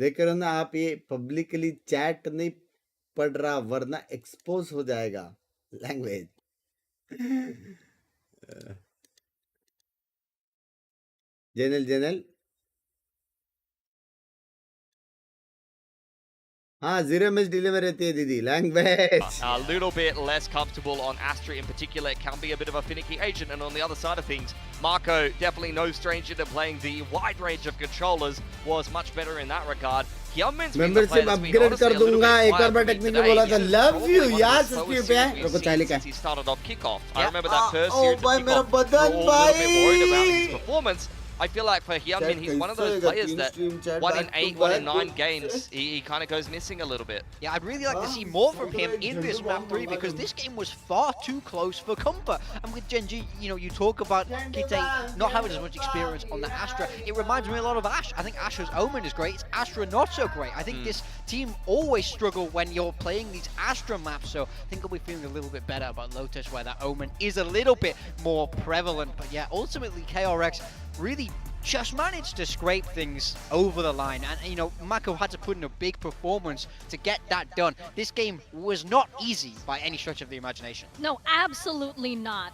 देख रहे हो ना आप, ये पब्लिकली चैट नहीं पढ़ रहा वरना एक्सपोज हो जाएगा लैंग्वेज. जेनल हाँ 0 मिस डिले में रहती है दीदी language. A little bit less comfortable on Astra in particular. It can be a bit of a finicky agent. And on the other side of things, Marco, definitely no stranger to playing the wide range of controllers, was much better in that regard. Hyunmin's been the player membership that's been upgrade honestly कर a little दूंगा. bit एक और quiet bar for me technical today. बोला था. He's love probably you one of यार the slowest सस्ती पे है. series रुको we've चाली seen का. since he started off kickoff. I Yeah. remember that first O series of भाई मेरा kickoff. We were बदन all a little bit worried about his भाई. performance. I feel like for Hyunmin, he's one of those players that 1 in 8, 1 in 9 games, he kind of goes missing a little bit. Yeah, I'd really like to see more from him in this map 3 because this game was far too close for comfort. And with Genji, you talk about Kite not having as much experience on the Astra. It reminds me a lot of Ash. I think Astra's Omen is great. It's Astra not so great. I think this team always struggle when you're playing these Astra maps. So I think I'll be feeling a little bit better about Lotus where that Omen is a little bit more prevalent. But yeah, ultimately KRX really just managed to scrape things over the line. And, you know, Mako had to put in a big performance to get that done. This game was not easy by any stretch of the imagination. No, absolutely not.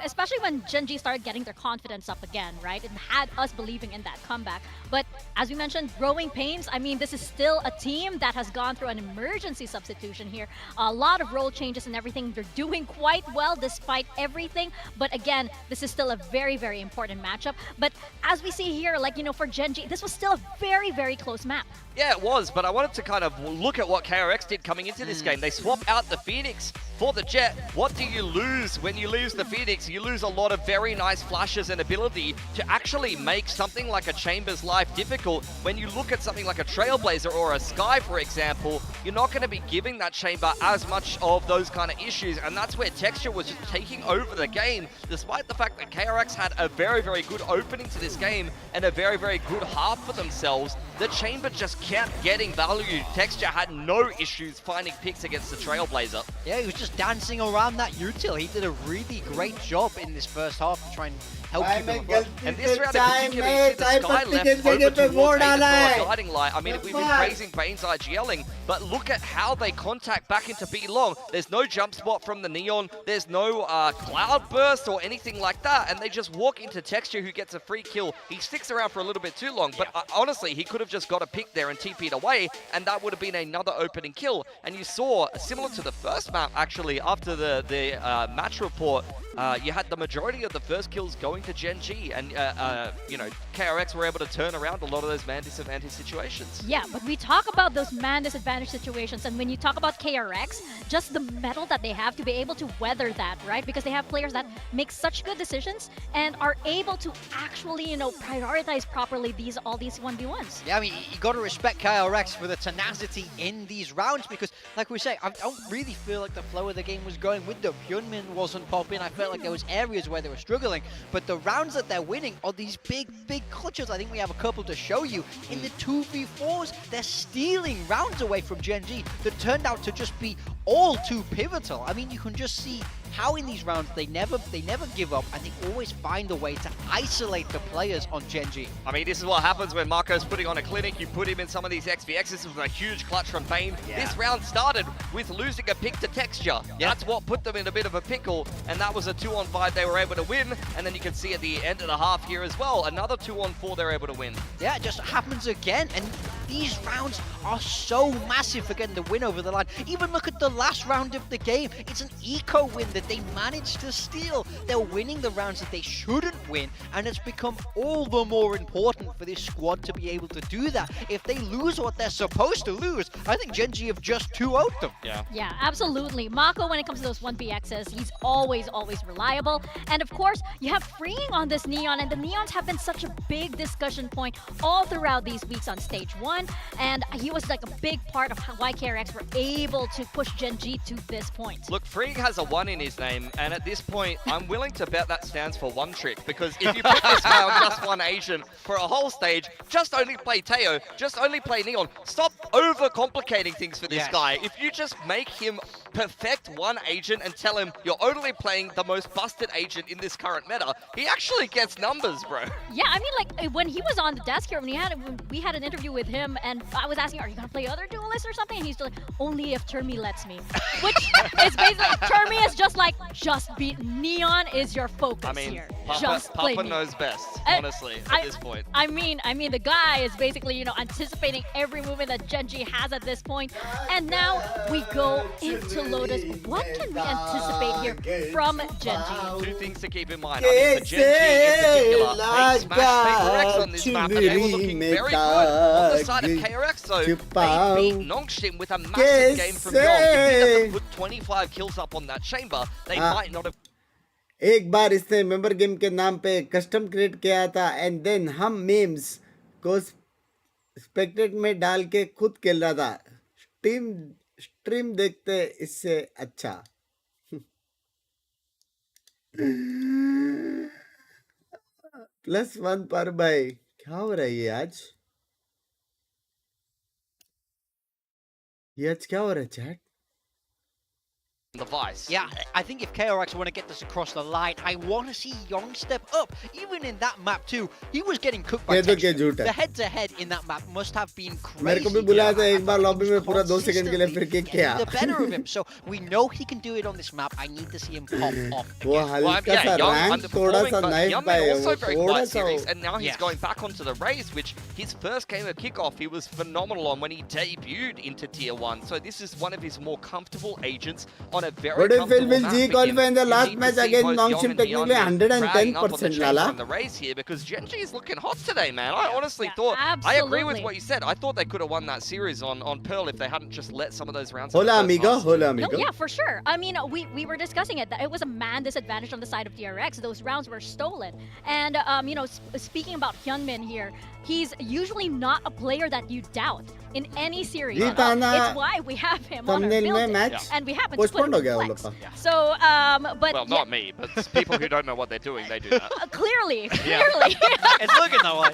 Especially when Genji started getting their confidence up again, right? It had us believing in that comeback. But as we mentioned, growing pains, I mean, this is still a team that has gone through an emergency substitution here. A lot of role changes and everything. They're doing quite well despite everything. But again, this is still a very, very important matchup. But as we see here, like, you know, for Genji, this was still a very, very close map. Yeah, it was, but I wanted to kind of look at what KRX did coming into this game. They swap out the Phoenix for the Jet. What do you lose when you lose the Phoenix? You lose a lot of very nice flashes and ability to actually make something like a Chamber's life difficult. When you look at something like a Trailblazer or a Sky, for example, you're not going to be giving that Chamber as much of those kind of issues, and that's where Texture was just taking over the game, despite the fact that KRX had a very, very good opening to this game and a very, very good half for themselves. The Chamber just kept getting value. Texture had no issues finding picks against the Trailblazer. Yeah, he was just dancing around that util. He did a really great job in this first half to try and help keep them afloat. And this round in particular, you see the Sky left over towards Aiden for a guiding light. I mean, we've been praising Bane's IGLing, but look at how they contact back into B long. There's no jump spot from the Neon. There's no cloud burst or anything like that. And they just walk into Texture, who gets a free kill. He sticks around for a little bit too long, but honestly, he could have just got a pick there and TP'd away, and that would have been another opening kill. And you saw, similar to the first map, actually, after the match report, you had the majority of the first kills going to Genji, and you know, KRX were able to turn around a lot of those man disadvantage situations. Yeah, but we talk about those man disadvantage situations, and when you talk about KRX, just the mettle that they have to be able to weather that, right? Because they have players that make such good decisions and are able to actually, you know, prioritize properly all these 1v1s. Yeah, I mean, you got to respect KRX for the tenacity in these rounds, because, like we say, I don't really feel like the flow of the game was going with them. Hyunmin wasn't popping. I felt like there was areas where they were struggling, but the rounds that they're winning are these big clutches. I think we have a couple to show you. In the 2v4s, they're stealing rounds away from Genji that turned out to just be all too pivotal. I mean, you can just see how in these rounds they never give up, and they always find a way to isolate the players on Genji. I mean, this is what happens when Marco's putting on a clinic. You put him in some of these XVXs. This was a huge clutch from Bane. Yeah. This round started with losing a pick to Texture. Yeah. That's what put them in a bit of a pickle, and that was a 2-on-5 they were able to win. And then you can see at the end of the half here as well, another 2-on-4 they're able to win. Yeah, it just happens again, and these rounds are so massive for getting the win over the line. Even look at the last round of the game. It's an eco win that they managed to steal. They're winning the rounds that they shouldn't win, and it's become all the more important for this squad to be able to do that. If they lose what they're supposed to lose, I think Genji have just 2-0'd them. Yeah, absolutely. Mako, when it comes to those 1px's, he's always reliable. And of course, you have freeing on this Neon, and the Neons have been such a big discussion point all throughout these weeks on stage 1, and he was like a big part of why KRX were able to push Genji to this point. Look, Freeing has a 1 in his name, and at this point, I'm willing to bet that stands for one trick, because if you put this guy on just one agent for a whole stage, just only play Teo, just only play Neon. Stop overcomplicating things for this guy. If you just make him perfect one agent and tell him you're only playing the most busted agent in this current meta, he actually gets numbers, bro. Yeah, I mean, like, when he was on the desk here, when we had an interview with him, and I was asking, are you gonna play other duelists or something? And he's like, only if Termi lets me. Which is basically, Termi is just like, just beat Neon is your focus I mean, here. Papa knows best, honestly, at this point. I mean, the guy is basically, you know, anticipating every movement that Genji has at this point. And now we go into Lotus. What can we anticipate here from Genji? 2 things to keep in mind. I mean, for Genji in particular, they smashed KRX on this map, and they were looking very good. On the side of KRX, though, they beat Nongshim with a massive game from Yong. If they put 25 kills up on that chamber, they might not have. एक बार इसने member game के नाम पे custom create किया था, and then हम memes को स्पेक्टेट में डाल के खुद खेल रहा था. स्ट्रीम देखते इससे अच्छा. +1 पर भाई, क्या हो रहा है ये आज? ये आज क्या हो रहा है chat? the Vice. Yeah, I think if KRX want to get this across the line, I want to see Young step up. Even in that map too, he was getting cooked by Texture. The head-to-head in that map must have been crazy. The better of him, so we know he can do it on this map. I need to see him pop off. Young underperforming, but Young also very quiet series, and now he's going back onto the Raze, which his first game of kickoff he was phenomenal on when he debuted into Tier 1. So this is one of his more comfortable agents on a very what if comfortable will map G for qualify him. in the You last need to match see against both Nongshim Young and technically Neon dragging up on the 110% chains Lala. on the Raze here, because Genji is looking hot today, man. I honestly thought, absolutely. I agree with what you said. I thought they could have won that series on Pearl if they hadn't just let some of those rounds. Hola amigo, hola No, amigo. yeah, for sure. I mean, we were discussing it. That it was a man disadvantage on the side of KRX. Those rounds were stolen. And, you know, speaking about Hyunmin here, he's usually not a player that you doubt in any series. It's why we have him on our build match and we happen to put him in flex. So, but well, not me, but people who don't know what they're doing, they do that. Clearly. It's looking that way.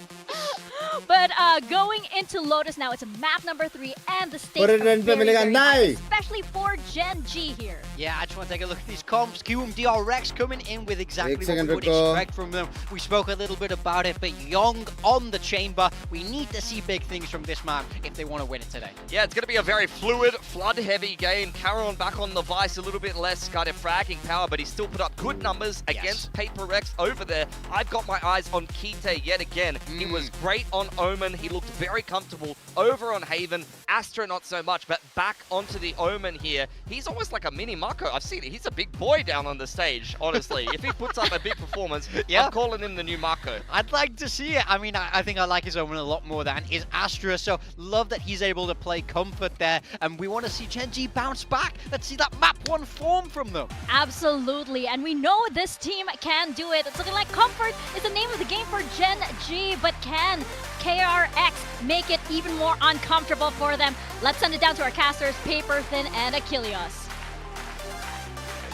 But going into Lotus now, it's map number 3 and the stakes are very high, especially for Genji here. Yeah, I just want to take a look at these comps. DRX coming in with exactly what we would expect from them. We spoke a little bit about it, but Young on the chamber. We need to see big things from this man if they want to win it today. Yeah, it's going to be a very fluid, flood-heavy game. Caron back on the Vice, a little bit less kind of fragging power, but he still put up good numbers against Paper X over there. I've got my eyes on Kite yet again. He was great on Omen. He looked very comfortable over on Haven. Astra not so much, but back onto the Omen here. He's almost like a mini Marco. I've seen it. He's a big boy down on the stage, honestly. If he puts up a big performance, I'm calling him the new Marco. I'd like to see it. I mean, I think I like his Omen a lot more than his Astra, so love that he's able to play comfort there, and we want to see Genji bounce back. Let's see that map 1 form from them. Absolutely, and we know this team can do it. It's looking like comfort is the name of the game for Genji, but can KRX make it even more uncomfortable for them? Let's send it down to our casters, Paper Thin and Achilles.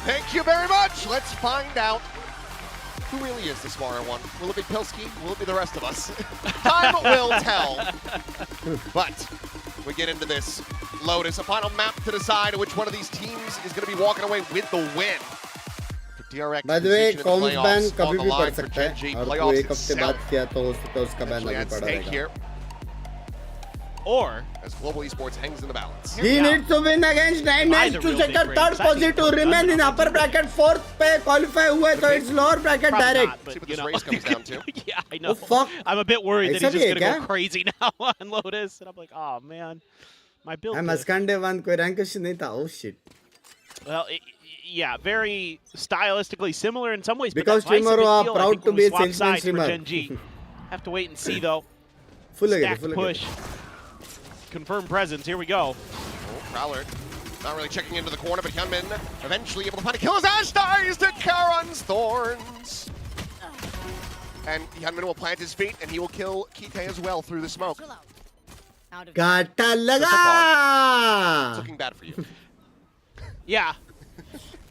Thank you very much. Let's find out who really is the smarter one. Will it be Pilsky? Will it be the rest of us? Time will tell. But we get into this Lotus, a final map to decide which one of these teams is going to be walking away with the win. For DRX, by the way, comms ban कभी भी पड़ सकता है और कोई एक हफ्ते बाद किया तो उसका ban अभी पड़ा रहेगा. Or as Global Esports hangs in the balance. He needs to win against 9 to secure third position, remain in upper bracket, 4th पे qualify हुए तो it's lower bracket direct. See what this race comes down to. Yeah, I know. Oh fuck! I'm a bit worried that he's just gonna go crazy now on Lotus, and I'm like, oh man, my build. I'm Askande one कोई rank question नहीं था. Oh shit. Well, yeah, very stylistically similar in some ways. Because but streamer are proud to be a salesman streamer. Genji. Have to wait and see though. Full Stack push. Confirmed presence. Here we go. Oh, Prowler not really checking into the corner, but Hyunmin eventually able to find a kill as Ash dies to Karon's Thorns. And Hyunmin will plant his feet, and he will kill Kite as well through the smoke. काटा लगा. It's looking bad for you. Yeah.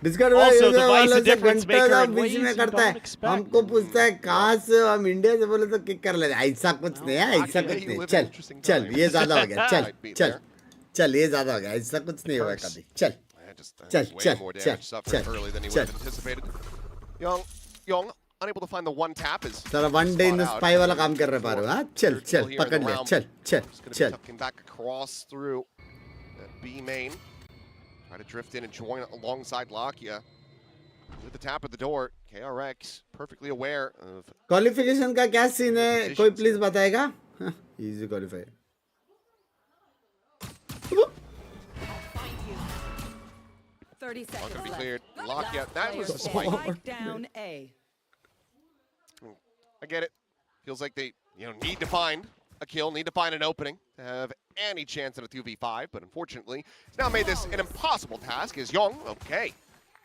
Also, the Vice a difference maker in बीच में करता है. हमको पूछता है कहाँ से हम इंडिया से बोले तो किक कर लेते. ऐसा कुछ नहीं है, ऐसा कुछ नहीं. चल ये ज़्यादा हो गया. चल ये ज़्यादा हो गया. ऐसा कुछ नहीं हुआ कभी. चल. Young unable to find the one tap is. सारा one day in the spy वाला काम कर रहे पारो. हाँ चल पकड़ ले. चल. Tucking back across through B main. Try to drift in and join alongside Lakia. With the tap at the door, KRX perfectly aware of. Qualification का क्या सीन है? कोई please बताएगा? Easy qualify. 30 seconds Gonna be left. cleared. Lakia, that was a spike. Spike down A. I get it. Feels like they, need to find a kill, need to find an opening to have any chance at a 2v5, but unfortunately, it's now made this an impossible task. Is Young, okay.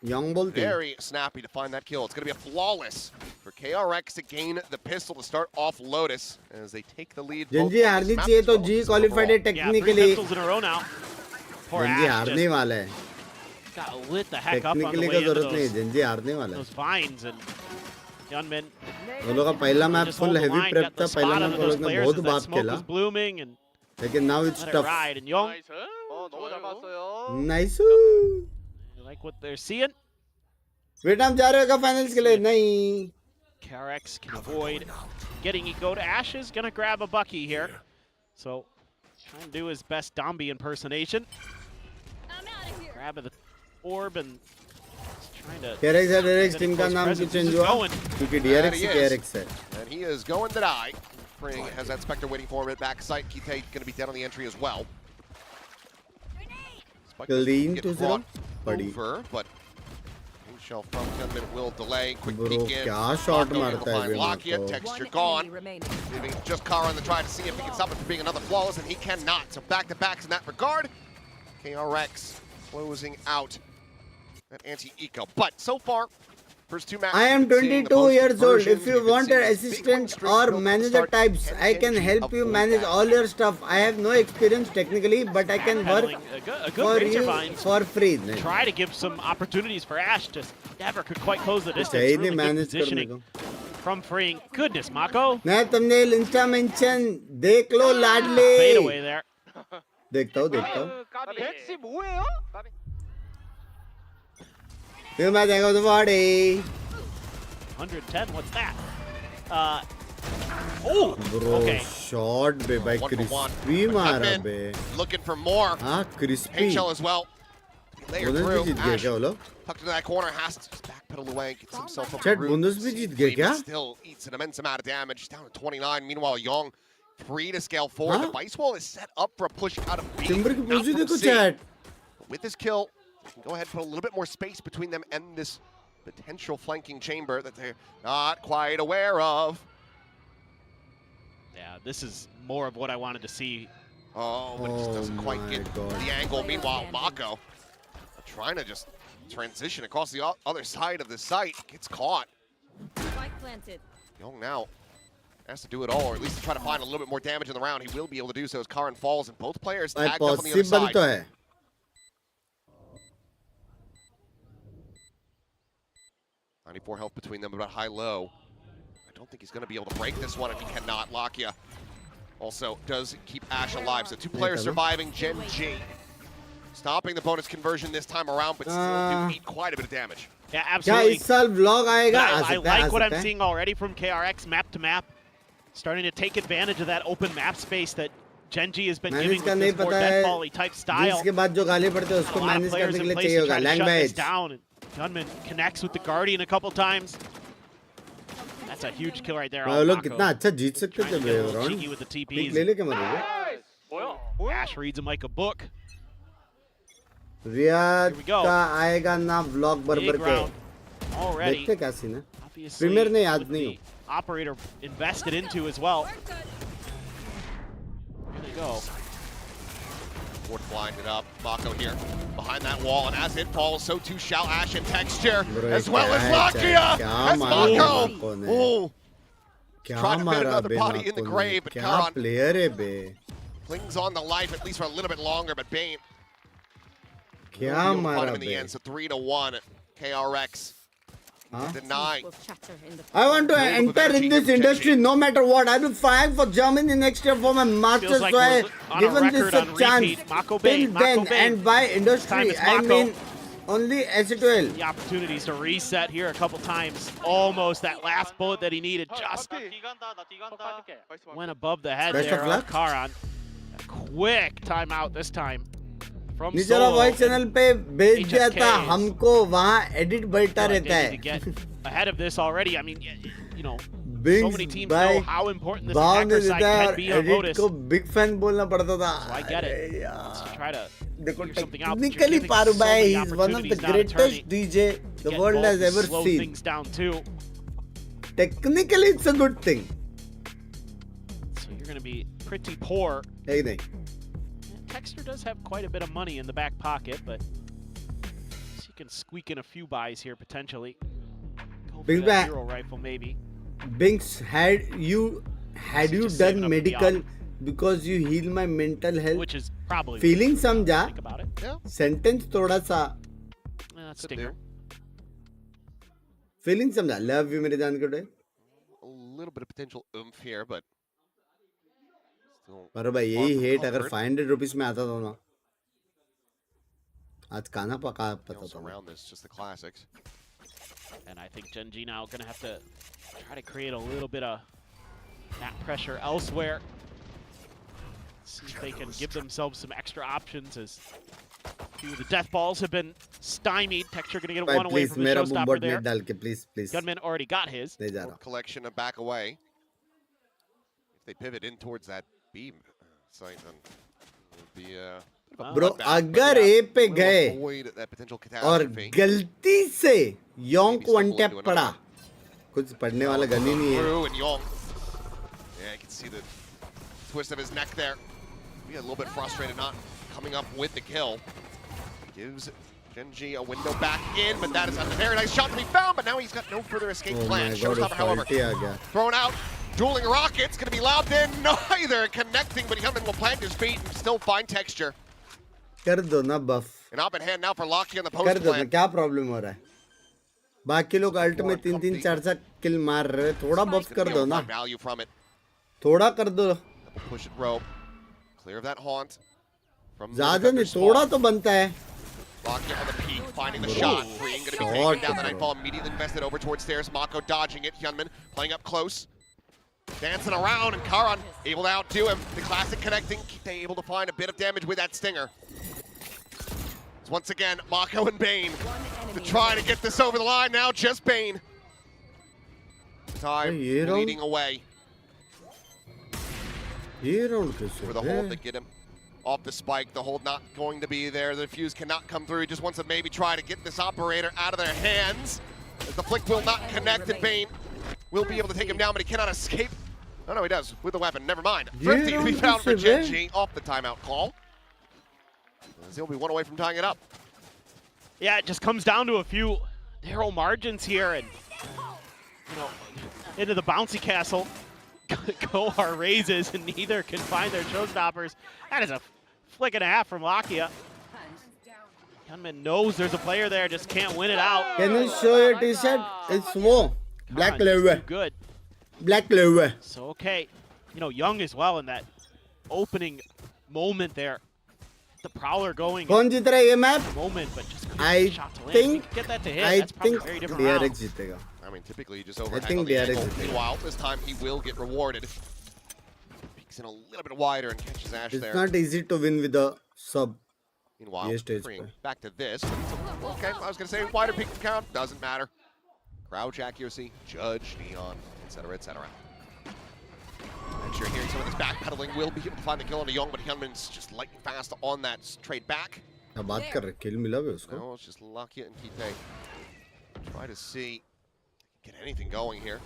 Young bolte. Very snappy to find that kill. It's going to be a flawless for KRX to gain the pistol to start off Lotus as they take the lead. Genji हारनी चाहिए तो G qualified है technically. Yeah, 3 pistols in a row now. Genji हारने वाला है. Got lit the heck up on the Technically way का into जरूरत नहीं. Genji हारने वाला है. those vines and Hyunmin. वो लोग का पहला मैप full heavy prep था. पहला मैप वो लोग ने बहुत बात खेला. Blooming and लेकिन now it's tough. ride and Young. Nice. like what they're seeing. Vietnam जा रहे हो क्या फाइनल्स के लिए? नहीं. KRX can avoid getting Eco to Ash is gonna grab a Bucky here. So trying to do his best Dombey impersonation. I'm out of here. Grab the orb and trying to. KRX और DRX team का नाम क्यों change हुआ? क्योंकि DRX ही KRX है. And he is going to die. Fring has that Spectre waiting for him at back site. Kite going to be dead on the entry as well. Clean Get to brought Buddy. over, but shell from Gunman will delay. Quick Bro, peek in. क्या shot Mako मारता है behind bay Lockett. Mako. Texture One gone. enemy remaining. Leaving just Kara on the try to see if he can stop it from being another flawless, and he cannot. So back-to-backs in that regard. KRX closing out that anti-eco. But so far, first two matches. I am we've been seeing the 22 most years old. conversions. If you We've been want seeing an this big win assistant streak or build to manager start, types, and I can Genji help you avoid manage that. all your stuff. I have no experience technically, but I can work Peddling a good for Ranger you Vines. for free. Try to give some opportunities for Ash. Just never could quite close the distance. चाहिए Really नहीं good manage करने positioning को. from Freeing. Goodness, Mako. मैं thumbnail Insta mention देख लो Fade लाडले. away there. देखता हूँ देखता हूँ. 벤치 뭐예요? फिर मैं देखा तो body. 110. What's that? Oh. Bro, Okay. shot बे भाई 1-for-1. crispy मारा Hudman bay. looking for more. हाँ crispy. Paint shell as well. Layered Bundas भी through. जीत गए Ash क्या वो लोग? tucked into that corner, has to just backpedal away, gets himself up Chat, the Bundas भी जीत गए क्या? Still eats an immense amount of damage. He's down to 29. Meanwhile, Young free to scale forward. Huh? The Vice Wall is set up for a push out of B. Timber की not पोजी from देखो C. chat. With this kill, can go ahead and put a little bit more space between them and this potential flanking chamber that they're not quite aware of. Yeah, this is more of what I wanted to see. Oh, but it just doesn't Oh quite my get God. the angle. Meanwhile, Mako trying to just transition across the other side of the site. Gets caught. Spike planted. Young now has to do it all, or at least to try to find a little bit more damage in the round. He will be able to do so as Karan falls, and both players भाई tagged up on the other possible side. तो है. .94 health between them, about high-low. I don't think he's going to be able to break this one if he cannot. Lakia also does keep Ash alive. So two players surviving. Genji stopping the bonus conversion this time around, but still do eat quite a bit of damage. Yeah, क्या absolutely. इस साल vlog आएगा? I आ सकता है, like uh what सकता I'm है. seeing already from KRX map to map. Starting to take advantage of that open map space that Genji has been मैंने giving इसका with नहीं this more पता है. deathball-y type style. जिसके बाद जो गाली पड़ते हैं A उसको lot of मैनेज players करने के in लिए place चाहिए to होगा. try to shut this Language. down. And Gunman connects with the Guardian a couple times. That's a huge kill right there. वो on लोग Mako. कितना अच्छा जीत सकते Trying थे to बे get a little round. cheeky with the pick TPs. ले लेके मरोगे. 뭐야? Ash reads him like a book. Riyadh Here we go. का आएगा ना vlog बरबर Big के. round already. देखते क्या सीन है. Obviously, Premier ने याद with नहीं the operator invested into as well. Here they go. Ward blinded up. Mako here behind that wall, and as it falls, so too shall Ash and Texture, Bro, as well क्या as है, Lakia, क्या as मारा Mako. Mako ने. Oh, क्या trying to fit मारा another bay body in the Mako grave, ने. but क्या Karan player है बे. clings on to life at least for a little bit longer, but Bane क्या will be able to find मारा him in the bay. end. So 3-1, KRX Huh? denied. Will chatter in the I want to Wave of enter energy in this from industry Genji. no matter what. I will fight for Germany next year for my master's. Feels like So I we're on a given this record a on chance. repeat. Mako Till Bane, Mako then, Bane. and by Time industry, it's I Mako. mean only S12. The opportunities to reset here a couple times. Almost that last bullet that he needed just went above the head Best there of of luck. Karan. A quick timeout this time from नीचे वाला Solo. Voice channel पे भेज दिया था HSKs. हमको वहाँ edit बैठा Feel like रहता they need to है. get ahead of this already. I mean, you know, so Binks many teams भाई know how important this भाव ने hacker side देता है can और be on एडिट Lotus. को बिग फैन बोलना पड़ता था. So I get it. अरे Let's यार. try to देखो figure something out. but you're technically giving Paru so भाई many he is one of the opportunities now to turn greatest it, DJ the get world has involved, ever slow seen. things down too. Technically it's a good thing. So you're going to be pretty poor. है कि नहीं? Texter does have quite a bit of money in the back pocket, but he can squeak in a few buys here potentially. Go for Big that Bang. hero rifle maybe. Binks, had you Just saving done up for the medical op. because you heal my mental health? Which is probably Feeling समझा. think about it. Sentence थोड़ा सा That's stinger. feeling समझा. Love you मेरे जान के day. A little bit of potential oomph here, but still पर भाई far यही from hate अगर comfort. 500 रुपीस में आता था ना. आज खाना पका पता Also था around this, just the classics. And I think Genji now going to have to try to create a little bit of map pressure elsewhere. See if they can give themselves some extra options as a few of the death balls have been stymied. Texture going to get भाई one away please from the मेरा showstopper बूमबॉट there. Net डाल के please please Gunman already got his. नहीं जा More रहा collection and back away. If they pivot in towards that B site, then it would be a bit of a bro bloodbath, but अगर yeah, ए पे will गए avoid that potential और catastrophe. गलती से Yong Maybe को one stumble tap into पड़ा another. कुछ पढ़ने वाला गन ही नहीं है Through and Yong. Yeah, you can see the twist of his neck there. He a little bit frustrated not coming up with the kill. Gives Genji a window back in, but that is a very nice shot to be found, but now he's got no further escape Oh plan. my god Showstopper, however, faulty आ गया thrown out. Dueling rockets, gonna be lobbed in, neither connecting, but Hyunmin will plant his feet and still find texture. कर दो ना बफ An up in hand now for Locky on the कर post दो ना plant. क्या problem हो रहा है बाकी लोग अल्ट में 3-3 4-4 किल मार रहे हैं थोड़ा बफ Gonna कर be दो able to ना find value from it. थोड़ा कर दो Double push it rope. Clear of that haunt. From the ज्यादा नहीं defender's थोड़ा spawn. तो बनता है Locked on the peak, finding the shot. Freeing, gonna be Shot, taken down. The bro. Nightfall immediately invested over towards stairs. Mako dodging it. Hyunmin playing up close. Dancing around, and Karan able to outdo him. The classic connecting. They able to find a bit of damage with that stinger. So once again, Mako and Bane to try to get this over the line. Now just Bane. Time ये round- bleeding away ये round कैसे for the hold to get him off the spike. The hold not going to be there. The fuse cannot come through. He just wants to maybe try to get this operator out of their hands. As the flick will not connect, and Bane will be able to take him down, but he cannot escape. Oh no, he does with the weapon. Never mind. Thrifty to be found for Genji off the timeout call. As he'll be one away from tying it up. Yeah, it just comes down to a few narrow margins here, and you know, into the bouncy castle go our raises, and neither can find their showstoppers. That is a flick and a half from Lakia. Gunman knows there's a player there, just can't win it out. Can you show your T-shirt it's वो black colour हुआ Too good. Black colour हुआ So okay, you know, Young as well in that opening moment there. The Prowler going कौन जीत रहा है ये map moment, but just couldn't I get the shot to land. If he think could get that to hit. I That's probably think a very different round. DRX जीतेगा I mean, typically you just overhang think on the DRX angle. is there. Meanwhile, this time he will get rewarded. Peeks in a little bit wider and catches Ash It's there. not easy to win with a sub. Meanwhile, Yes, stage freeing play. back to this. Okay, I was going to say wider peak count. Doesn't matter. Crouch accuracy, judge, neon, etc., etc. And you're hearing some of this backpedaling. Will be able to find the kill on the Young, but Hyunmin's just lightning fast on that trade back. अब बात कर रहे किल मिला भी उसको No, it's just Lakia and Kite. Try to see, get anything going here.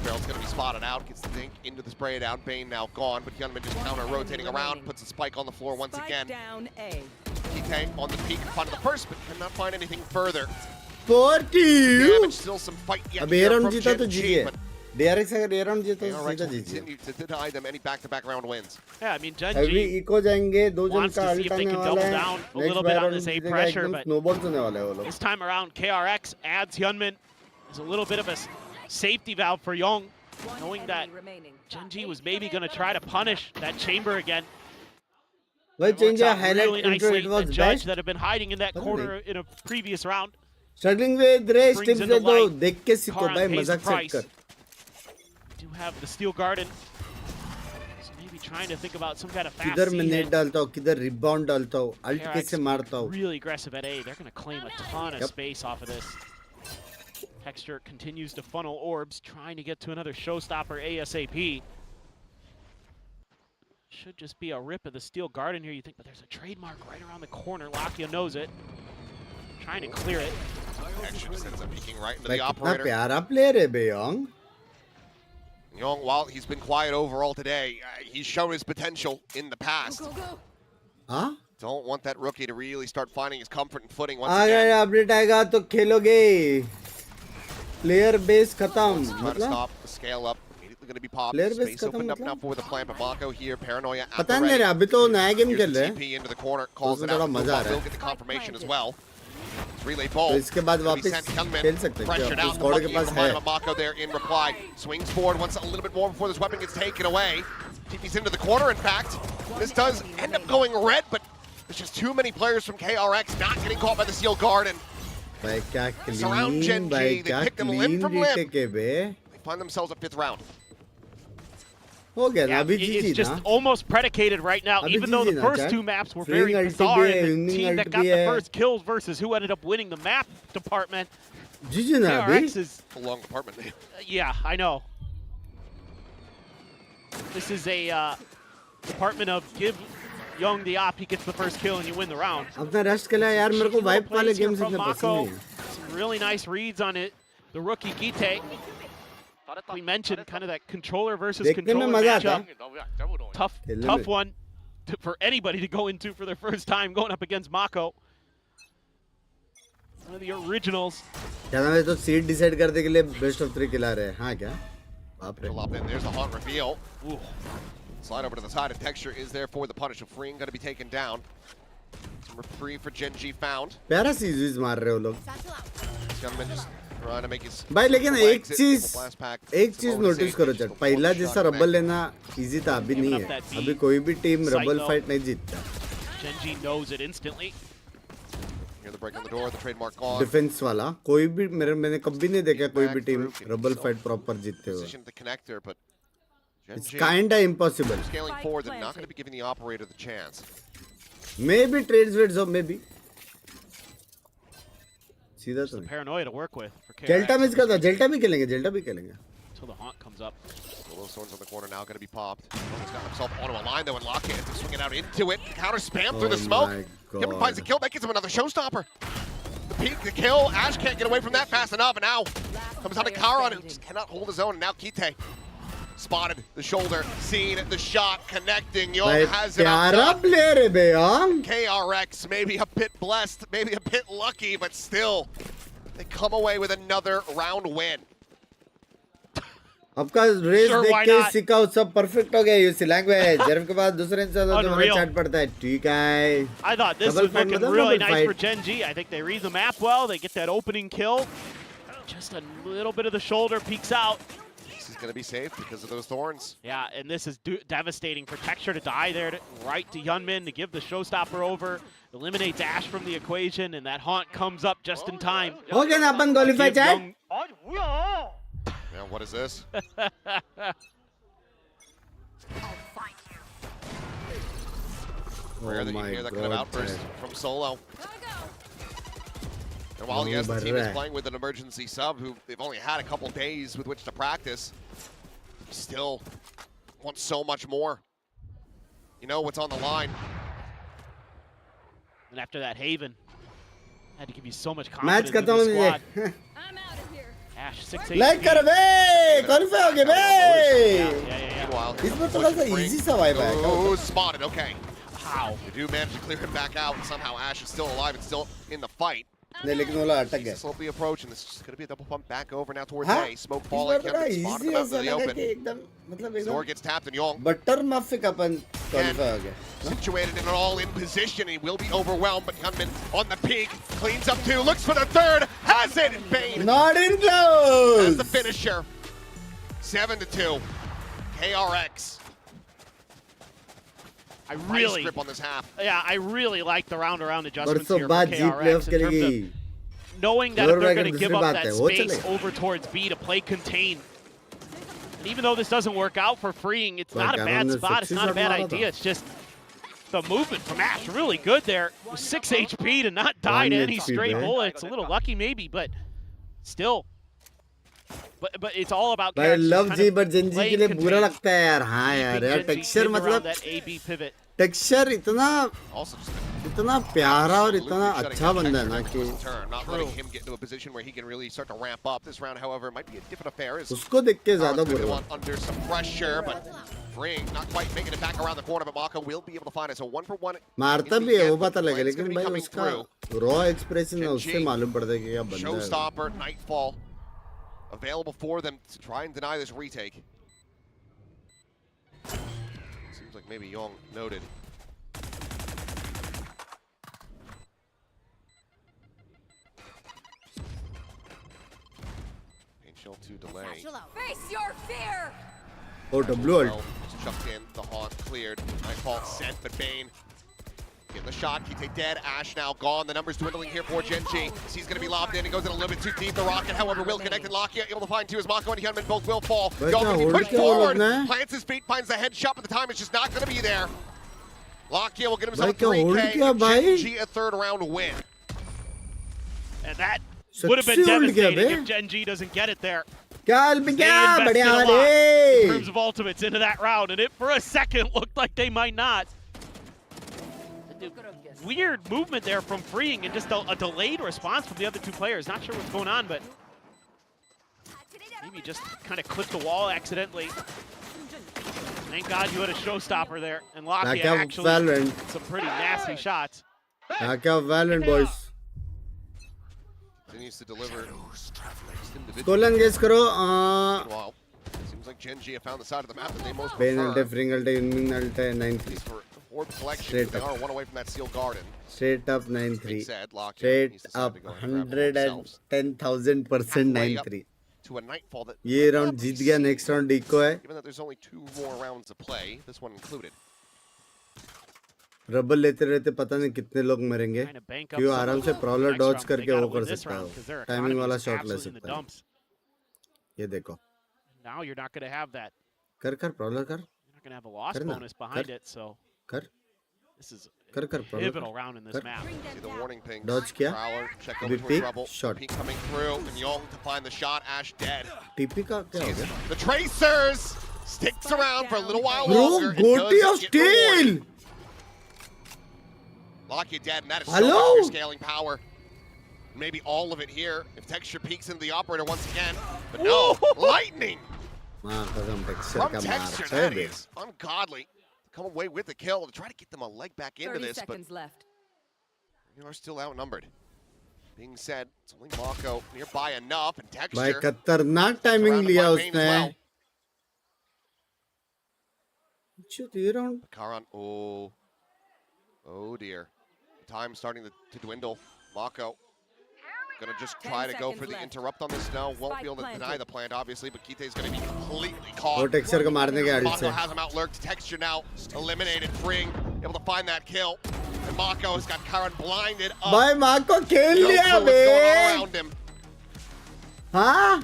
Barrel's going to be spotted out, gets the dink into the spray down. Bane now gone, but Hyunmin just counter-rotating around, puts a spike on the floor once again. Down A. Kite on the peak, finding the first, but cannot find anything further. 40 Damage, still some fight yet अब ये here round from जीता तो जीत Genji, गए but DRX अगर ये round जीता तो KRX सीधा will जीत गया continue to deny them any back-to-back round wins. Yeah, I mean, अभी Genji इको जाएंगे दो जन wants का to see ult if they आने can वाला double है down a next little bit on बार this A जीतेगा pressure, एकदम but स्नोबॉल्स होने वाले हैं वो लोग this time around, KRX adds Hyunmin as a little bit of a safety valve for Young, knowing that Genji was maybe going to try to punish that chamber again. वही It change works है out highlight really intro nicely. It The was judge best that had been hiding in that Really? corner in a previous round. Struggling with रे Brings tips in they the दो light. देख के सीखो Karan भाई pays the मजाक से price. कर Do have the steel garden. So maybe trying to think about some kind of fast किधर मैं C नेट hit. डालता हूँ किधर रिबाउंड डालता हूँ अल्ट KRX कैसे मारता हूँ really aggressive at A. They're going to claim a ton of Yep. space off of this. Texture continues to funnel orbs, trying to get to another showstopper ASAP. Should just be a rip of the steel garden here, you think, but there's a trademark right around the corner. Lakia knows it. Trying to clear it. Action just ends up peeking right into भाई the कितना operator. प्यारा player है बे Yong Young, while he's been quiet overall today, he's shown his potential in the past. हाँ Don't want that rookie to really start finding his comfort and footing once अगर again. Update आएगा तो खेलोगे player base खत्म Trying to मतलब stop the scale up. Immediately going to be popped. Player base Space opened खत्म up now मतलब? for the plant. But Mako here, paranoia at पता the नहीं ready. रहा अभी तो नया गेम Here's खेल the रहे हैं TP into the corner, calls it उसमें out. थोड़ा मजा आ रहा Will है get the confirmation as well. It's relay तो ball. इसके बाद वापस खेल सकते हैं Pressured क्या out. स्क्वाड के पास है Mako there in reply. Swings forward, wants a little bit more before this weapon gets taken away. TP's into the corner, in fact. This does end up going red, but There's just too many players from KRX not getting caught by the Seal Guard, and भाई क्या Surround clean, Genji, भाई they क्या pick them limb clean from limb. retake है बे. they find themselves at 5th round. हो गया ना Yeah, अभी it's GG just ना. almost predicated right now, Abhi even though the GG na, first chat. two maps were Freeing very ult bizarre, bhi hai, and the winning team that ult got bhi the hai. first kills versus who ended up winning the map department. GG ना अभी. KRX is, A long department name. yeah, I know. This is a department of give Young the op, he gets the first kill and you win the round. अपना rush के लिए यार मेरे को wipe वाले games इतने पसंद नहीं है. Some really nice reads on it. The rookie Gite. We mentioned kind of that controller versus देखने में controller मजा आता matchup. Tough खेलने में. one for anybody to go into for their first time going up against Mako. One of the originals. क्या नाम है तो सीट डिसाइड करने के लिए बेस्ट ऑफ 3 खिला रहे हैं. हाँ क्या? बाप रे. Pull up in, there's the haunt reveal. Ooh. Slide over to the side, and Texture is there for the punish of Freeing, going to be taken down. Some reprieve for Genji found. प्यारा series मार रहे हो लोग. Gunman just trying to make his भाई लेकिन एक exit. चीज Blast pack. Notice करो चट. पहला जैसा रबल लेना इजी था अभी नहीं है. अभी कोई भी टीम रबल फाइट नहीं जीतता. Genji knows it instantly. Hear the break on the door, the trademark gone. Defence वाला कोई भी मैंने कभी नहीं देखा कोई भी टीम रबल फाइट प्रॉपर जीतते हुए. Position at the connector, but It's Genji kinda impossible. scaling forward and not going to be giving the operator the chance. Maybe trades with so maybe. सीधा तो. Paranoia to work with for KRX. जेल्टा miss करता. जेल्टा भी खेलेंगे. जेल्टा भी खेलेंगे. Until the haunt comes up. Little Swords on the corner now, going to be popped. He's got himself onto a line though and lock it. Swinging out into it. Counter spam through the smoke. Gimmer finds the kill. That gives him another showstopper. The peek, the kill. Ash can't get away from that fast enough. And now comes out of Karon and just cannot hold his own. And now Kite spotted the shoulder, seen the shot, connecting. Young भाई has it up प्यारा top. Player है बे यार. KRX maybe a bit blessed, maybe a bit lucky, but still they come away with another round win. आपका race Sure, देख why के not? सीखा सब perfect हो गया यूसी लैंग्वेज. जर्फ के बाद दूसरे इंसान तो हमें Unreal. चैट पड़ता है. ठीक है. I thought this Double was fight, looking double really fight. nice for Genji. I think they read the map well. They get that opening kill. Just a little bit of the shoulder peeks out. This is going to be safe because of those thorns. Yeah, and this is devastating for Texture to die there, right to Yunmin to give the showstopper over, eliminates Ash from the equation, and that haunt comes up just in time. हो गया ना अपन qualify Give chat. Young- 아니 뭐야? Yeah, what is this? Rare that you hear that kind of outburst from Solo. And while yes, the team is playing with an emergency sub who they've only had a couple days with which to practice, still want so much more. You know what's on the line. And after that Haven, had to give you so much match confidence in खत्म the हो गया. squad. I'm out of here. Ash 6-8. Like कर बे. Qualify हो गए बे. Yeah. Meanwhile, इसमें थोड़ा सा easy सा vibe है. Oh, spotted. Okay. How? They do manage to clear him back out, and somehow Ash is still alive and still in the fight. नहीं लेकिन वो लोग अटक गए. Slowly approaching. This is going to be a double pump back over now towards हाँ? A. Smoke इस falling. बार बड़ा Kevin spotted easy him out ऐसा into the लगा open. कि एकदम मतलब Zor एकदम gets tapped, and Yong butter माफिक अपन क्वालीफाई हो गए. situated in an all-in position. He will be overwhelmed, but Gunman on the peak. Cleans up two. Looks for the third. Has it. Bane Not in as close. the finisher. 7-2. KRX. I Nice really, grip on this half. yeah, I really like the round-around adjustments बरसों here for बाद जी playoff KRX in terms करेगी. of knowing that if Your they're wagon going to give दूसरी up बात that है, वो space चलेगा. over towards B to play contain. And even though this doesn't work out for freeing, it's not a Like, bad Aaron spot, it's is not a bad 60 idea, it's just the movement from Ash really good there. 6 HP to not die to 1 any HP, stray man. bullet. It's a little lucky maybe, but still. But it's all about भाई KRX just love kind जी of but Genji playing के लिए बुरा contain, लगता है यार. हाँ यार keeping यार Genji टेक्सचर pinned around मतलब that AB pivot. टेक्सचर इतना Also just इतना प्यारा और absolutely इतना shutting अच्छा down बंदा है Texture ना on कि his turn, not letting him get into a position where he can really start to ramp up. This round, however, might be a different affair. As उसको देख के ज्यादा Karon's gonna बुरा. be one under some pressure, but Ring not quite making it back around the corner, but Mako will be able to find it. So 1-for-1. मारता in भी है the वो end, पता but लगे Glenn's लेकिन gonna be भाई coming उसका through. Raw expression है उससे Genji, मालूम पड़ता है कि क्या बंदा है. Showstopper, Nightfall, available for them to try and deny this retake. Seems like maybe Young noted. Pain Shell to delay. Face your fear. Oh W ult. Well, just chucked in, the haunt cleared. Nightfall sent, but Bane Getting the shot, Kite dead, Ash now gone. The numbers dwindling here for Genji. He's going to be lobbed in, he goes in a little bit too deep. The rocket, however, will connect, and Lakia able to find two as Mako and Hyunmin both will fall. But Young going to be pushed hold forward, on, plants his feet, finds the headshot, but the time is just not going to be there. Lakia will get himself a Bhai, hold 3K, kiya, bhai? Genji a third round win. And that would have been Sachse hold gaya, devastating be. if Genji doesn't get it there. क्या They क्या invested बढ़िया a lot in रे terms of ultimates into that round, and it for a second looked like they might not. Weird movement there from Freeing and just a delayed response from the other two players. Not sure what's going on, but maybe just kind of clipped the wall accidentally. Thank God you had a showstopper there, and Lakia Like actually Valorant. some pretty nasty shots. क्या क्या Valorant boys Continues to deliver. कोलन guess करो Meanwhile, seems like Genji have found the side of the map that they most pen prefer. अल्टे फ्रिंग अल्टे इनमिंग अल्टे 9-3 For Orb collection, Straight they up. are one away from that sealed garden. straight up 9-3 Being said, Lakia straight needs to decide up to go and grab it themselves. 110,000% Halfway up 9-3 to a nightfall that ये round जीत गया next round eco है given that there's only 2 more rounds to play, this one included. रबल लेते रहते पता नहीं कितने लोग मरेंगे Trying to bank up क्यों some आराम of से the prowler next dodge round, but करके they gotta वो कर win this सकता round 'cause their है टाइमिंग economy वाला is शॉट ले absolutely in the सकता है dumps. ये देखो Now you're not going to have that. कर कर प्रॉलर कर You're not going to have a loss Karna, bonus behind kar. it, so कर this is कर कर a प्रॉलर pivotal round in this Kar. map. See the warning pings. Dodge किया Prowler, check अभी over towards peek Rebel. shot Peek coming through, and Young to find the shot. Ash dead. TP का क्या हो गया The Tracers sticks around for a little while Bro, longer. and goatee does of get rewarded. steel Lakia dead, and that is so Hello? much of your scaling power. Maybe all of it here. If Texture peeks into the operator once again. But no, lightning हाँ कसम texture from का Texture. मार है That बे is ungodly. Come away with the kill to try to get them a leg back into 30 this, but seconds left. you are still outnumbered. Being said, it's only Mako nearby enough, and भाई Texture खतरनाक timing surrounded लिया by Bane as उसने well. ये round Karan, oh dear. Time starting to dwindle. Mako gonna just 10 try to go seconds for the left. interrupt on this now. Won't Spike be able to deny planted. the plant, obviously, but Kite is gonna be completely वो caught. Texture को मारने के आड़ी Mako से has him outlurked. Texture now eliminated. Freeing, able to find that kill. And Mako has got Karan blinded up. भाई माँ को खेल No लिया clue what's bay going on around him. हाँ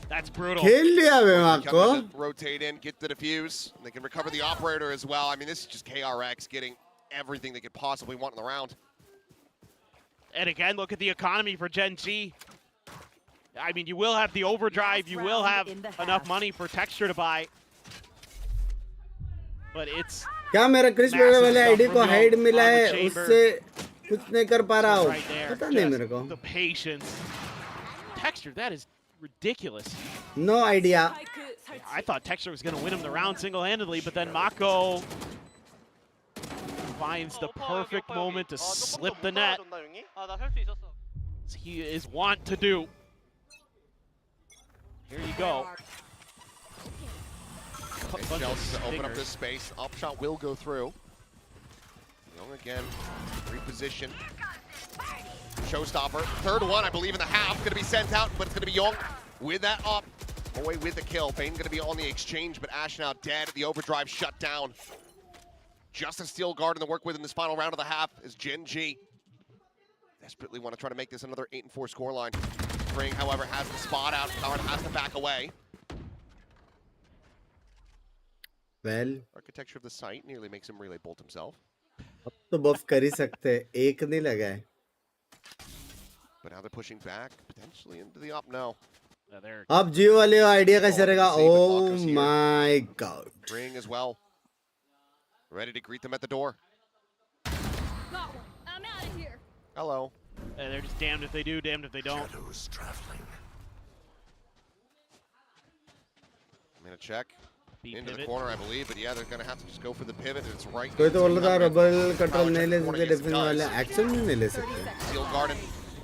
That's brutal. खेल लिया बे माँ को Coming to rotate in, get the defuse. And they can recover the operator as well. I mean, this is just KRX getting everything they could possibly want in the round. And again, look at the economy for Genji. I mean, you will have the overdrive, you will have round in the enough half. money for Texture to buy. But it's क्या मेरा Chris Massive वेवे वाले stuff ID from को Young hide मिला on the है chamber. उससे कुछ नहीं कर पा रहा हूँ right there. पता नहीं Just मेरे को the patience. Texture, that is ridiculous. No idea I thought Texture was going to win him the round single-handedly, but then Mako finds the perfect moment to slip the net. As he is wont to do. Here you go. Okay, Bunch of Shells to open up stingers. this space. Upshot will go through. Young again, reposition. Showstopper. Third one, I believe, in the half. Going to be sent out, but it's going to be Young with that up. Away with the kill. Bane going to be on the exchange, but Ash now dead. The overdrive shut down. Just a steel garden to work with in this final round of the half is Genji. Desperately want to try to make this another 8-4 scoreline. Spring, however, has the spot out. Karan has to back away. Well Architecture of the site nearly makes him relay bolt himself. अब तो बफ कर ही सकते हैं एक नहीं लगा है But now they're pushing back, potentially into the up. No. Yeah, there. अब जियो वाले आइडिया कैसे रहेगा see, but oh Marco's here. My god Ring as well. Ready to greet them at the door. Got one. I'm out of here. Hello. Yeah, they're just damned if they do, damned if they don't. I'm gonna check B into the pivot. corner, I believe, but yeah, they're gonna have to just go for the pivot. It's right. कोई तो बोल रहा था into rubble the control नहीं ले corner, सकते yes, it defence वाले does. Action में नहीं ले सकते Steel Garden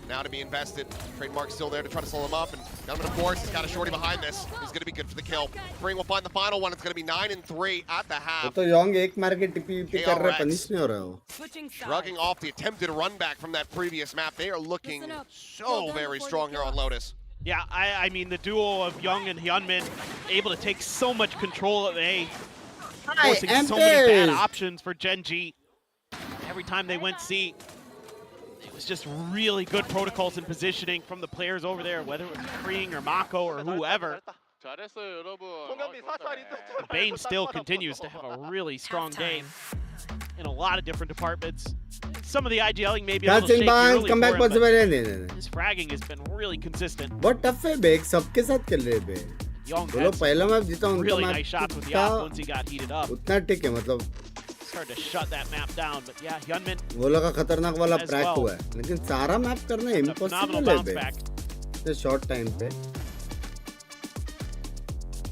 now to be invested. Trademark still there to try to slow him up, and Gunman, of course, he's got a shorty behind this. He's gonna be good for the kill. Spring will find the final one. It's gonna be 9-3 at the वो half. तो young एक मार के टिपी टिपी कर रहा है KRX. Punish नहीं हो रहा हो Switching Shrugging sides. off the attempted run back from that previous map. They are looking Listen up. so Well done very before strong they here kill on us. Lotus. Yeah, I mean, the duo of Young and Hyunmin able to take so much control of A, forcing so many bad options for Genji. every time they went C, it was just really good protocols and positioning from the players over there, whether it was Freeing or Mako or whoever. 잘했어요, 여러분. 송경민 사찰이 또 Bane still continues to have a really strong game in a lot of different departments. Some of the IGLing maybe a little Touching shaky Banks, early come for back him, possible but नहीं his fragging has been really consistent. बहुत tough है बे सबके साथ खेल रहे बे Young बोलो had पहला map जीता some उनका really map nice shots with the था off once he got heated up. उतना ठीक है मतलब Started to shut that map down, but yeah, Hyunmin, वो लगा खतरनाक वाला As प्रैक well. हुआ है लेकिन सारा मैप करना a phenomenal इम्पॉसिबल है bounce बे back. इतने शॉर्ट टाइम पे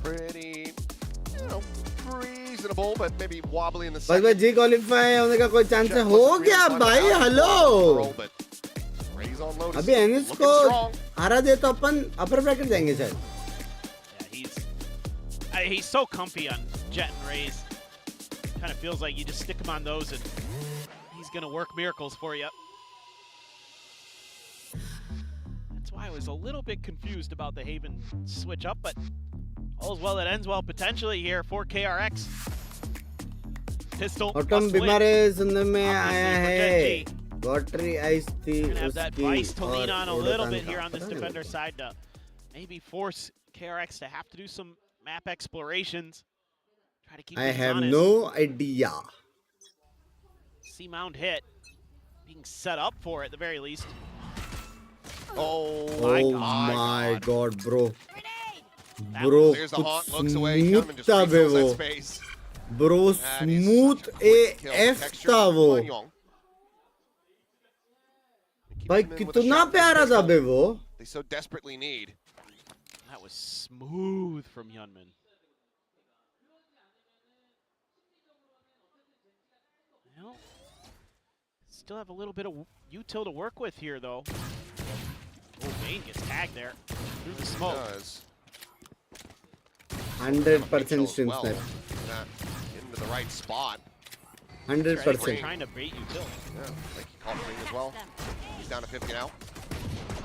Pretty, you know, reasonable, but maybe wobbly in the बस second. भाई जी क्वालिफाई होने का कोई चांस है हो गया भाई हेलो Raise on Lotus. अभी एनएस Looking को strong. हरा दे तो अपन अपर ब्रैकेट जाएंगे शायद Yeah, he's so comfy on Jet and Raze. Kind of feels like you just stick him on those and he's gonna work miracles for you. That's why I was a little bit confused about the Haven switch up, but all's well that ends well potentially here for KRX. Pistol. Autumn must win. बीमारे सुनने में Obviously आया for है Genji. Lottery ice थी Gonna have that vice to lean on a little bit here on this पता नहीं defender side to maybe force KRX to have to do some map explorations. Try to keep I things have honest. no idea. C-mount hit. Being set up for at the very least. Oh Oh my god, bro. Bro, There's the कुछ haunt, looks away. smooth Hyunmin just था बे refills वो. that space. Bro, That is smooth such a quick kill. AF Texture था वो. by Young. Keeps भाई him in with a कितना shot with प्यारा था pistol बे वो. They so desperately need. That was smooth from Hyunmin. Well, still have a little bit of util to work with here, though. Oh, Bane gets tagged there through the smoke. Does. 100% stream well. snipe. Not into the right spot. 100%. Trying to bait util. Yeah, like he caught Freeing as well. He's down to 50 now.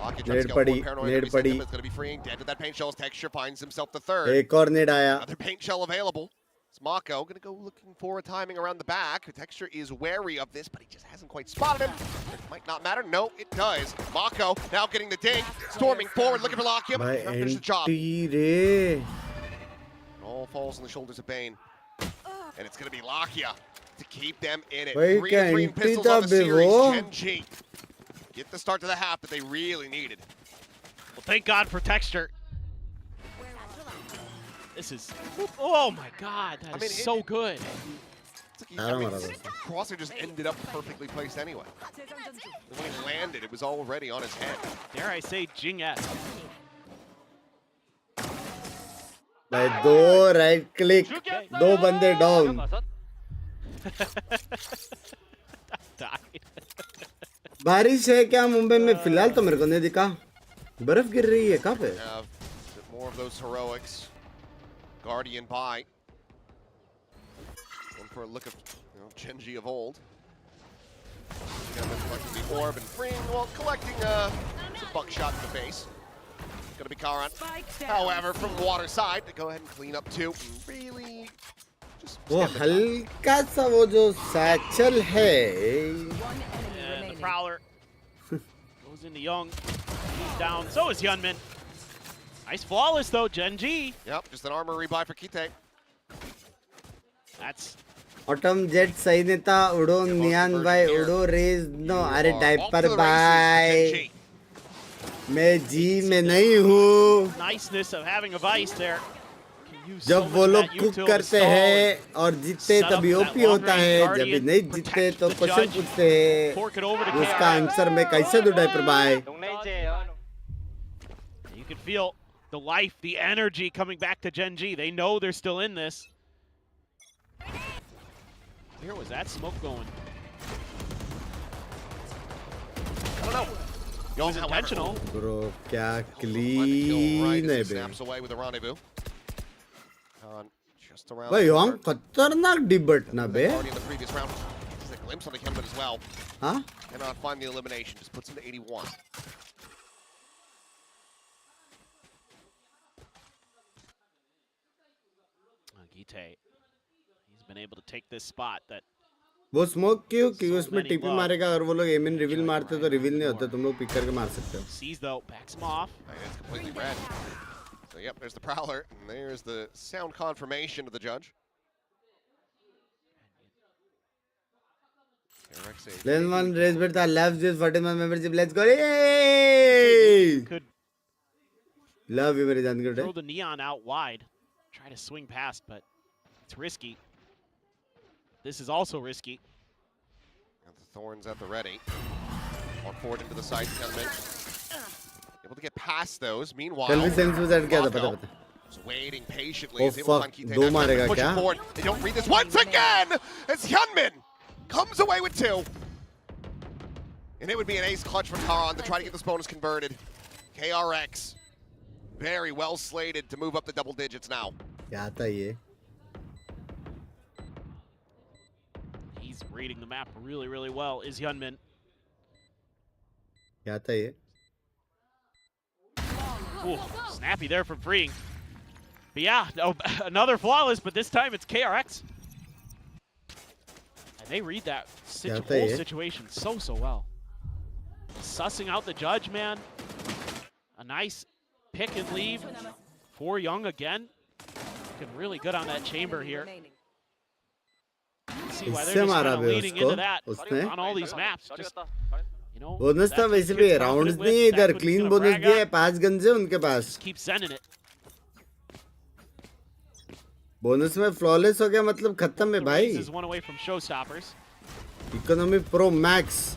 Lockett Nade tries to go padi, more paranoid. nade Every second, padi. but it's going to be Freeing. Dead to that paint shell's texture. Finds himself the third. एक और नेड आया. Another paint shell available. It's Mako going to go looking for a timing around the back. Texture is wary of this, but he just hasn't quite spotted him. It might not matter. No, it does. Mako now getting the dig. Storming forward, looking for Lockett. भाई Finish the job. Anti रे. It all falls on the shoulders of Bane. And it's going to be Lakia to keep them in it. भाई 3 क्या and 3 in anti pistols था on the bay series. वो. Genji get the start to the half that they really needed. Well, thank God for texture. This is, oh my God, that is so good. It's like Crosshair just ended up perfectly placed anyway. And when he landed, it was already on his head. Dare I say, Jing-esque. भाई दो right click, दो बंदे down. बारिश है क्या मुंबई में फिलहाल तो मेरे को नहीं दिखा. बर्फ गिर रही है कहाँ पे? Have a bit more of those heroics. Guardian by. Going for a look of Genji of old. Collecting the orb and freeing, well, collecting some buckshot in the face. Gonna be Karan. However, from water side, to go ahead and clean up too. Really just वो stem the tide. हल्का सा वो जो satchel है. And the Prowler goes into Young. He's down. So is Hyunmin. Nice flawless though, Genji. Yep, just an armor rebuy for Kite. That's autumn jet सही नेता उड़ो नियान भाई उड़ो रेज नो अरे Off diaper to the races, भाई. Genji. मैं जी में नहीं हूँ. niceness of having a vice there. Can use so जब much वो of लोग that कुक util to करते stall हैं and और जीतते set up तभी that ओपी होता long-range है. जब Guardian, नहीं जीतते protect तो the क्वेश्चन judge, पूछते हैं. fork it over to उसका KRX. आंसर मैं कैसे दूं डाइपर भाई. You can feel the life, the energy coming back to Genji. They know they're still in this. Where was that smoke going? I don't know. It was intentional. Bro क्या Right clean है as he बे. snaps away with a rendezvous. Just around भाई the Yong corner. खतरनाक debut ना बे. Already in the previous round. Just a glimpse on the Hyunmin as well. हाँ Cannot find the elimination. Just puts him to 81. Gite, he's been able to take this spot that वो smoke क्यों क्योंकि So उसमें many TP love. मारेगा अगर वो लोग M इन reveal मारते तो रिवील नहीं होता तुम लोग पिक करके मार सकते हो Sees though, backs him off. And it's completely red. So yep, there's the Prowler, and there's the sound confirmation of the judge. KRX lane one race bet था love this 41 month membership let's go yay Could love you मेरे जान के throw the neon out wide, try to swing past, but it's risky. This is also risky. And the Thorns at the ready. Walk forward into the side, Kelvin. Able to get past those. Meanwhile, कल भी sense में set किया था पता पता is waiting patiently. Oh, Is able to fuck. find Kite. दो That's मारेगा pushing क्या? forward. They don't read this once again. As Hyunmin comes away with 2. And it would be an ace clutch from Karan to try to get this bonus converted. KRX very well slated to move up the double digits now. क्या था ये He's reading the map really, really well, is Hyunmin. क्या था ये Ooh, snappy there from freeing. But yeah, no, another flawless, but this time it's KRX. And they read that whole situation so well. Sussing out the judge, man. A nice pick and leave for Young again. Looking really good on that chamber here. See why they're just kind of leaning into that on all these maps. Just, you know, bonus था वैसे भी rounds नहीं है इधर clean bonus दिया है 5 gun से उनके पास keep sending it. बोनस में फ्लॉलेस हो गया मतलब खत्म है भाई This is one away from showstoppers. Economy pro max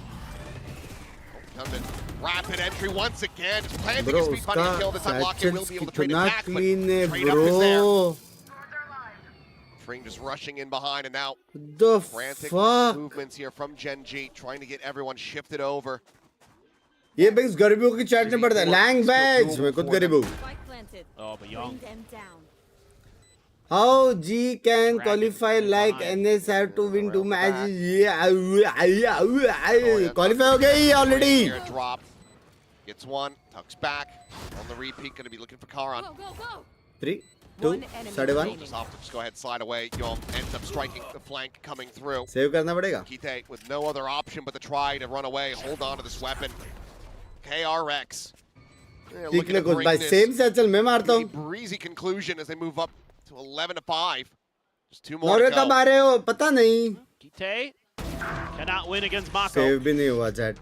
Rapid entry once again. Just planting bro his feet, finding a kill. This time Lockett will sachets be able to trade it कितना back, but clean है trade up is there. Bro Fring just rushing in behind, and now the frantic fuck movements here from Genji, trying to get everyone shifted over. ये Binks गरीबों की chat में पड़ता है Lang batch मैं खुद गरीब हूँ Spike planted. Oh, but Young. Bring them down. How G can qualify like NS have to win 2 matches qualify हो गई already Here, drop. Gets one, tucks back. On the repeat, going to be looking for Karan. Go, go, go. 3 2 साढ़े 1 Just off to just go ahead and slide away. Yom ends up striking the flank coming through. Save करना पड़ेगा Kite with no other option but to try to run away, hold on to this weapon. KRX. ठीक ले कुछ भाई same से चल मैं मारता हूँ Breezy conclusion as they move up to 11-5. Just 2 more और to कब go. आ रहे हो पता नहीं Kite cannot win against Mako. Save भी नहीं हुआ chat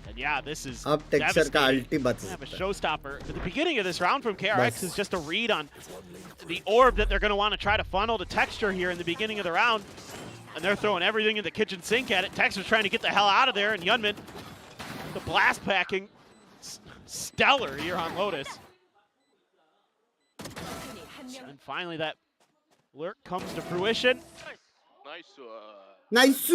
And yeah, this is अब टेक्सचर का devastating. अल्टी बच They have a सकता है showstopper. But the beginning of this round from KRX Bas. is just a read on the orb that they're going to want to try to funnel to Texture here in the beginning of the round. And they're throwing everything in the kitchen sink at it. Texture's trying to get the hell out of there, and Yunmin, the blast packing, stellar here on Lotus. And finally that lurk comes to fruition. Nice. Nice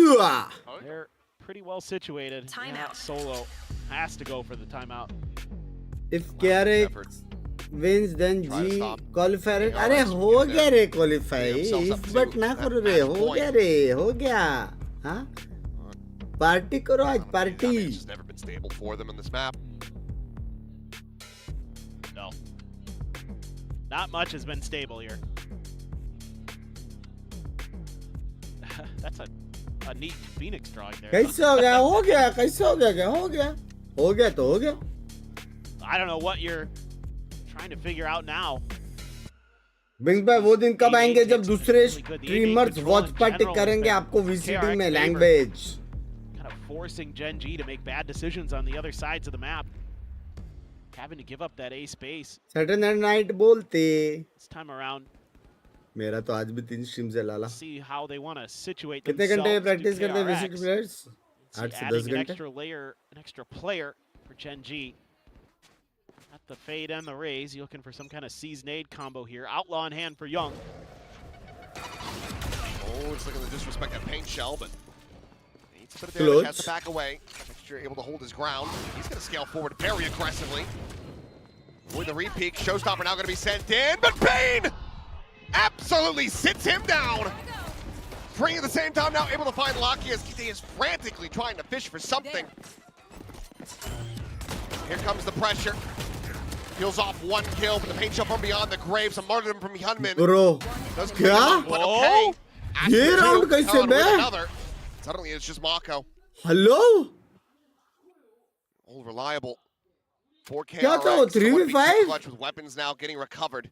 They're pretty well situated. Timeout. Solo has to go for the timeout. if KRX wins then G qualify अरे हो गया रे qualify इस but ना करो रे हो गया हाँ पार्टी करो आज party Damage has never been stable for them in this map. No. Not much has been stable here. That's a neat Phoenix drawing there. कैसे हो गया कैसे हो गया क्या हो गया तो हो गया I don't know what you're trying to figure out now. Bing भाई वो दिन कब आएंगे जब दूसरे स्ट्रीमर्स वॉच पार्टी करेंगे आपको VCT में language Kind of forcing Genji to make bad decisions on the other sides of the map. Having to give up that A space Saturday night बोलते this time around. मेरा तो आज भी 3 streams है लाला See how they want to situate कितने themselves घंटे to practice करते हैं KRX. VCT प्लेयर्स See, 8 से 10 adding an घंटे extra layer, an extra player for Genji. Got the fade and the raise. You're looking for some kind of seize nade combo here. Outlaw in hand for Young. Oh, it's looking to disrespect that paint shell, but needs a bit of Clutch. damage, has to back away. Texture able to hold his ground. He's going to scale forward very aggressively. With the repeat, Showstopper now going to be sent in, but Bane absolutely sits him down. Free at the same time, now able to find Locky as Kite is frantically trying to fish for something. Here comes the pressure. Peels off 1 kill, but the paint shell from beyond the grave. Some martyrdom from Hyunmin. Bro Does क्या but okay. ये Ashton round two, कैसे Khan with बे? another. Suddenly it's just Mako. Hello? All reliable. 4K क्या था वो, 3v5? clutch with weapons now getting recovered.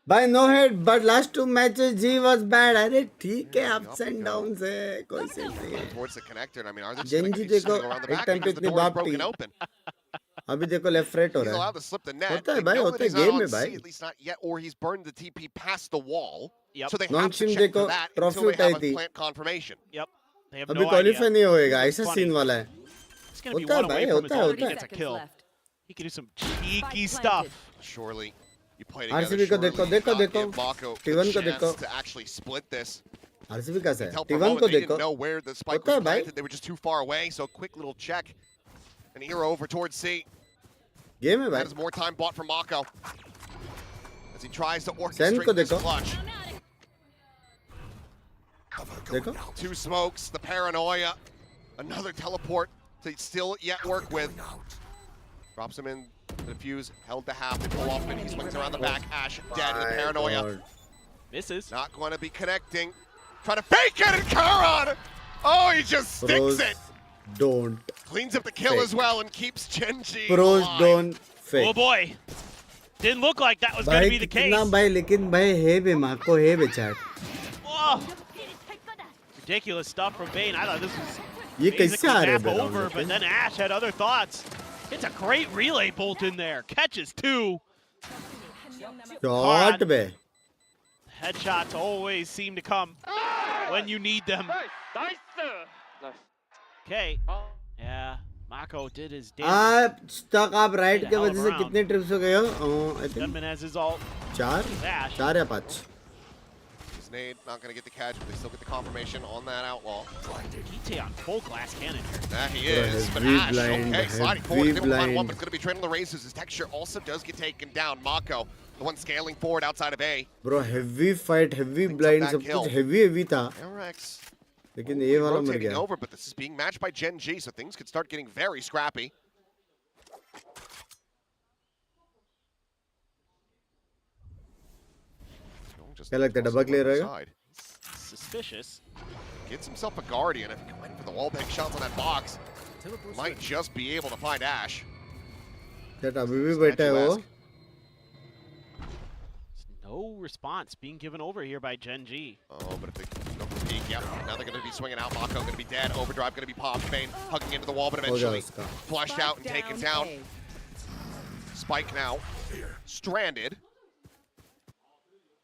By no head, but last 2 matches G was bad. अरे ठीक है, ups and downs है, कोई से नहीं है. Towards the connector. And I mean, are they just Genji going to देखो, around the एक back time पे because the इतनी door is बाप broken थी. open? अभी देखो लेफ्ट राइट हो He's रहा allowed है. to slip the net. होता है They भाई, know होता that है he's not गेम on में C, भाई. at least not yet, or he's burned the TP past the wall. Yep. So they have to Nongshim check देखो, for that trophy until they उठाई have a थी. plant confirmation. Yep. They have अभी no qualify idea. नहीं होएगा, ऐसा Funny. Scene वाला है. It's going to be होता है one away भाई, from his होता है, ult. होता He है. gets a kill. He can do some cheeky Spike stuff. Surely, you play together. RCB को देखो, surely देखो, not देखो. give Mako T1 the को chance देखो. to actually split this. RCB कैसा है? Tell for a T1 moment को they didn't देखो. know where the spike होता है was भाई. planted. They were just too far away. So quick little check. An hero over towards C. Game है That भाई. is more time bought for Mako as he tries to Sen orchestrate को this देखो. clutch. देखो. 2 smokes, the paranoia, another teleport to still yet work with. Drops him in the defuse, held to half, they pull off and he swings around the back. Ash dead, the paranoia. God. Misses. Not going to be connecting. Trying to fake it, and Karan! Oh, he just sticks Pros it. don't Cleans up the kill fake. as well and keeps Genji Pros alive. don't fake. Oh boy. Didn't look like that was going भाई to be the case. कितना भाई, लेकिन भाई है बे माँ को है बे chat. Oh. Ridiculous stuff from Bane. I thought this was ये कैसे basically आ रहे half हैं over, but then Ash had other thoughts. It's a great relay bolt in there. Catches 2. Shot बे. Headshots always seem to come when you need them. Nice. Okay. Yeah. Mako did his damage. आप तक आप right के hell of वजह a से round. कितने trips हो गए हो? I think Gunman has his ult. 4 Ash. 4 या 5. His nade not going to get the catch, but they still get the confirmation on that outlaw. Kite on full glass cannon here. There he Bro, is, but heavy Ash, blind, okay, sliding forward, heavy they will find one, blind. but it's going to be trading the races. His texture also does get taken down. Mako, the one scaling forward outside of A. Bro heavy fight, heavy Picks up blind, that सब kill. कुछ heavy था. KRX लेकिन ये वाला मर rotating गया. over, but this is being matched by Genji, so things could start getting very scrappy. क्या लगता है, डब्बा clear रहेगा? Side. Suspicious. Gets himself a guardian. If he went for the wall bank shots on that box, might just be able to find Ash. Chat अभी भी बैठा है वो. No response being given over here by Genji. Oh, but if they go for the peek, yep. Now they're going to be swinging out. Mako going to be dead. Overdrive going to be popped. Bane hugging into the wall, but हो गया eventually उसका. flushed out and taken down. Spike now stranded.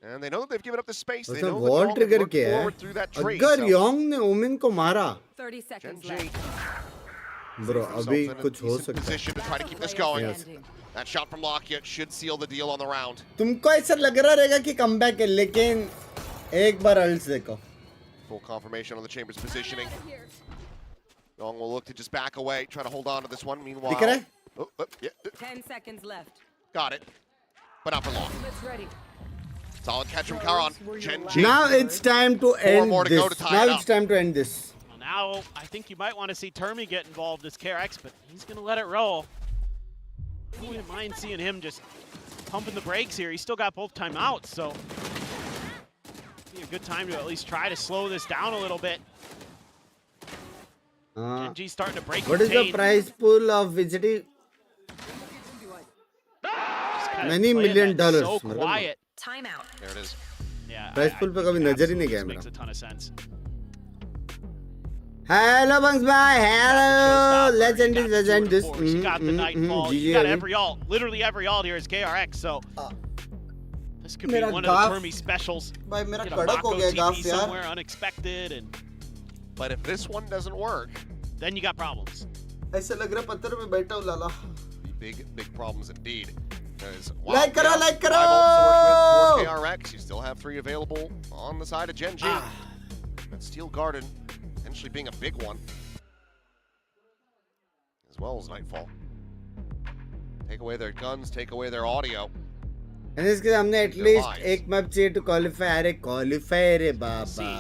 And they know that they've given up the space. They उसने know wall that trigger work किया forward है. through that tree. अगर So Yong ने ओमिन को मारा, 30 seconds Genji left. Bro themselves अभी in a कुछ हो decent सकता है. position to try to keep this going. Yes. That shot from Lockett should seal the deal on the round. तुमको ऐसा लग रहा रहेगा कि कमबैक है, लेकिन एक बार अल्ट्स देखो. Full confirmation on the Chamber's positioning. Young will look to just back away, try to hold on to this one. Meanwhile, दिख रहा है? oh, yeah, 10 seconds left. got it, but not for long. It's ready. Solid catch from Karan. Genji. Now it's time to end more to this. go to tie Now it it's up. time to end this. Well, now I think you might want to see Termi get involved as KRX, but he's going to let it roll. I wouldn't mind seeing him just pumping the brakes here. He's still got both timeouts, so be a good time to at least try to slow this down a little bit. Genji's starting to break What is the contain. prize pool of VCT? Just kinda Many playing million that dollars, So मतलब. quiet. Timeout. There it is. Yeah. Prize pool पे कभी think नजर ही नहीं this गया makes मेरा. a ton of sense. Hello, Bunks Bye. Hello. Let's end this. Let's end this. She got the Nightfall. She GG got अभी. every ult. Literally every ult here is KRX, so this could be मेरा one of गाफ- the Termi specials. भाई मेरा Get a कड़क हो Mako गया TP गाफ यार. somewhere unexpected, and But if this one doesn't work, then you got problems. ऐसा लग रहा पत्थर पे बैठा हूँ लाला. be big problems indeed. Because Like करो, like करो! for KRX, you still have 3 available on the side of Genji. And Steel Garden potentially being a big one, as well as Nightfall. Take away their guns, take away their audio. And इसके सामने at least एक map चाहिए to qualify. अरे qualify रे बाबा.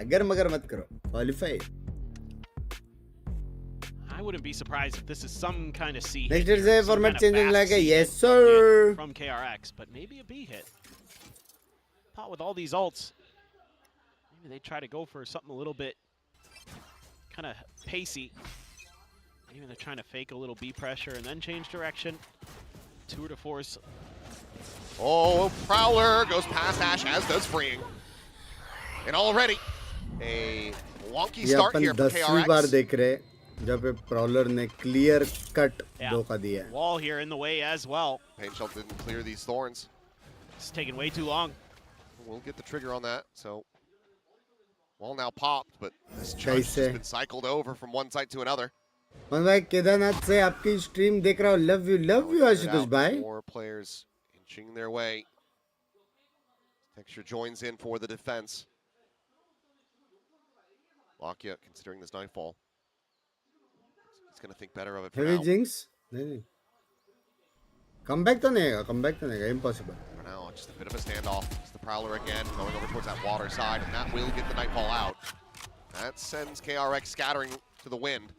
अगर मगर मत करो. Qualify. I wouldn't be surprised if this is some kind of C Next hit is here, a some format kind of changing fast like a C yes hit sir. from KRX, but maybe a B hit. Thought with all these ults, Maybe they try to go for something a little bit kind of pacey. Maybe they're trying to fake a little B pressure and then change direction. Tour de force. Oh, Prowler goes past Ash, as does Freeing. And already a wonky ये start upon here for 10वीं बार KRX. देख रहे हैं जब पे प्रॉलर ने clear cut धोखा दिया है. Wall here in the way as well. Pain Shell didn't clear these thorns. It's taking way too long. We'll get the trigger on that. So, wall now popped, but this judge has been cycled over from one site to another. मन भाई केदारनाथ से आपकी stream देख रहा हूँ. Love you Ashutosh भाई. More players inching their way. Texture joins in for the defense. Lakia considering this nightfall. He's going to think better of it for Heavy now. jinx? नहीं. Comeback तो नहीं है. Comeback तो नहीं है. Impossible. For now, just a bit of a standoff. It's the Prowler again, going over towards that water side, and that will get the nightfall out. That sends KRX scattering to the wind.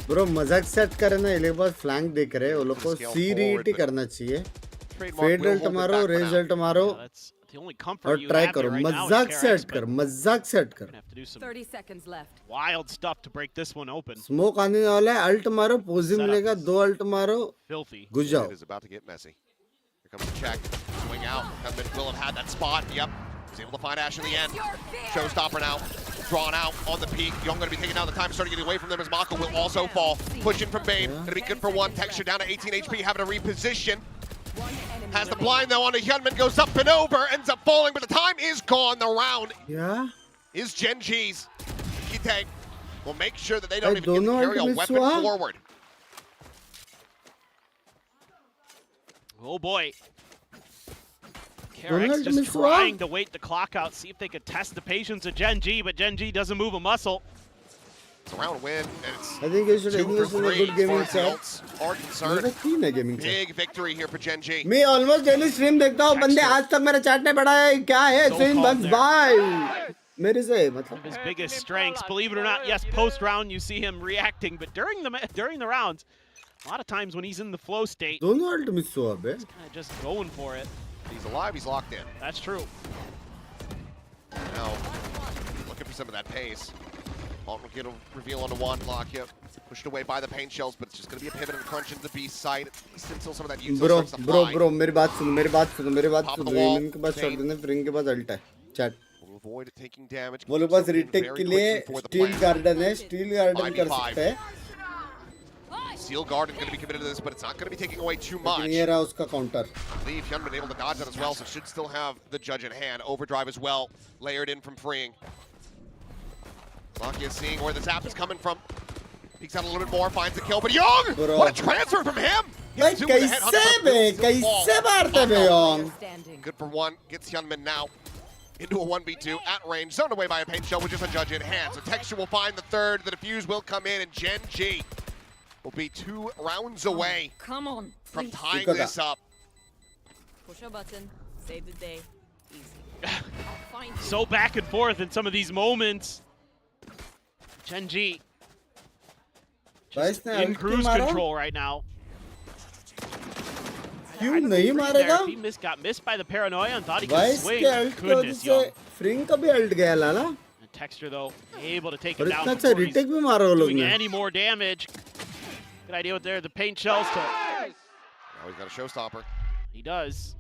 Bro, मजाक set करे ना. ये लोग बस flank देख रहे हैं. वो लोग को CRT करना चाहिए. Fade ult मारो, raise ult मारो. That's the only comfort और you ट्राई have करो. there right now is मजाक KRX, सेट but कर. मजाक सेट कर. gonna have to do some 30 seconds left. wild stuff to break this one open. Smoke आने वाला है. अल्ट मारो. पोजी मिलेगा. 2 अल्ट मारो. Filthy. घुस जाओ. It is about to get messy. Here comes the check. Swing out. Husband will have had that spot. Yep. He's able to find Ash in the end. Showstopper now. Drawn out on the peak. Young going to be taking out the time. Starting to get away from them as Mako will also fall. Pushing from Bane. Going to be good for one. Texture down to 18 HP. Having to reposition. Has the blind though on the Hyunmin. Goes up and over. Ends up falling. But the time is gone. The round Yeah. is Genji's. Kite will make sure that they don't I even get don't to know carry a ultimate weapon swap. forward. Oh boy. Donald KRX just Miswa? trying to wait the clock out, see if they could test the patience of Genji, but Genji doesn't move a muscle. It's a round win, and it's I think you should 2 for invest in a 3 good as gaming far as the chat. ults are मेरा concerned. 3 है gaming chat. Big victory here for Genji. मैं almost daily stream देखता हूँ. बंदे आज तक मेरा chat नहीं पढ़ा है. क्या है So stream called bugs there. भाई. मेरे से One of मतलब. his biggest strengths, believe it or not. Yes, post round you see him reacting, but during the rounds, a lot of times when he's in the flow state, दोनों alt miss हुआ बे. kind of just going for it. He's alive, he's locked in. That's true. Now, looking for some of that pace. Alton will get a reveal onto one, Lakia. Pushed away by the pain shells, but it's just going to be a pivot and crunch into the beast side. At least until some of that util Bro, starts to fly. मेरी बात सुनो. मेरी बात Pop the सुनो. wall. इनके पास shot देने. फ्रिंग के पास alt है. Chat. Will avoid taking damage. वो लोग पास रिटेक के लिए स्टील गार्डन है. स्टील गार्डन कर 5v5. सकते हैं. Seal Garden going to be committed to this, but it's not going to be taking away too much. लेकिन ये रहा उसका counter. I believe Hyun been able to dodge that as well, so should still have the judge in hand. Overdrive as well, layered in from Freeing. Lakia seeing where the zap is coming from. Peeks out a little bit more, finds the kill, but Young! Bro. What a transfer from him! भाई Hits two with a headhunter, कैसे but बे. will still fall. कैसे मारते बे Yong. Standing. Good for one, gets Hyunmin now into a 1v2 at range, zoned away by a paint shell with just a judge in hand. So Texture will find the third, the defuse will come in, and Genji will be 2 rounds away Come on. from please. tying Ikaw this up. Push a button. Save the day. Easy. I'll find you. So back and forth in some of these moments. Genji भाई just इसने in alt क्यों cruise मारा. control right now. क्यों नहीं मारेगा. He got missed by the paranoia and thought he भाई could swing. इसके alt की वजह Goodness, से Young. फ्रिंग का भी अल्ट गया लाला. And Texture though able to take और him down इतना अच्छा before he's रिटेक भी मारा वो लोग doing ने. any more damage. Good idea with there the paint shells to. Now he's got a showstopper. He does.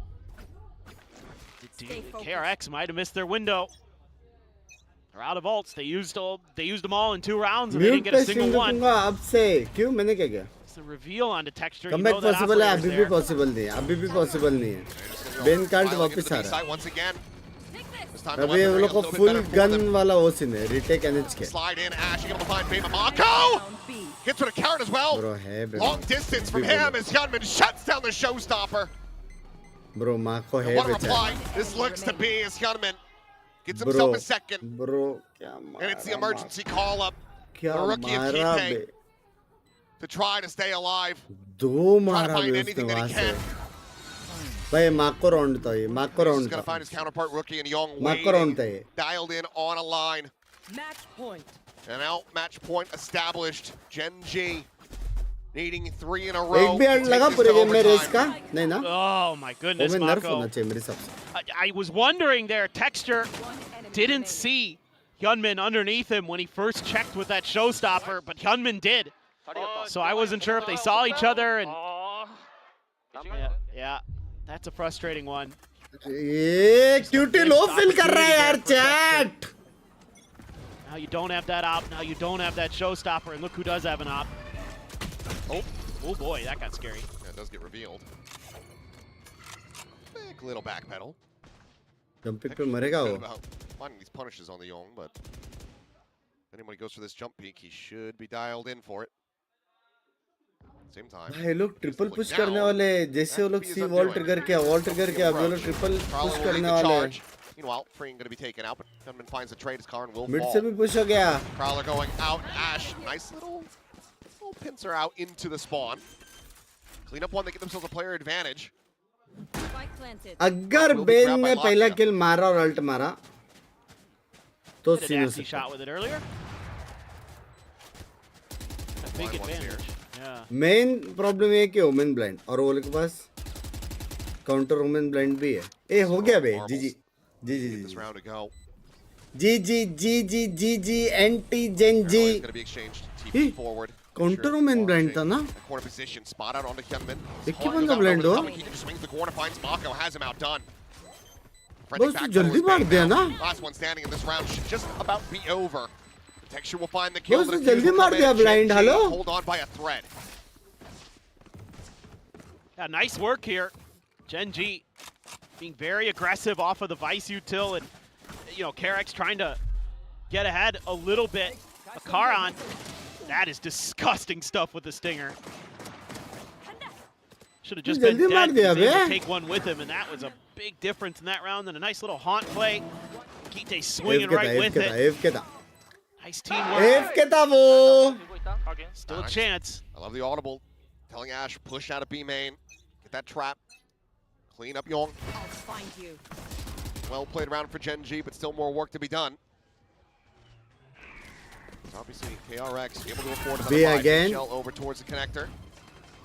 Stay focused. KRX might have missed their window. They're out of ults. They used them all in 2 rounds and they mute didn't get पे a single stream one. देखूंगा अब से. क्यों मैंने क्या किया. It's the reveal onto Texture. You comeback know that possible है. operator's अभी भी there. पॉसिबल नहीं है. अभी भी पॉसिबल नहीं है. बेन कार्ट Filing into वापस the आ B रहा है. site once again. This time the अभी वो weaponry लोग a को little bit full better for gun them. वाला वो सीन है. रिटेक एनएच के. Slide in, Ash, able to find Bama Mako! Round B. Gets with a carrot as well. Bro है बे. Long distance from him as Hyunmin shuts down the showstopper. Bro माँ को है What a बेचारा. reply this looks to be as Hyunmin gets Bro, himself a second. bro क्या And it's the मारा emergency call up क्या the rookie of मारा Kite bay. to try to stay alive. दो Try to मारा find बे anything उसने that वहाँ he से. can. भाई माँ को राउंड था ये. माँ को He's राउंड going to था. find his counterpart rookie and Young माँ को राउंड था waiting, ये. dialed in on a line. Match point. And now match point established. Genji needing 3 in a row. एक भी to अल्ट take लगा this पूरे to game में race का. overtime. नहीं ना. Oh my वो goodness, में नर्फ Mako. होना चाहिए मेरे हिसाब से. I was wondering there, Texture. One enemy didn't see Hyunmin underneath him when he first checked with that showstopper, but Hyunmin did. So I wasn't sure if they saw each other, and yeah, that's a frustrating one. ये cutie लो fill कर रहा है यार chat. Now you don't have that op, now you don't have that showstopper, and look who does have an op. Oh boy, that got scary. Yeah, it does get revealed. Big little backpedal. Jump pick पे मरेगा वो. About finding these punishes on the Young, but if anybody goes for this jump peek, he should be dialed in for it. Same time. भाई लोग triple push करने वाले हैं. जैसे वो लोग सी वॉल ट्रिगर किया अब वो लोग ट्रिपल पुश करने वाले हैं. Meanwhile, Freeing going to be taken out, but Gunman finds a trade as Karn will mid fall. से भी पुश हो गया. Prowler going out. Ash, nice little pincer out into the spawn. Clean up one, they get themselves a player advantage. Spike planted. अगर Ben ने पहला किल मारा और alt मारा तो Did a सीन हो nasty सकता. shot with it earlier. A big Blind one's advantage. Yeah. Main problem ये कि ओमेन ब्लाइंड और वो लोग के पास काउंटर ओमेन ब्लाइंड भी है. ए हो गया बे. जी जी जी जी This जी round to go. जी जी जी जी जी जी anti Genji. Going to be exchanged. TP forward. Counter Omen blind था ना. Corner position, spot out onto Hyunmin. एक ही बंदा ब्लाइंड हो. He just swings the corner, finds Mako, has him outdone. बस तू जल्दी मार दिया ना. Last one standing in this round should just about be over. Texture will find the kill. बस तू जल्दी मार दिया blind. Hello. Hold on by a thread. Yeah, nice work here. Genji being very aggressive off of the Vice util, and KRX trying to get ahead a little bit. Karan, that is disgusting stuff with the stinger. Should have just been जल्दी मार dead. दिया He was able बे. to take one with him, and that was a big difference in that round. And a nice little haunt play. Kite swinging right with it. F के था. Nice teamwork. F के था वो. Still a chance. I love the audible. Telling Ash, push out of B main. Get that trap. Clean up Young. I'll find you. Well played round for Genji, but still more work to be done. Obviously, KRX able to afford B another again. shell over towards the connector.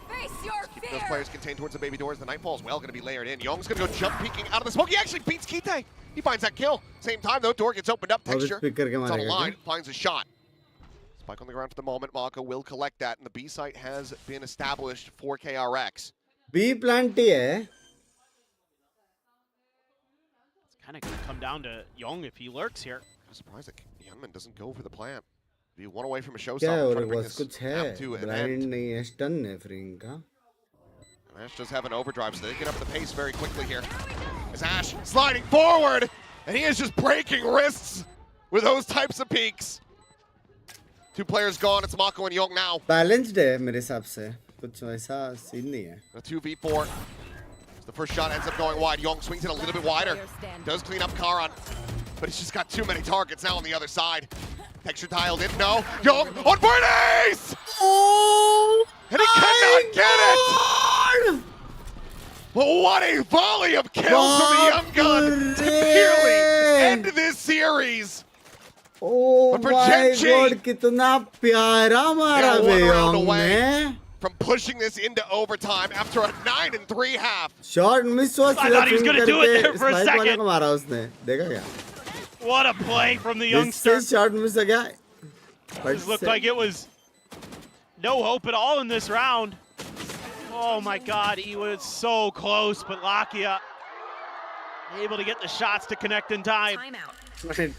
Face your Keep fear. those players contained towards the baby doors. The Nightfall is well going to be layered in. Young's going to go jump peeking out of the smoke. He actually beats Kite. He finds that kill. Same time, though, door gets opened up. अब Texture. Speak करके It's on the मारेगा line. क्या? Finds a shot. Spike on the ground for the moment. Mako will collect that, and the B site has been established for KRX. B plant ही है. It's kind of going to come down to Young if he lurks here. I'm surprised that Hyunmin doesn't go for the plant. Be one away from a क्या है showstopper. और trying to bring बस this कुछ map है. to an blind end. नहीं है. Stun है फ्रिंग का. Ash does have an overdrive, so they get up the pace very quickly here. As Ash sliding forward, and he is just breaking wrists with those types of peaks. Two players gone. It's Mako and Young now. Balanced है मेरे हिसाब से. कुछ ऐसा scene नहीं है. A 2v4. The first shot ends up going wide. Young swings it a little bit wider. Does clean up Karan, but he's just got too many targets now on the other side. Texture dialed in. No. Young on for an ace! And he cannot get it! Well, what a volley of kills from the young gun to nearly end this series. Oh But for my Genji, God, कितना प्यारा मारा they're बे one round Yong away ने. from pushing this into overtime after a 9-3 half. Shot miss हुआ. I thought he was gonna do it there for a spike वाले second. को मारा उसने. देखा क्या? What a play from the इससे youngster. Shot miss हो गया. It looked like it was no hope at all in this round. Oh my God, he was so close, but Lakia able to get the shots to connect in time. Timeout.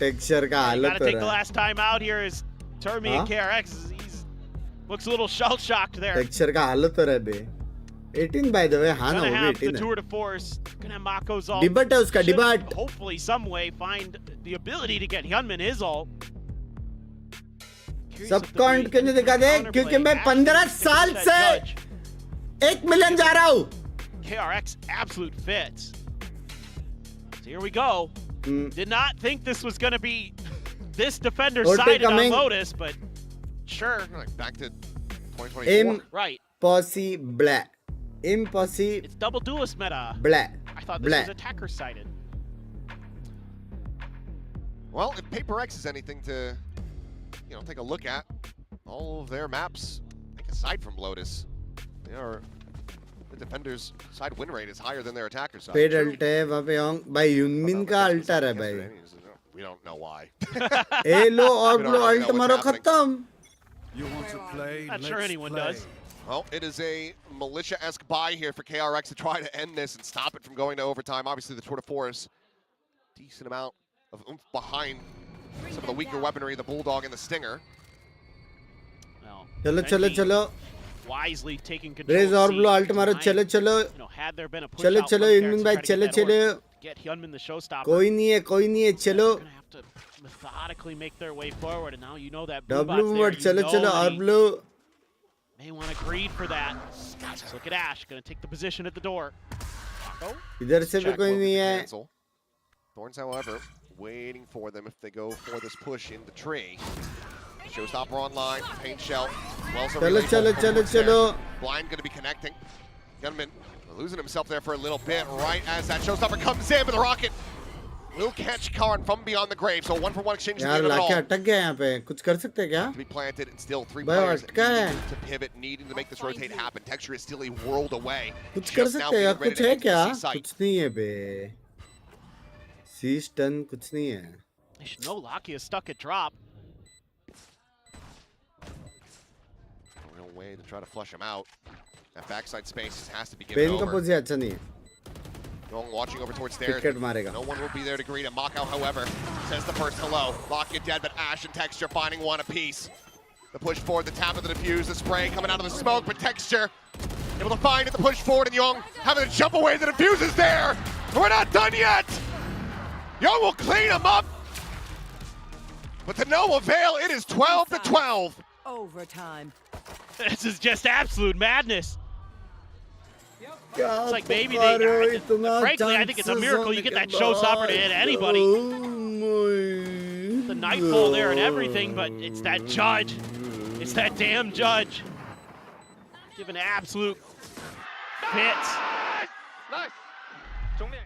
Texture का You हालत gotta हो take the रहा है. last time out here is Termi and KRX. He's looks a little shell-shocked there. Texture का हालत हो रहा है बे. 18 by the way. हाँ ना Gonna वो भी have the 18 है. tour de force. Gonna have Mako's ult. Debut है उसका Should debut. hopefully some way find the ability to get Hyunmin his ult. Curious if सबको the अंट क्यों नहीं दिखा दे? counterplay क्योंकि मैं actually 15 gets साल that से judge. 1 मिलियन जा रहा हूँ. KRX absolute fits. So here we go. Did not think this was going to be this defender Ulti sided on coming. Lotus, but sure. Like back to 2024. Right. Impossible. Impossible. It's double duelist meta. I thought this was attacker sided. Well, if Paper X is anything to, take a look at, all of their maps, I think aside from Lotus, the defenders' side win rate is higher than their attacker side. Paid ult है वहाँ पे Yong. भाई यूनमिन का alter है भाई. We don't know why. ए लो और We don't लो really know ult what's मारो happening. खत्म. You want to play? Not sure Let's anyone play. does. Well, it is a militia-esque buy here for KRX to try to end this and stop it from going to overtime. Obviously, the Tour de Force, decent amount of oomph behind some of the weaker weaponry, the Bulldog and the Stinger. Well, चलो चलो Genji चलो. wisely taking control. Raise और seat blow alt मारो behind. चलो चलो. You know, had there been a push चलो out चलो from Inman KRX भाई to try to चलो get that चलो. orb, get Hyunmin the showstopper. कोई नहीं है चलो. They're gonna have to methodically make their way forward, and now you know that W Boobot's there. Word You चलो know चलो that और he blow. may want to greed for that. Let's look at Ash, gonna take the position at the door. Mako? इधर से भी Check कोई will नहीं be है. cancel. Thorns, however, waiting for them if they go for this push in the tree. Showstopper online, paint shell. Wells are चलो really चलो full चलो forwards there. चलो. Blind going to be connecting. Gunman losing himself there for a little bit right as that showstopper comes in, but the rocket will catch Karn from beyond the grave. So 1-for-1 exchange at the यार end of it लाके all. अटक गया यहाँ पे. कुछ कर सकते हैं क्या? To be planted and still three भाई players अटका है. needing to pivot, needing to make this rotate happen. Texture is still a world away. कुछ कर Just now सकते हैं being क्या? ready कुछ to है enter the क्या? C site. कुछ नहीं है बे. सी स्टन कुछ नहीं है. They should know Laki is stuck at drop. A real way to try to flush him out. That backside space has to be given पेन का over. पोजीशन अच्छा नहीं है. Going watching over towards stairs. Picket मारेगा. No one will be there to greet him. Mako, however, says the first hello. Lock dead, but Ash and Texture finding one apiece. The push forward, the tap of the defuse, the spray coming out of the smoke, but Texture able to find it, the push forward, and Young having to jump away. The defuse is there. We're not done yet. Young will clean him up, but to no avail. It is 12-12. Overtime. This is just absolute madness. क्या It's like maybe Pukaro they, इतना frankly, I think it's a chances miracle you होने get के that showstopper to hit बाद. anybody. Oh The nightfall there and everything, but it's that judge. It's that damn judge. Giving absolute fits. 나이스. 정리.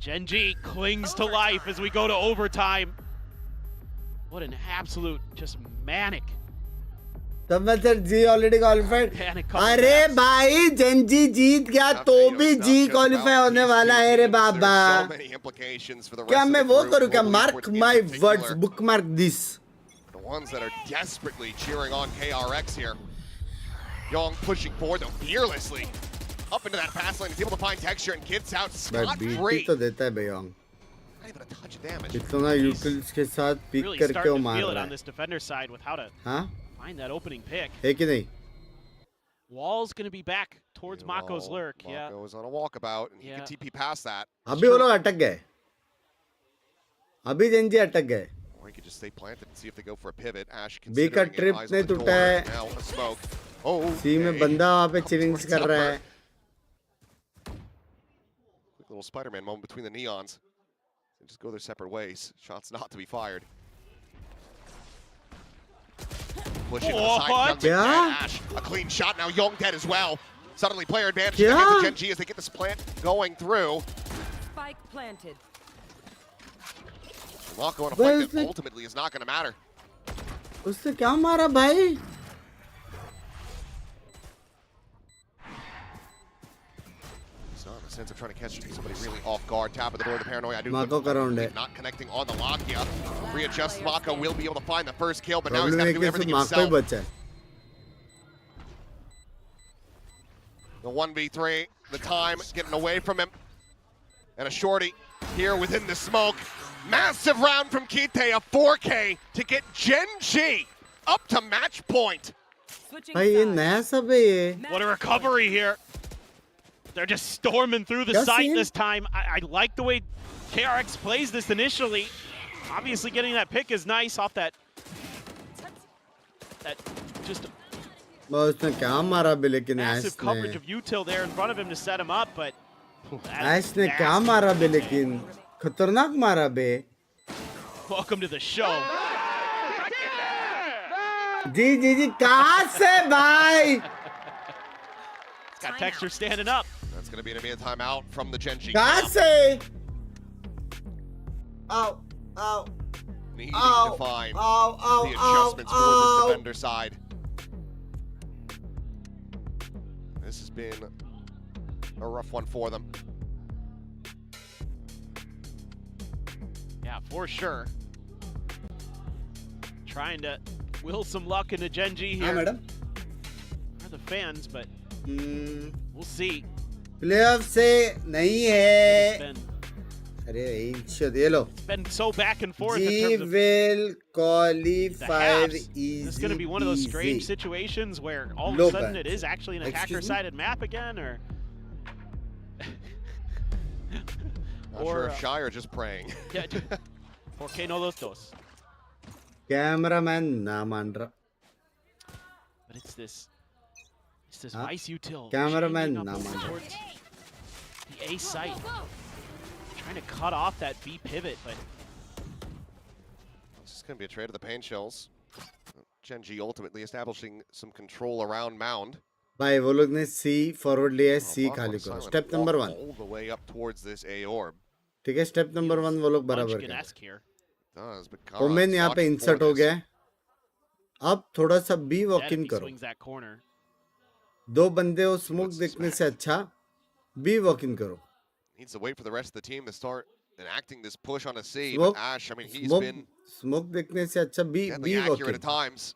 Genji clings to life as we go to overtime. What an absolute, just manic. तब मैं sir जी already qualified. अरे भाई Gen Z जीत गया तो भी जी qualify होने वाला है रे बाबा. क्या मैं वो करूँ क्या? Mark my words, bookmark this. The ones that are desperately cheering on KRX here. Young pushing forward though fearlessly. Up into that pass lane, he's able to find Texture and gets out भाई scot-free. BT तो देता है बेयोंग. Not even a touch of damage. इतना utils के साथ pick Really करके वो starting to मार feel it रहा on है. this defender side with how to हाँ find that opening pick. है कि नहीं? Wall's going to be back towards Mako's lurk. Yeah. Mako is on a walkabout, and he Yeah. can TP past that. अभी वो लोग अटक गए. अभी जेंजी अटक गए. Or he could just stay planted and see if they go for a pivot. Ash B का considering it, trip eyes नहीं on the टूटा door. है. Now a smoke. Oh, सी में okay. बंदा वहाँ पे चिरिंग्स कर रहा है. Quick little Spider-Man moment between the neons. They just go their separate ways. Shots not to be fired. Pushing to the side. What? Young Yeah. dead. Ash, a clean shot. Now Young dead as well. Suddenly player advantage Yeah. against the Genji as they get this plant going through. Spike planted. Mako in a Well, fight it's that like- ultimately is not going to matter. उससे क्या मारा भाई? So in a sense of trying to catch somebody really off guard. Tap of the door, the paranoia. I do Mako का round है. not connecting on the Lakia. Readjust. Mako will be able to find the first kill, but now he's problem got to है do कि everything सिर्फ Marco ही himself. बचा है. The 1v3, the time getting away from him. And a shorty here within the smoke. Massive round from Kite, a 4K to get Genji up to match point. Switching भाई ये sides. नया सब है ये. What a recovery here. They're just storming through the Yeah, site seen? this time. I like the way KRX plays this initially. Obviously getting that pick is nice off that just बस उसने क्या मारा भी लेकिन massive ऐश coverage ने. of util there in front of him to set him up, but ऐश ने क्या मारा भी लेकिन खतरनाक मारा बे. welcome to the show. जी जी जी कहाँ से भाई? Got Texture standing up. That's going to be an immediate timeout from the Genji. कहाँ से? Ow, ow, Needing ow, to find ow, ow, the adjustments for this ow. defender side. This has been a rough one for them. Yeah, for sure. trying to will some luck into Genji हाँ here. Madam Are the fans, but we'll see. Playoff से नहीं It's है. been, अरे इंशद ये लो. been so back and forth in G terms of will the qualify halves. easy. This is going to be one of those strange peasy. situations where all of Low a sudden band. it is actually an Excuse me? attacker-sided map again, or Not sure if Shy are just praying. yeah, ¿Por qué no los dos? Cameraman ना मान रहा. But it's this Huh? Vice util Cameraman changing up na man. towards the A site, trying to cut off that B pivot, but This is going to be a trade of the pain shells. Genji ultimately establishing some control around Mound. भाई वो लोग ने C forward लिया है, C Mako खाली is करो. silent, Step number 1. all the way up towards this A orb. ठीक है, step number 1 वो लोग बराबर करें. Munchkin-esque here. Does, but women यहाँ पे insert हो गया है. अब थोड़ा सा B Dead walk if in he करो. swings that corner. दो बंदे हो स्मोक देखने से अच्छा B walk in करो. Needs to wait for the rest of the team to start enacting this push on a C. Smoke, But Ash, I mean, he's smoke, been smoke देखने से अच्छा B deadly walk accurate in. at times.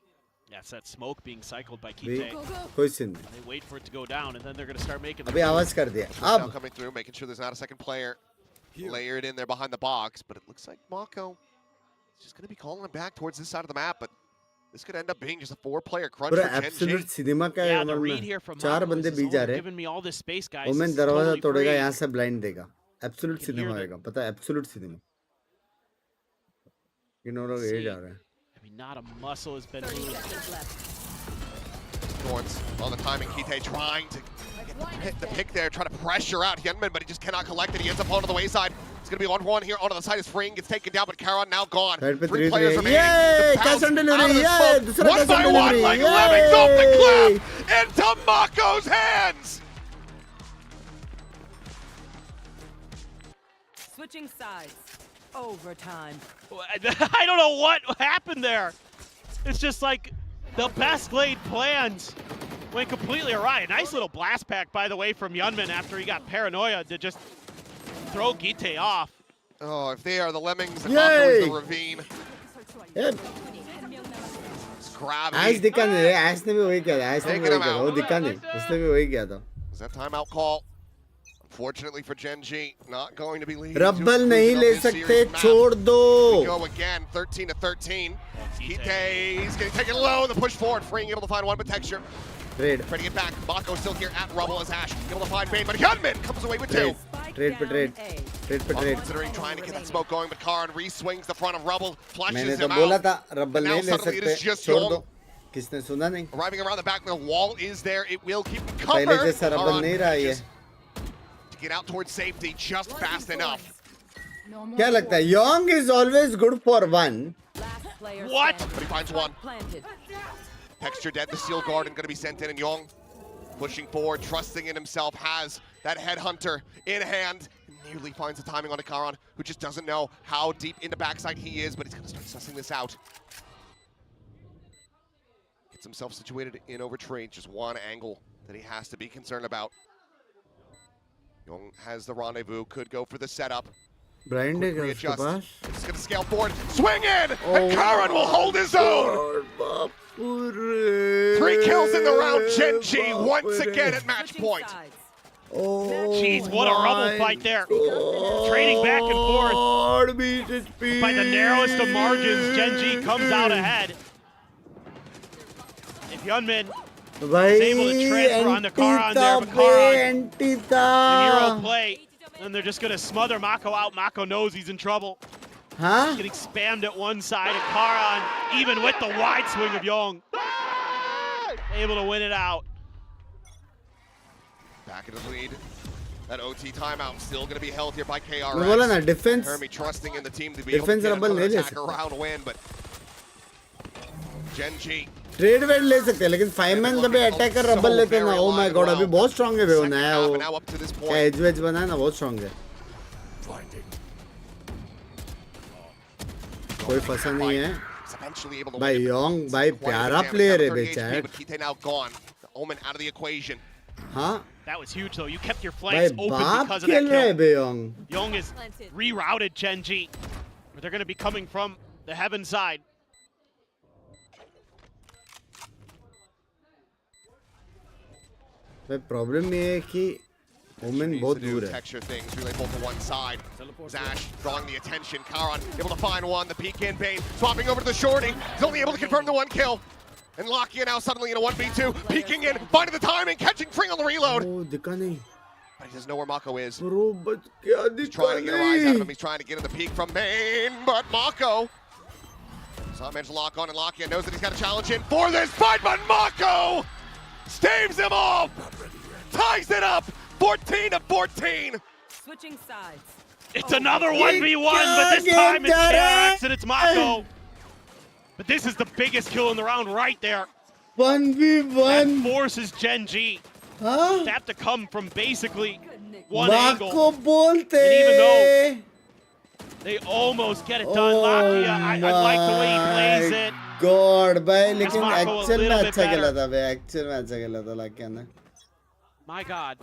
Yeah, it's that smoke being cycled by B Kite. कोई scene नहीं. They wait for it to go down, and then they're going to start making the अभी आवाज कर दिया. Now अब coming through, making sure there's not a second player layered in there behind the box. But it looks like Mako is just going to be calling him back towards this side of the map. But this could end up being just a 4-player crunch पूरा for Genji. absolute cinema का Yeah, है the मतलब read में. here from 4 Mako बंदे is, B oh, जा they're रहे. giving me all this space, guys. Omen This is दरवाजा totally तोड़ेगा, free. यहाँ से ब्लाइंड देगा. Absolute You can cinema hear आएगा. पता है absolute cinema. इन लोग ये जा रहे हैं. I mean, not a muscle has been 30 moved. seconds left. Dorns on the timing. Kite trying to hit the pick there, trying to pressure out Hyunmin, but he just cannot collect it. He ends up onto the wayside. It's going to be 1-1 here. Onto the side is freeing, gets taken down, but Karon now gone. Side पे 3 3 players remaining. Yay! The Cash bounce on out delivery. of the Yay! smoke. दूसरा One cash by on one, delivery. like lemmings off the Yay! cliff into Mako's hands. Switching sides. Overtime. I don't know what happened there. It's just like the best laid plans went completely awry. A nice little blast pack, by the way, from Yunmin after he got paranoia to just throw Gite off. Oh, if they are the lemmings, and Mako is the Yay! ravine. ये It's gravity. ऐश दिखा नहीं रहे. ऐश ने भी वही किया था. ऐश ने भी Taking वही him किया था. out. वो दिखा नहीं. उसने भी वही किया था. Is that timeout call? Unfortunately for Genji, not going to be leading. Rubble नहीं ले सकते. छोड़ We दो. go again, 13 to 13. Kite is getting taken low. The push forward, freeing, able to find one with texture. Trade. Trying to get back. Mako still here at Rubble as Ash able to find Bane, but Hyunmin comes away with 2. Trade. Trade पे trade. Trade पे trade. Considering trying to get that smoke going, but Karan re-swings the front of Rubble, मैंने flashes तो him बोला out. था rubble Now नहीं ले suddenly it सकते. is just छोड़ Yong. दो. किसने सुना नहीं? Arriving around the back, the wall is there. It will keep him पहले covered. जैसा रब्बल Karan नहीं रहा ये. manages to get out towards safety just fast enough. क्या लगता है? Young is always good for one. Last player What? standing. But he finds one. Planted. Texture dead, the Seal Garden going to be sent in, and Yong pushing forward, trusting in himself, has that Headhunter in hand. Nearly finds the timing on Karan, who just doesn't know how deep into backside he is, but he's going to start sussing this out. Gets himself situated in over trade, just one angle that he has to be concerned about. Yong has the rendezvous, could go for the setup. Blind है क्या उसके Readjust. Pass? It's going to scale forward, swing in, and Karan will hold his own. और बाप रे. 3 kills in the round, Genji once बाप रे. again at match Switching point. sides. Oh Jeez, what a rubble my fight there. God. Trading back and forth. God, BCT. By the narrowest of margins, Genji comes out ahead. If Yunmin भाई able to transfer onto anti Karan था there, but बे, Karan, anti the hero था. play, and they're just going to smother Mako out. Mako knows he's in trouble. हाँ? Getting spammed at one side, and Karan, even with the wide swing of Yong, able to win it out. Back into the lead. That OT timeout still going to be held here by KRX. मैं बोला ना defense. Hermie trusting in the team to be able to Defense get rubble another नहीं ले attack सकते. around win, but Genji trade वेड ले सकते हैं लेकिन 5 मैन जब अटैकर रबल लेते हैं ना ओ माय गॉड अभी बहुत स्ट्रांग है वे वो नया वो now up to this क्या point. एज वेज बना है ना बहुत स्ट्रांग है कोई फंसा नहीं है He's eventually able to भाई win it. योंग भाई Quite a bit प्यारा of damage, प्लेयर है down बे 38 chat but Kite now gone. The Omen out of the equation. हाँ That was huge, though. You kept your भाई flanks open बाप because of खेल that रहे हैं kill. बे Yong Yong is rerouted Genji. They're going to be coming from the heaven side. भाई problem ये है कि ओमेन बहुत दूर है. Texture things, relay bolt to one side. Zash drawing the attention. Karan able to find one. The peek in Bane swapping over to the shorty. He's only able to confirm the one kill. And Lakia now suddenly in a 1v2. Peeking in, finding the timing, catching Fring on the reload. Oh, दिखा नहीं. But he doesn't know where Mako is. Bro, but क्या He's दिखा trying to get a rise out of him. नहीं. He's trying to get in the peek from Bane. But Mako does not manage to lock on, and Lakia knows that he's got a challenge in for this fight. But Mako staves him off. Ties it up. 14 to 14. Switching sides. It's another 1v1, but this time it's KRX and it's Mako. But this is the biggest kill in the round right there. 1v1. That forces Genji हाँ? to have to come from basically one Mako angle. बोलते. And even though they almost get it done, Lakia, I like the way he plays it. God, भाई लेकिन Mako a actual में little bit अच्छा खेला better. था भाई. Actual में अच्छा खेला था लाकिया ने. My God.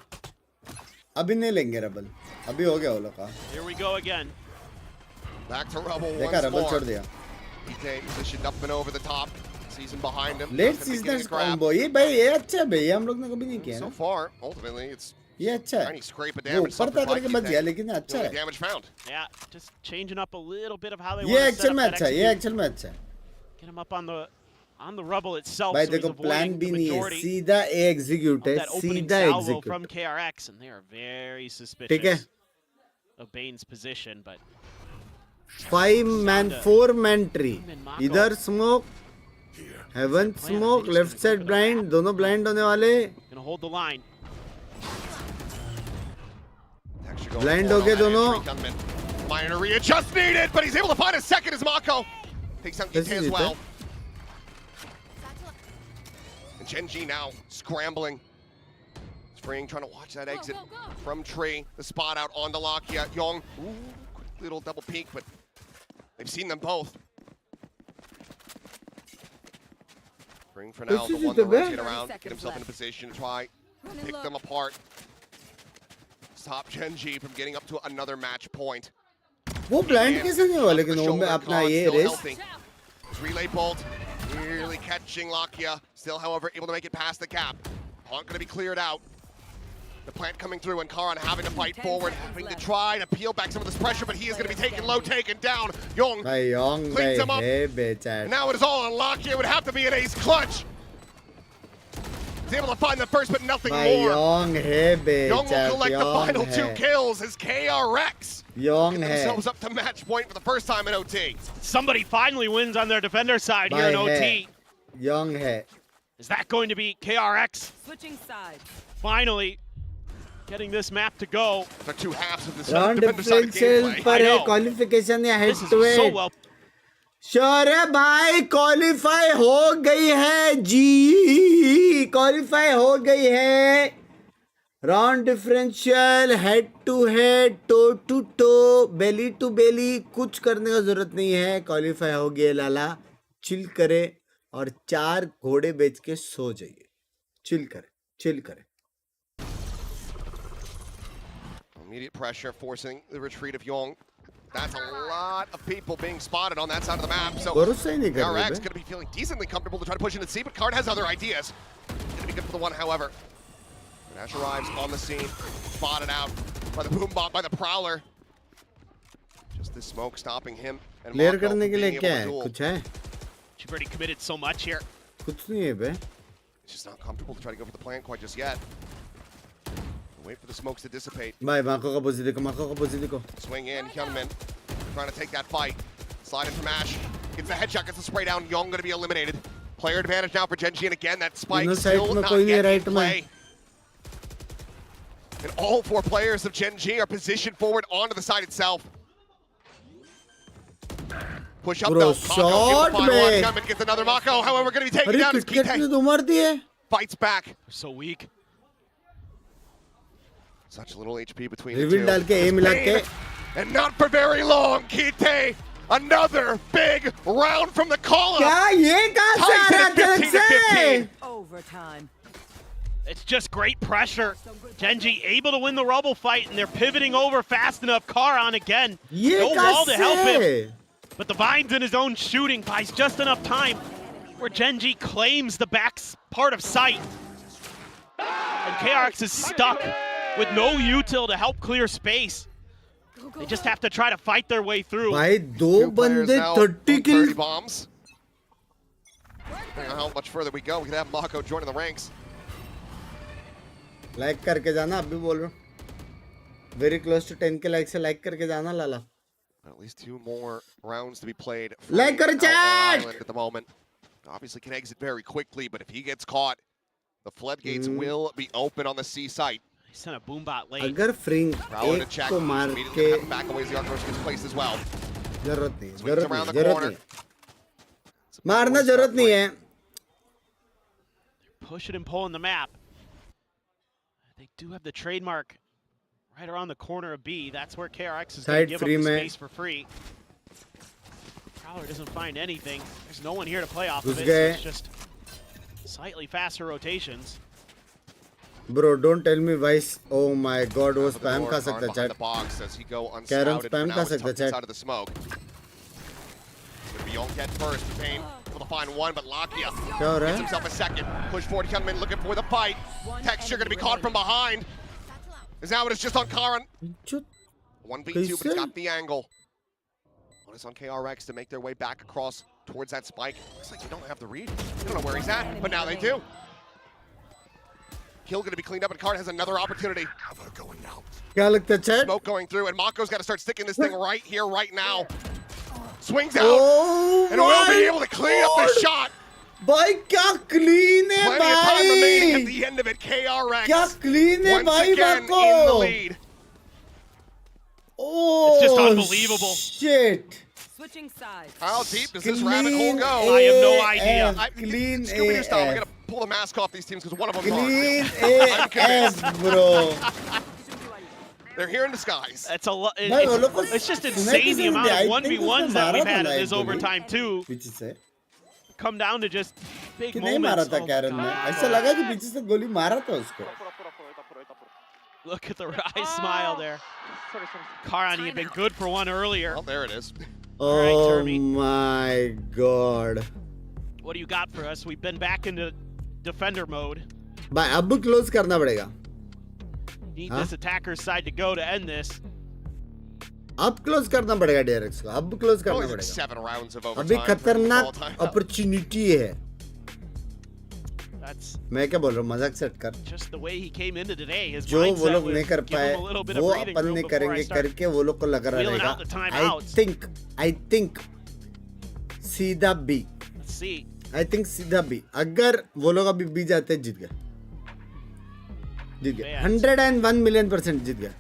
अभी नहीं लेंगे रबल. अभी हो गया वो लोग का. Here we go again. Back to Rubble देखा once रबल more. छोड़ दिया. He positioned up and over the top. Season behind him. लेट Gonna be getting सीजनर्स a grab. कॉम्बो. ये भाई ये अच्छा है भाई. ये हम लोग ने कभी नहीं किया So ना. far, ultimately, it's ये अच्छा है. tiny scrape of वो damage. ऊपर suffered था by करके बच Kite. गया लेकिन The अच्छा only है. damage found. Yeah, just changing up a little bit of how they ये want to set actual up में that अच्छा है. ये execute. एक्चुअल में अच्छा है. Get him up on the rubble itself. भाई So he's देखो प्लान avoiding भी the नहीं है. majority सीधा एग्जीक्यूट of है. that opening सीधा salvo execute. from KRX, and they are very ठीक है. suspicious of Bane's position. But 5-man 4-man tree. इधर smoke. Heaven smoke. Left side blind. दोनों ब्लाइंड होने वाले. gonna hold the line. Blind हो गए दोनों. Minor readjust needed, but he's able to find a second as Mako takes out Kite as well. And Genji now scrambling. Spring trying to watch that exit from Tree. The spot out on the Lakia. Young, quick little double peek, but they've seen them both. Spring for now, the one that rotates around, get himself in a position to try pick them apart. Stop Genji from getting up to another match point. वो blind कैसे नहीं हुआ लेकिन वो में अपना ये race. Relay bolt, nearly catching Lakia. Still, however, able to make it past the cap. Aren't going to be cleared out. The plant coming through and Karan having to fight forward, having to try to peel back some of this pressure, but he is going to be taken low, taken down. Young भाई Yong cleans him up. भाई बेचारा. And now it is all on Lakia. It would have to be an ace clutch. He's able to find the first, but nothing भाई more. Yong है Young will बेचारा. collect the final Yong 2 है. kills as KRX Yong get है. themselves up to match point for the first time in OT. Somebody finally wins on their defender side here भाई in है. OT. Yong है. Is that going to be KRX Switching sides. finally getting this map to go? The two halves of this round defender side differential gameplay. पर I है know. Qualification या head This is to so head. well. Shaurya भाई qualify हो गई है. जी qualify हो गई है. Round differential head to head toe to toe belly to belly कुछ करने का जरूरत नहीं है. क्वालिफाई हो गया लाला. चिल करे और 4 घोड़े बेच के सो जाइए. चिल करे. चिल करे. Immediate pressure forcing the retreat of Young. That's a lot of people being spotted on that side of the map. So भरोसा ही नहीं कर रहे KRX बे. going to be feeling decently comfortable to try to push in and see, but Card has other ideas. Going to be good for the one, however. And Ash arrives on the scene, spotted out by the boom bot, by the Prowler. Just this smoke stopping him. And clear Mako करने के लिए being क्या able है? to duel. कुछ है? You've already committed so much here. कुछ नहीं है बे. He's just not comfortable to try to go for the plan quite just yet. Wait for the smokes to dissipate. भाई माको का पोजीशन देखो. माको का पोजीशन देखो. Swing in, Hyunmin trying to take that fight. Slide in from Ash. Gets the headshot, gets the spray down. Young going to be eliminated. Player advantage now for Genji, and again, that spike दोनों still side में not कोई नहीं yet right in में. play. And all 4 players of Genji are positioned forward onto the side itself. Push up Bro, though. shot Mako able to find one. में. Hyunmin gets another Mako. However, going to be taken अरे down as cricket ने Kite तो मार दिए. fights back. They're so weak. Such little HP between reveal डाल the के two. ए मिला के. And not for very long, Kite. Another big round from the call-up. क्या ये कहाँ से आ Ties it रहा at था 15 to से? 15. Overtime. It's just great pressure. Genji able to win the rubble fight, and they're pivoting over fast enough. Karan again. ये No कहाँ wall to help him. से? But the Vine's in his own shooting buys just enough time where Genji claims the back part of sight. And KRX is stuck with no util to help clear space. They just have to try to fight their way through. भाई दो बंदे 30 30 kills. bombs. Depending on how much further we go, we could have Mako joining the ranks. Like करके जाना, अभी बोल रहा हूँ. Very close to 10k like से लाइक करके जाना लाला. At least 2 more rounds to be played. Like Free करो out on chat! island at the moment. Obviously can exit very quickly, but if he gets caught, the floodgates will be open on the C site. He sent a boom bot late. अगर फ्रिंग Prowler to एक check. को मार Immediately के have him back away as the arc gets placed as well. जरूरत नहीं, Swings जरूरत around नहीं, the जरूरत corner. नहीं. मारना जरूरत नहीं है. Push it and pull in the map. They do have the trademark right around the corner of B. That's where KRX is going to Side give up free the में. space for free. Prowler doesn't find anything. There's no one here to play off घुस of it, so गए. it's just slightly faster rotations. Bro, don't tell me Vice. Oh my God, वो Out of the spam door, खा Karn सकता behind chat. the box as he go Karen unscouted. spam For खा now, it's सकता tucked chat. inside of the smoke. Gonna be Yonkhead first. Pain able to find one, but Lakia क्या हो रहा gets है? himself a second. Push forward, coming in, looking for the fight. Texture gonna be caught from behind. As now it is just on Karan. चुत. 1v2, but he's कैसे? got the angle. Lotus on KRX to make their way back across towards that spike. Looks like they don't have the read. They don't know where he's at, but now they do. Kill gonna be cleaned up, and Karan has another opportunity. क्या लगता है chat? Smoke going through, and Mako's got to start sticking this thing right here, right now. Swings out, Oh and will be my able to clean up the shot. भाई क्या clean है Plenty of time remaining at भाई. the end of it. KRX क्या clean है once भाई again in the बाको. lead. Oh It's just unbelievable. Shit. Switching sides. How deep does this rabbit hole Clean go? I have no idea. Clean Scooby-Doo style, we're AF. gonna pull the mask off these teams because one of them Clean I'm convinced. AF bro. They're here in disguise. That's a lot. भाई वो लोग को It's just सुना insane किसी the ने amount दिया. of I think 1v1s उसने that we've मारा had था in this like overtime too. पीछे से Come down to just big कि नहीं मारा moments. था Oh, कैरन ने. God. ऐसा लगा कि पीछे से गोली मारा था उसको. Look at the wry smile there. Karan, he had been good for one earlier. Well, there it is. right, Oh Termy. my God. What do you got for us? We've been back into defender mode. भाई अब close करना पड़ेगा. Need Huh? this attacker's side to go to end this. अब close करना पड़ेगा DRX को. अब close करना Only पड़ेगा. 7 rounds of overtime. अभी for all खतरनाक time. अपॉर्चुनिटी है. That's मैं क्या बोल रहा हूँ, मजाक सेट कर. just the way he came into today. His जो वो mindset लोग was नहीं कर give पाए him a little bit वो of breathing अपन room ने before I करेंगे start करके वो लोग को लग रहा wheeling रहेगा. out the timeouts. I think सीधा B. Let's see. I think सीधा B. अगर वो लोग अभी B जाते हैं, जीत गए. जीत गए. Man. 101 million% जीत गए.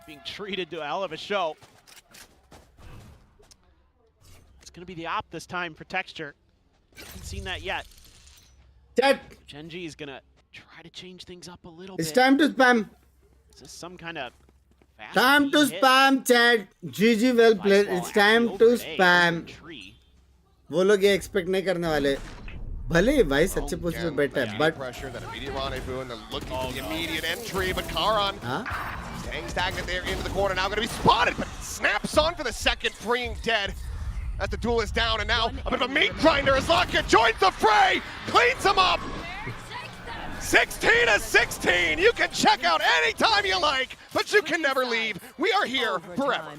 Being treated to a hell of a show. It's going to be the op this time for Texture. Haven't seen that yet. Chat. Genji is going to try to change things up a little It's bit. time to spam. Is this some kind of fast Time to speed hit? spam chat. GG well played. Nice It's ball time actually to over an A, spam. over a tree. वो लोग ये expect नहीं करने वाले. भले ही भाई सच्चे पूछ में Again, बैठा है, that but pressure, that immediate rendezvous, and then looking for the immediate entry, but Karan हाँ? staying stagnant there into the corner, now going to be spotted, but snaps on for the second, freeing dead. As the duel is down, and now a bit of a meat grinder as Lakia joins the fray, cleans him up. 16 to 16. You can check out anytime you like, but you can never leave. We are here forever.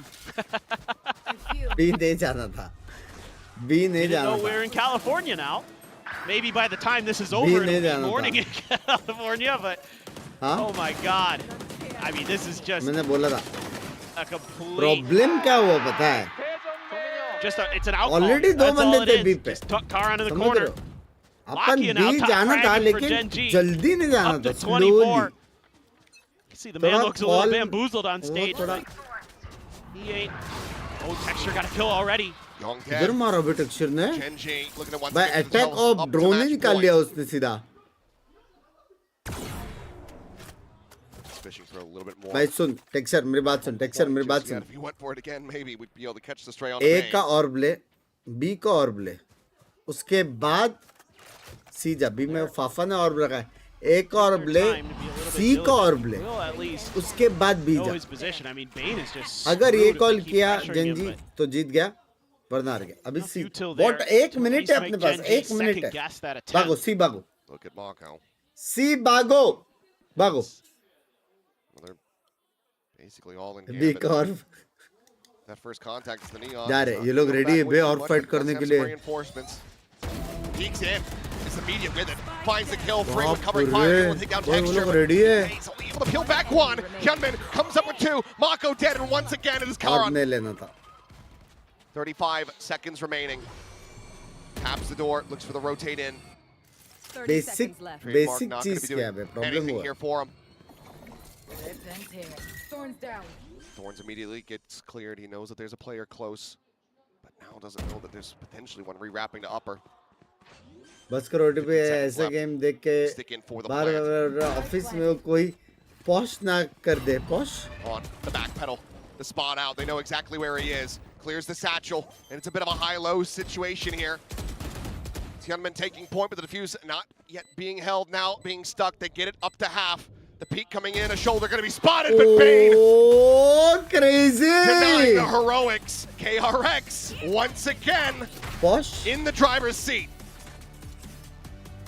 B नहीं जाना था. B नहीं Didn't know जाना we're था. in California now. Maybe by the time this is over, नहीं it'll be जाना morning था. in California, but हाँ? oh my God. I mean, this is just मैंने बोला था. a complete, प्रॉब्लम क्या हुआ पता है? it's an outcall. Already दो That's all बंदे it थे is. B पे. Just tuck Karan in the समझ corner. रहे हो? अपन Lakia now B top जाना था fragging for लेकिन Genji. जल्दी नहीं जाना Up था. to 24. Slowly. See, the man थोड़ा looks a little call- bamboozled on वो stage. थोड़ा He ain't. Oh, Texture got a kill already. Young इधर dead. मारा बे टेक्सचर ने. Genji looking at one भाई second attack themselves of up to drone he match निकाल point. लिया उसने सीधा. Fishing for a little bit more. भाई सुन texture मेरी बात सुन. टेक्सचर मेरी बात Just yet, soon. if you went for it again, maybe we'd be able to catch the stray on A the का ऑर्ब ले, B का ऑर्ब ले, उसके बाद C जा. B में फाफा ने ऑर्ब रखा है. A का ऑर्ब ले, Time to be a little bit C का ऑर्ब diligent. ले, Will at least उसके बाद B know जा. his position. I mean, Bane is just अगर ये screwed if call they keep किया pressuring him, जेंजी but तो जीत गया, वरना हार गया. अभी C. futile What? there एक to at मिनट least है अपने make पास. Genji एक मिनट है. second guess that attempt. भागो C भागो. Look at Mako. सी भागो भागो Well, they're basically all in Big gambit. और That first contact is the Neon. जा रहे Not ये लोग going रेडी back है way बे too और much, फाइट but does करने have के some लिए reinforcements. Peeks in. Is immediate with it. Finds the kill. Free बाप with covering रे fire. Able to take down वो Texture. लोग but रेडी है He's only able to peel back one. Hyunmin comes up with two. Mako dead, and once again it is और Karan. नहीं लेना था 35 seconds remaining. Taps the door. Looks for the rotate in. 30 basic seconds left. Trademark basic not going चीज to be क्या doing है problem anything हुआ here for him. Thorns down. Thorns immediately gets cleared. He knows that there's a player close, but now doesn't know that there's potentially one rewrapping to upper. बस करो OTP 15 seconds ऐसा left. Game देख के Stick in for the bar plant. Office में कोई posh ना कर दे posh On the back pedal. The spot out. They know exactly where he is. Clears the satchel, and it's a bit of a high-low situation here. Hyunmin taking point, but the defuse not yet being held. Now being stuck. They get it up to half. The peak coming in. A shoulder going to be spotted, but Bane Oh, crazy! denying the heroics. KRX once again Posh, in the driver's seat.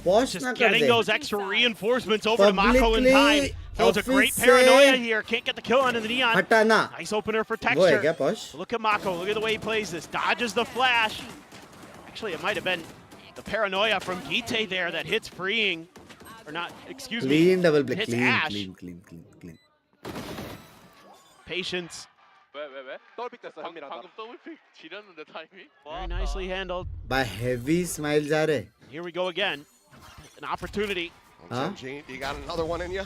Posh Just ना कर getting they. those extra reinforcements over to Mako in Publicly, time. Throws a great office paranoia से here. Can't get the kill onto the Neon. हटाना. Nice opener for वो है क्या Texture. Posh? Look at Mako. Look at the way he plays this. Dodges the flash. Actually, it might have been the paranoia from Gite there that hits freeing. Or not, excuse Clean me. double play. Hits Clean, Ash. clean. Patience. 왜? 더블픽 됐어 현민아. 방금 더블픽 지렸는데 타이밍? Very nicely handled. By heavy smile जा रहे. Here we go again. An opportunity. Huh? Genji, you got another one in you?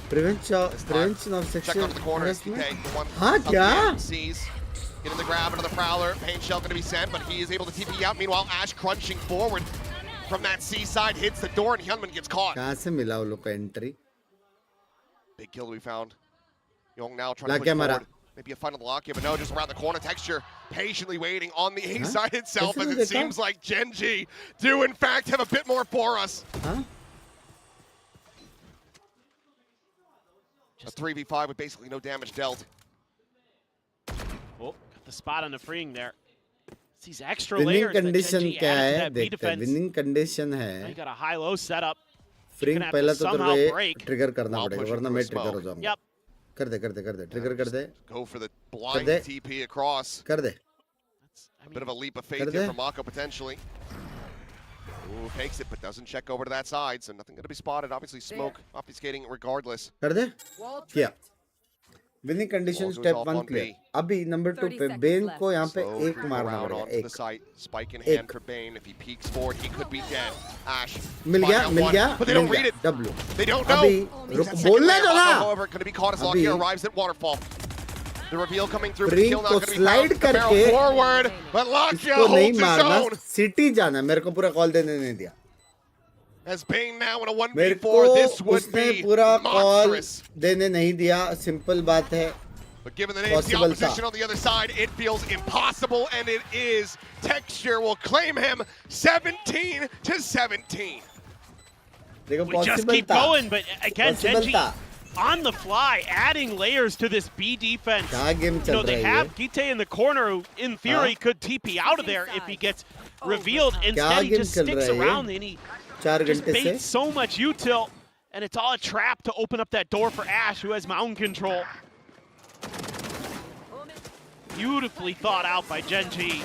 Prevention of Check sexual onto the corner. harassment. Okay, the one हाँ, up क्या? the end sees. Getting the grab, another Prowler. Pain Shell going to be sent, but he is able to TP out. Meanwhile, Ash crunching forward from that C side, hits the door, and Hyunmin gets caught. कहाँ से मिला वो लोग का entry? Big kill we found. Young now trying La to push que mara. forward. Maybe a final lock here, but no, just around the corner. Texture patiently waiting on the A side itself, This as is it the seems like Genji do in fact have a bit more for us. हाँ? A 3v5 with basically no damage dealt. Oh, got the spot on the freeing there. It's these extra Winning layers that condition Genji क्या added to है? that B देखते हैं. defense. Winning condition Now है. you got a high-low setup. Freeing gonna have to पहला तो somehow तेरे break. Trigger करना While पड़ेगा pushing वरना through मैं a ट्रिगर हो smoke. जाऊंगा. Yep. कर दे ट्रिगर कर दे Go for the blind they. TP across. कर दे. I Bit of mean, a leap of faith कर here they. from Mako potentially. Ooh, takes it, but doesn't check over to that side, so nothing going to be spotted. Obviously, smoke obfuscating regardless. कर दे. किया. Winning condition Ball goes step off 1 on clear. B. अभी number 2 30 पे seconds Ben left. को यहाँ पे Slow एक creep मारना around पड़ेगा. onto the एक. site. Spike in hand एक. for Bane. If he peeks forward, he could be dead. Ash. Mill spotting गया out मिल one, गया But they mill don't read गया. it. W. They don't know. अभी He's रुक at second बोलने layer. दो Mako, ना. however, going to be caught as lock अभी. here. Arrives at Waterfall. The reveal coming through. But the Ring kill not को going to be slide found. The barrel करके forward, but Lakia इसको नहीं holds his मारना. own. City जाना. मेरे को पूरा कॉल देने नहीं दिया. As Bane now in a मेरे 1v4, को this would उसने be पूरा कॉल monstrous. देने नहीं दिया. सिंपल बात है. But given the names, the Possible opposition था. on the other side, it feels impossible, and it is. Texture will claim him 17-17. देखो we just possible keep था. going, but again, Possible Genji था. on the fly, adding layers to this B defense. क्या game You चल know, रहा they है have ये? Gite in the corner who, in theory, could TP out of there if he gets revealed. Instead, he game just चल sticks रहा है ये? around and he 4 just घंटे से. baits so much util, and it's all a trap to open up that door for Ash, who has mountain control. Beautifully thought out by Genji.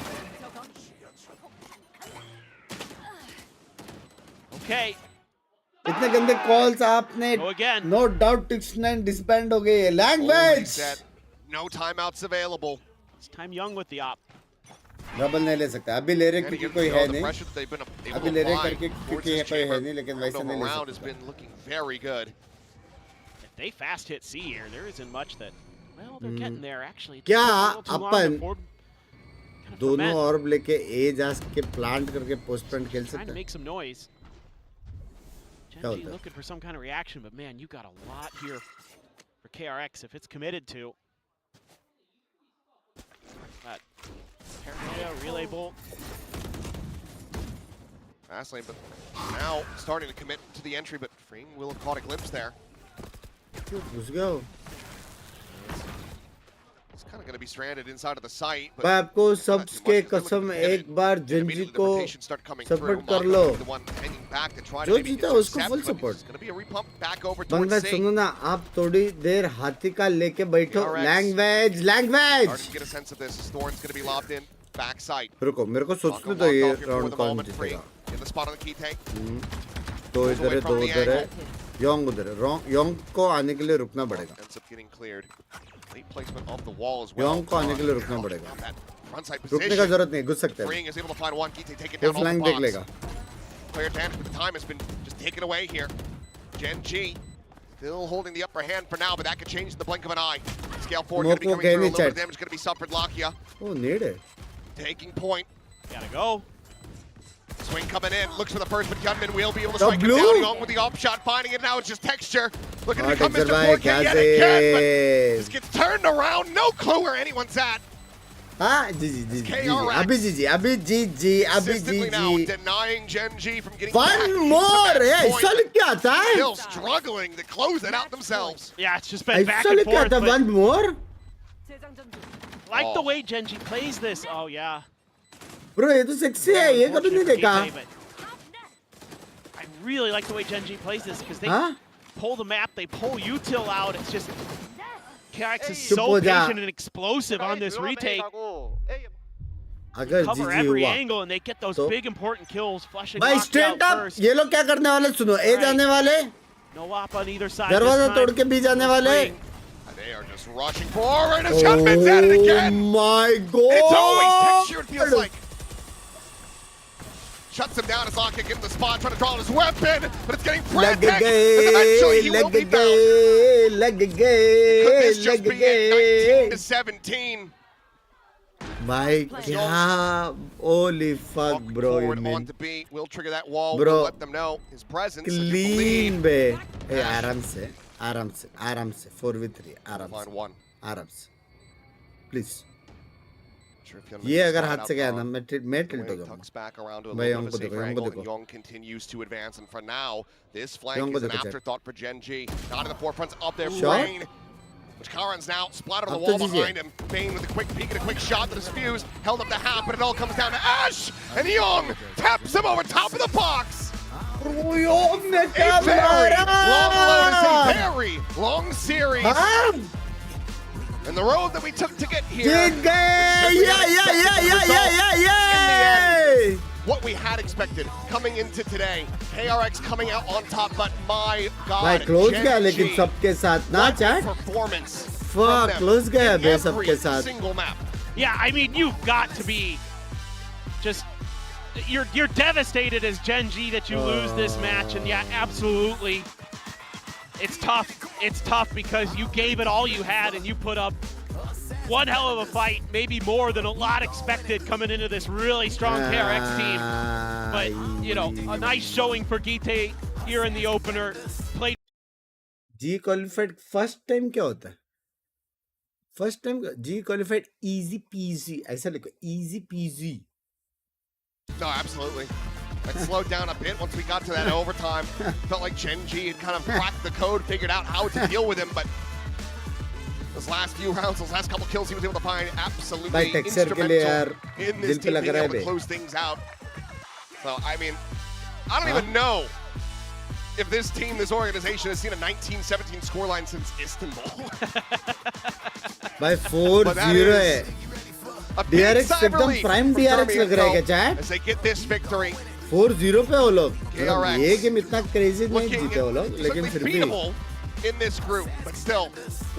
Okay, इतने गंदे calls आपने. go again. No doubt 69 disband हो गई है. Only language. set. No timeouts available. It's time young with the op. Double नहीं ले सकता. अभी ले रहे And क्योंकि again, कोई you know, है the नहीं. pressure that they've been able अभी to ले रहे apply करके towards क्योंकि this कोई है chamber नहीं लेकिन वैसे over नहीं ले round has सकता. been looking very good. If they fast hit C here, there isn't much that. Well, they're getting there actually. It क्या took a little too long upon before kind of दोनों ferment. ऑर्ब लेके ए जा के plant करके post front खेल Trying सकते to हैं. make some noise. Genji होता है? looking for some kind of reaction, but man, you got a lot here for KRX if it's committed to. That paranoia, relay bolt. Fast lane, but now starting to commit to the entry, but Freeing will have caught a glimpse there. Let's go. It's kind of going to be stranded inside of the site. भाई आपको subs के कसम एक बार Gen Z को support कर लो जो जीता उसको full support बंद सुनो ना आप थोड़ी देर हाथी का लेके बैठो language रुको मेरे को सोचने दो ये राउंड कौन जीतेगा दो इधर है दो उधर है योंग उधर है योंग को आने के लिए रुकना पड़ेगा योंग को आने के लिए रुकना पड़ेगा रुकने का जरूरत नहीं घुस सकते हैं वो फ्लैंक देख लेगा Genji still holding the upper hand for now, but that could change in the blink of an eye. Scale 4 going to be coming through. A little bit of damage going to be suffered. Lakia oh need it taking point. Gotta go. Swing coming in. Looks for the first, but Gunman will be able to strike him down. Young with the op shot, finding it now. It's just texture. Looking to become Mr. 4K yet again, but this gets turned around. No clue where anyone's at. हाँ जी अभी now denying Genji from getting one more ऐसा लिख के आता है still struggling to close it out themselves. Yeah, it's just been back ऐसा and लिख के forth. आता one more Like the way Genji plays this. Oh yeah. bro ये तो sexy है ये कभी नहीं देखा I really like the way Genji plays this because they pull the map, they pull util out. It's just KRX is so patient and explosive on this retake. अगर Cover जीजी every हुआ angle and they get those big important kills. Flushing भाई straight up ये लोग क्या करने वाले सुनो ए जाने वाले no op on either side. दरवाजा तोड़ के बी जाने वाले They are just rushing forward and Shotman's at it again. Oh my god It's always texture, it feels like. Shuts him down as Lockett getting the spot, trying to draw on his weapon, but it's getting frantic. And eventually he will be found. Could this just be it? 19 to 17. भाई क्या holy fuck bro you Forward mean on to B. We'll trigger that wall. Bro. We'll let them know his presence. clean बे आराम से 4v3 आराम से please ये अगर हाथ से गया ना मैं टिल्ट हो जाऊंगा भाई हमको देखो Young continues to advance, and for now, this flank is an afterthought for Genji. Not in the forefront of their brain. Which Karan's now splattered on the wall behind him. Bane with a quick peek and a quick shot that is fused. Held up the half, but it all comes down to Ash! And Young taps him over top of the box! A very long Lotus, a very long series. And the road that we took to get here. What we had expected coming into today. KRX coming out on top, but my God, भाई close गया लेकिन सबके साथ ना chat performance. fuck close गया बे सबके साथ single map. Yeah, I mean you've got to be just you're devastated as Genji that you lose this match, and yeah, absolutely. It's tough because you gave it all you had and you put up one hell of a fight, maybe more than a lot expected coming into this really strong KRX team. But, you know, a nice showing for Gite here in the opener. Played G qualified first time क्या होता है? First time G qualified easy peasy ऐसा लिखो easy peasy. No, absolutely. That slowed down a bit once we got to that overtime. Felt like Genji had kind of cracked the code, figured out how to deal with him, but those last few rounds, those last couple kills, he was able to find absolutely instrumental in this team being able to close things out. So, I mean, I don't even know if this team, this organization has seen a 19-17 scoreline since Istanbul. By 4-0 है. DRX एकदम prime DRX लग रहा है क्या chat? As they get this victory. 4-0 पे वो लोग. ये गेम इतना crazy नहीं जीते वो लोग, लेकिन फिर भी. In this group, but still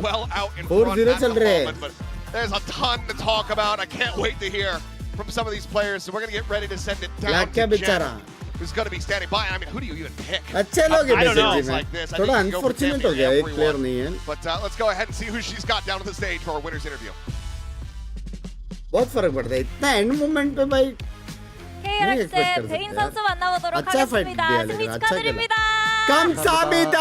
well out in 4-0 front at the चल रहे हैं. moment. But there's a ton to talk about. I can't wait to hear from some of these players. So we're going to get ready to send it down to Jen, who's going to be standing by. I mean, who do you even pick? अच्छे लोग हैं I don't know. Basically में. थोड़ा unfortunate हो गया एक player नहीं है. But let's go ahead and see who she's got down to the stage for our winners interview. बहुत फर्क पड़ता है. इतना end moment पे भाई. KRX의 베인 선수 만나보도록 하겠습니다. 승리 축하드립니다. 감사합니다.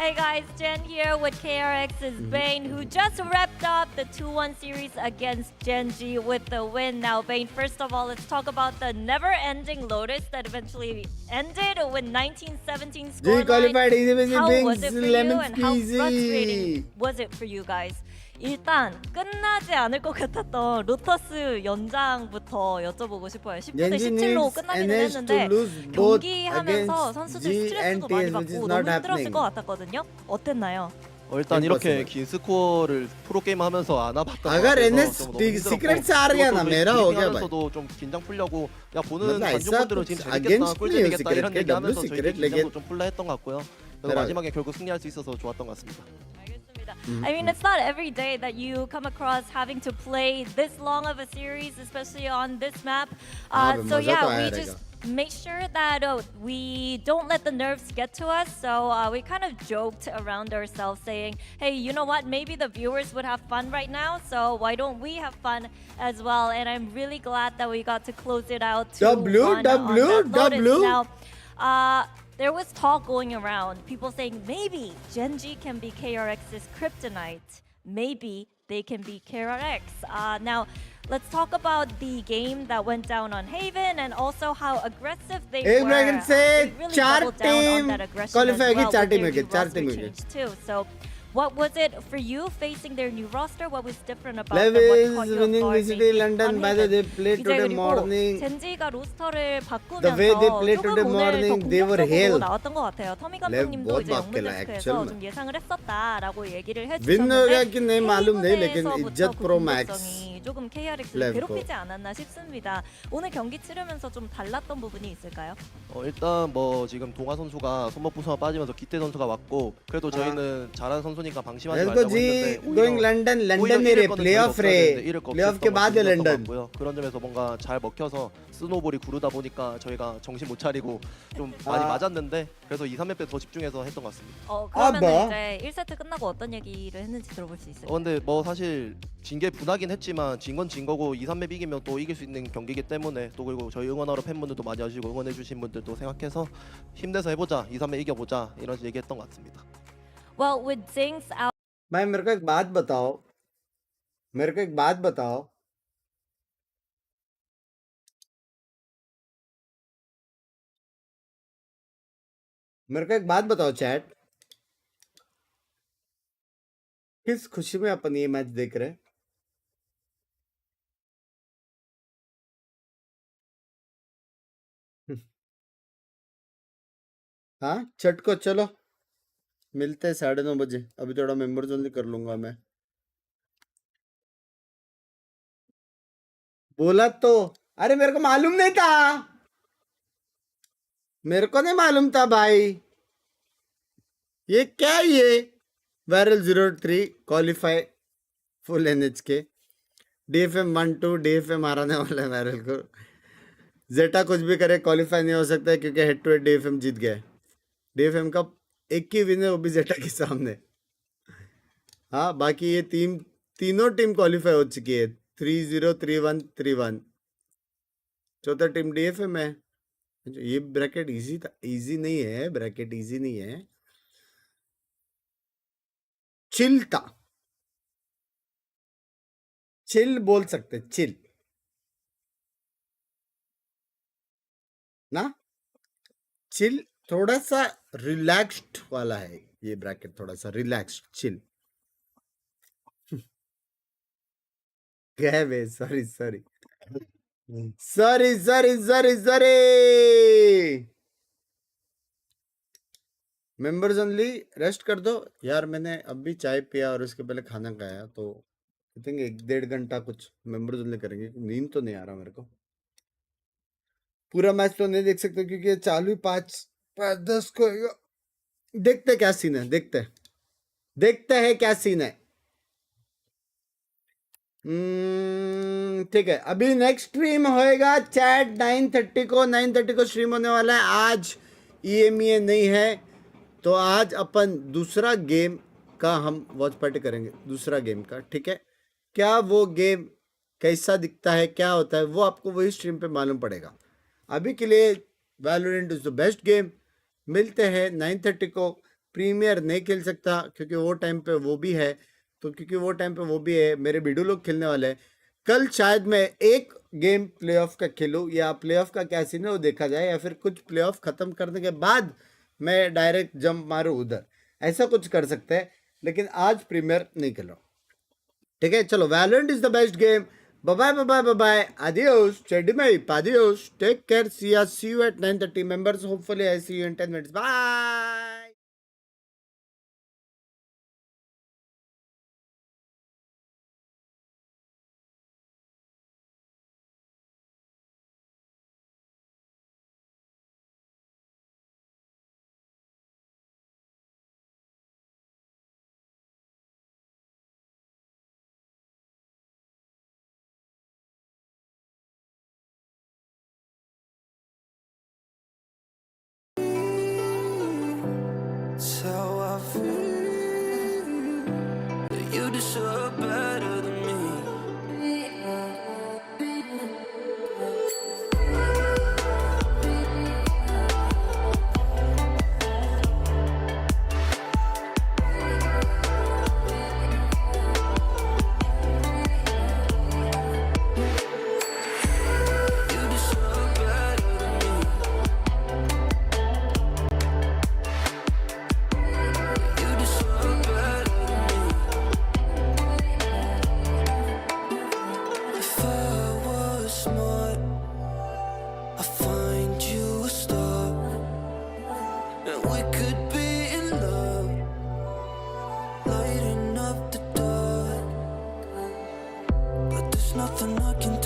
Hey guys, Jen here with KRX's Bane, who just wrapped up the 2-1 series against Genji with the win. Now, Bane, first of all, let's talk about the never-ending Lotus that eventually ended with 19-17 scoreline. qualified easy peasy How Binks, was it for you, lemon and how squeezy. frustrating was it for you guys 일단 끝나지 않을 것 같았던 로터스 연장부터 여쭤보고 싶어요. 19대 Genji 17로 needs 끝나기는 NH to 했는데 lose both 경기하면서 against 선수들 G 스트레스도 and 많이 TS, which is 받고 not 너무 힘들었을 happening. 것 같았거든요. 어땠나요? 일단 이렇게 Impossible. 긴 스코어를 프로게임 하면서 안 와봤던 것 अगर 같아서 NH 좀 너무 힘들었고 secret से आ रहा है ना 그것도 मेरा हो गया भाई 브리핑하면서도 좀 긴장 풀려고 야 보는 मतलब ऐसा 관중분들은 कुछ 지금 재밌겠다 against नहीं हो 꿀잼이겠다 सीक्रेट 이런 के 얘기하면서 W 저희끼리 सीक्रेट 긴장도 लेकिन 좀 풀라 했던 것 같고요. 그래서 तेरा- 마지막에 결국 승리할 수 있어서 좋았던 것 같습니다. 알겠습니다. I mean, it's not every day that you come across having to play this long of a series, especially on this map. So मजा yeah, तो आया we रहेगा. just make sure that we don't let the nerves get to us. So we kind of joked around ourselves saying, hey, you know what? Maybe the viewers would have fun right now. So why don't we have fun as well? And I'm really glad that we got to close it out. 2-1 on that Lotus. Now, there was talk going around, people saying maybe Genji can be KRX's kryptonite. Maybe they can be KRX. Now, let's talk about the game that went down on Haven and also how aggressive they एक were. Bracket से They really चार doubled down on team that aggression qualify as की well चार with their team new के चार roster team के change too. So, what was it for you facing their new roster? What was different about Lev them? What is caught you off winning guard VCT maybe London. on By the way, Haven? they played 이제 today 그리고 morning. 젠지가 로스터를 The way they 바꾸면서 played 조금 today 오늘 더 morning, they were 공격적으로 hell. 나왔던 것 같아요. 터미 Lev 감독님도 बहुत 이제 बात 영문 खेला 데스크에서 actual 좀 में. 예상을 했었다라고 얘기를 win हो गया 해주셨는데 कि नहीं मालूम नहीं लेकिन 헤이븐에서부터 इज्जत 그 प्रो मैक्स 공격성이 조금 KRX를 Lev को. 괴롭히지 않았나 싶습니다. 오늘 경기 치르면서 좀 달랐던 부분이 있을까요? 일단 뭐 지금 동아 선수가 손목 부서가 빠지면서 기태 선수가 왔고 그래도 저희는 잘하는 선수니까 방심하지 Let's go 말자고 G 했는데 going London London रे प्लेऑफ रे प्लेऑफ के बाद है London 그런 점에서 뭔가 잘 먹혀서 스노볼이 구르다 보니까 저희가 정신 못 차리고 좀 많이 맞았는데 그래서 2, 3렙 때 더 집중해서 했던 것 같습니다. 그러면 뭐? 이제 1세트 끝나고 어떤 얘기를 했는지 들어볼 수 있을까요? 근데 뭐 사실 진 게 분하긴 했지만 진 건 진 거고 2, 3렙 이기면 또 이길 수 있는 경기이기 때문에 또 그리고 저희 응원하러 팬분들도 많이 와주시고 응원해 주신 분들도 생각해서 힘내서 해보자 2, 3렙 이겨보자 이런 얘기했던 것 같습니다. Well, with Zinks out. भाई मेरे को एक बात बताओ मेरे को एक बात बताओ मेरे को एक बात बताओ चैट किस खुशी में अपन ये मैच देख रहे हैं हाँ चट को चलो मिलते हैं 9:30 बजे अभी थोड़ा मेंबर्स ओनली कर लूंगा मैं बोला तो अरे मेरे को मालूम नहीं था मेरे को नहीं मालूम था भाई ये क्या है ये वायरल 03 क्वालिफाई फुल एनएच के DFM 1-2 DFM हराने वाला है वायरल को जेटा कुछ भी करे क्वालिफाई नहीं हो सकता है क्योंकि हेड टू हेड DFM जीत गया है DFM का एक ही विन है वो भी जेटा के सामने हाँ बाकी ये तीनों टीम क्वालिफाई हो चुकी है 3-0 3-1 3-1 चौथा टीम DFM है ये ब्रैकेट इजी था इजी नहीं है ब्रैकेट इजी नहीं है चिल था चिल बोल सकते चिल ना चिल थोड़ा सा रिलैक्स्ड वाला है ये ब्रैकेट थोड़ा सा रिलैक्स्ड चिल गए वे sorry sorry sorry sorry sorry sorry members only rest कर दो यार मैंने अभी चाय पिया और उसके पहले खाना खाया तो आई थिंक 1-1.5 घंटा कुछ मेंबर्स ओनली करेंगे नींद तो नहीं आ रहा मेरे को पूरा मैच तो नहीं देख सकते क्योंकि ये चालू 5-10 को देखते क्या सीन है देखते हैं क्या सीन है ठीक है अभी नेक्स्ट स्ट्रीम होएगा चैट 9:30 को स्ट्रीम होने वाला है आज EMEA नहीं है तो आज अपन दूसरा गेम का हम वॉच पार्टी करेंगे दूसरा गेम का ठीक है क्या वो गेम कैसा दिखता है क्या होता है वो आपको वही स्ट्रीम पे मालूम पड़ेगा अभी के लिए Valorant is the best game मिलते हैं 9:30 को प्रीमियर नहीं खेल सकता क्योंकि वो टाइम पे वो भी है तो क्योंकि वो टाइम पे वो भी है मेरे वीडियो लोग खेलने वाले हैं कल शायद मैं एक गेम प्लेऑफ का खेलूँ या प्लेऑफ का क्या सीन है वो देखा जाए या फिर कुछ प्लेऑफ खत्म करने के बाद मैं डायरेक्ट जंप मारूँ उधर ऐसा कुछ कर सकते हैं लेकिन आज प्रीमियर नहीं खेलो ठीक है चलो Valorant is the best game bye bye adios चेडी में adios take care see you at 9:30 members hopefully I see you in 10 minutes bye It's how I feel that you deserve better than me. You deserve better than me. You deserve better than me. If I was smart, I'd find you a star, and we could be in love, lighting up the dark. But there's nothing I can do.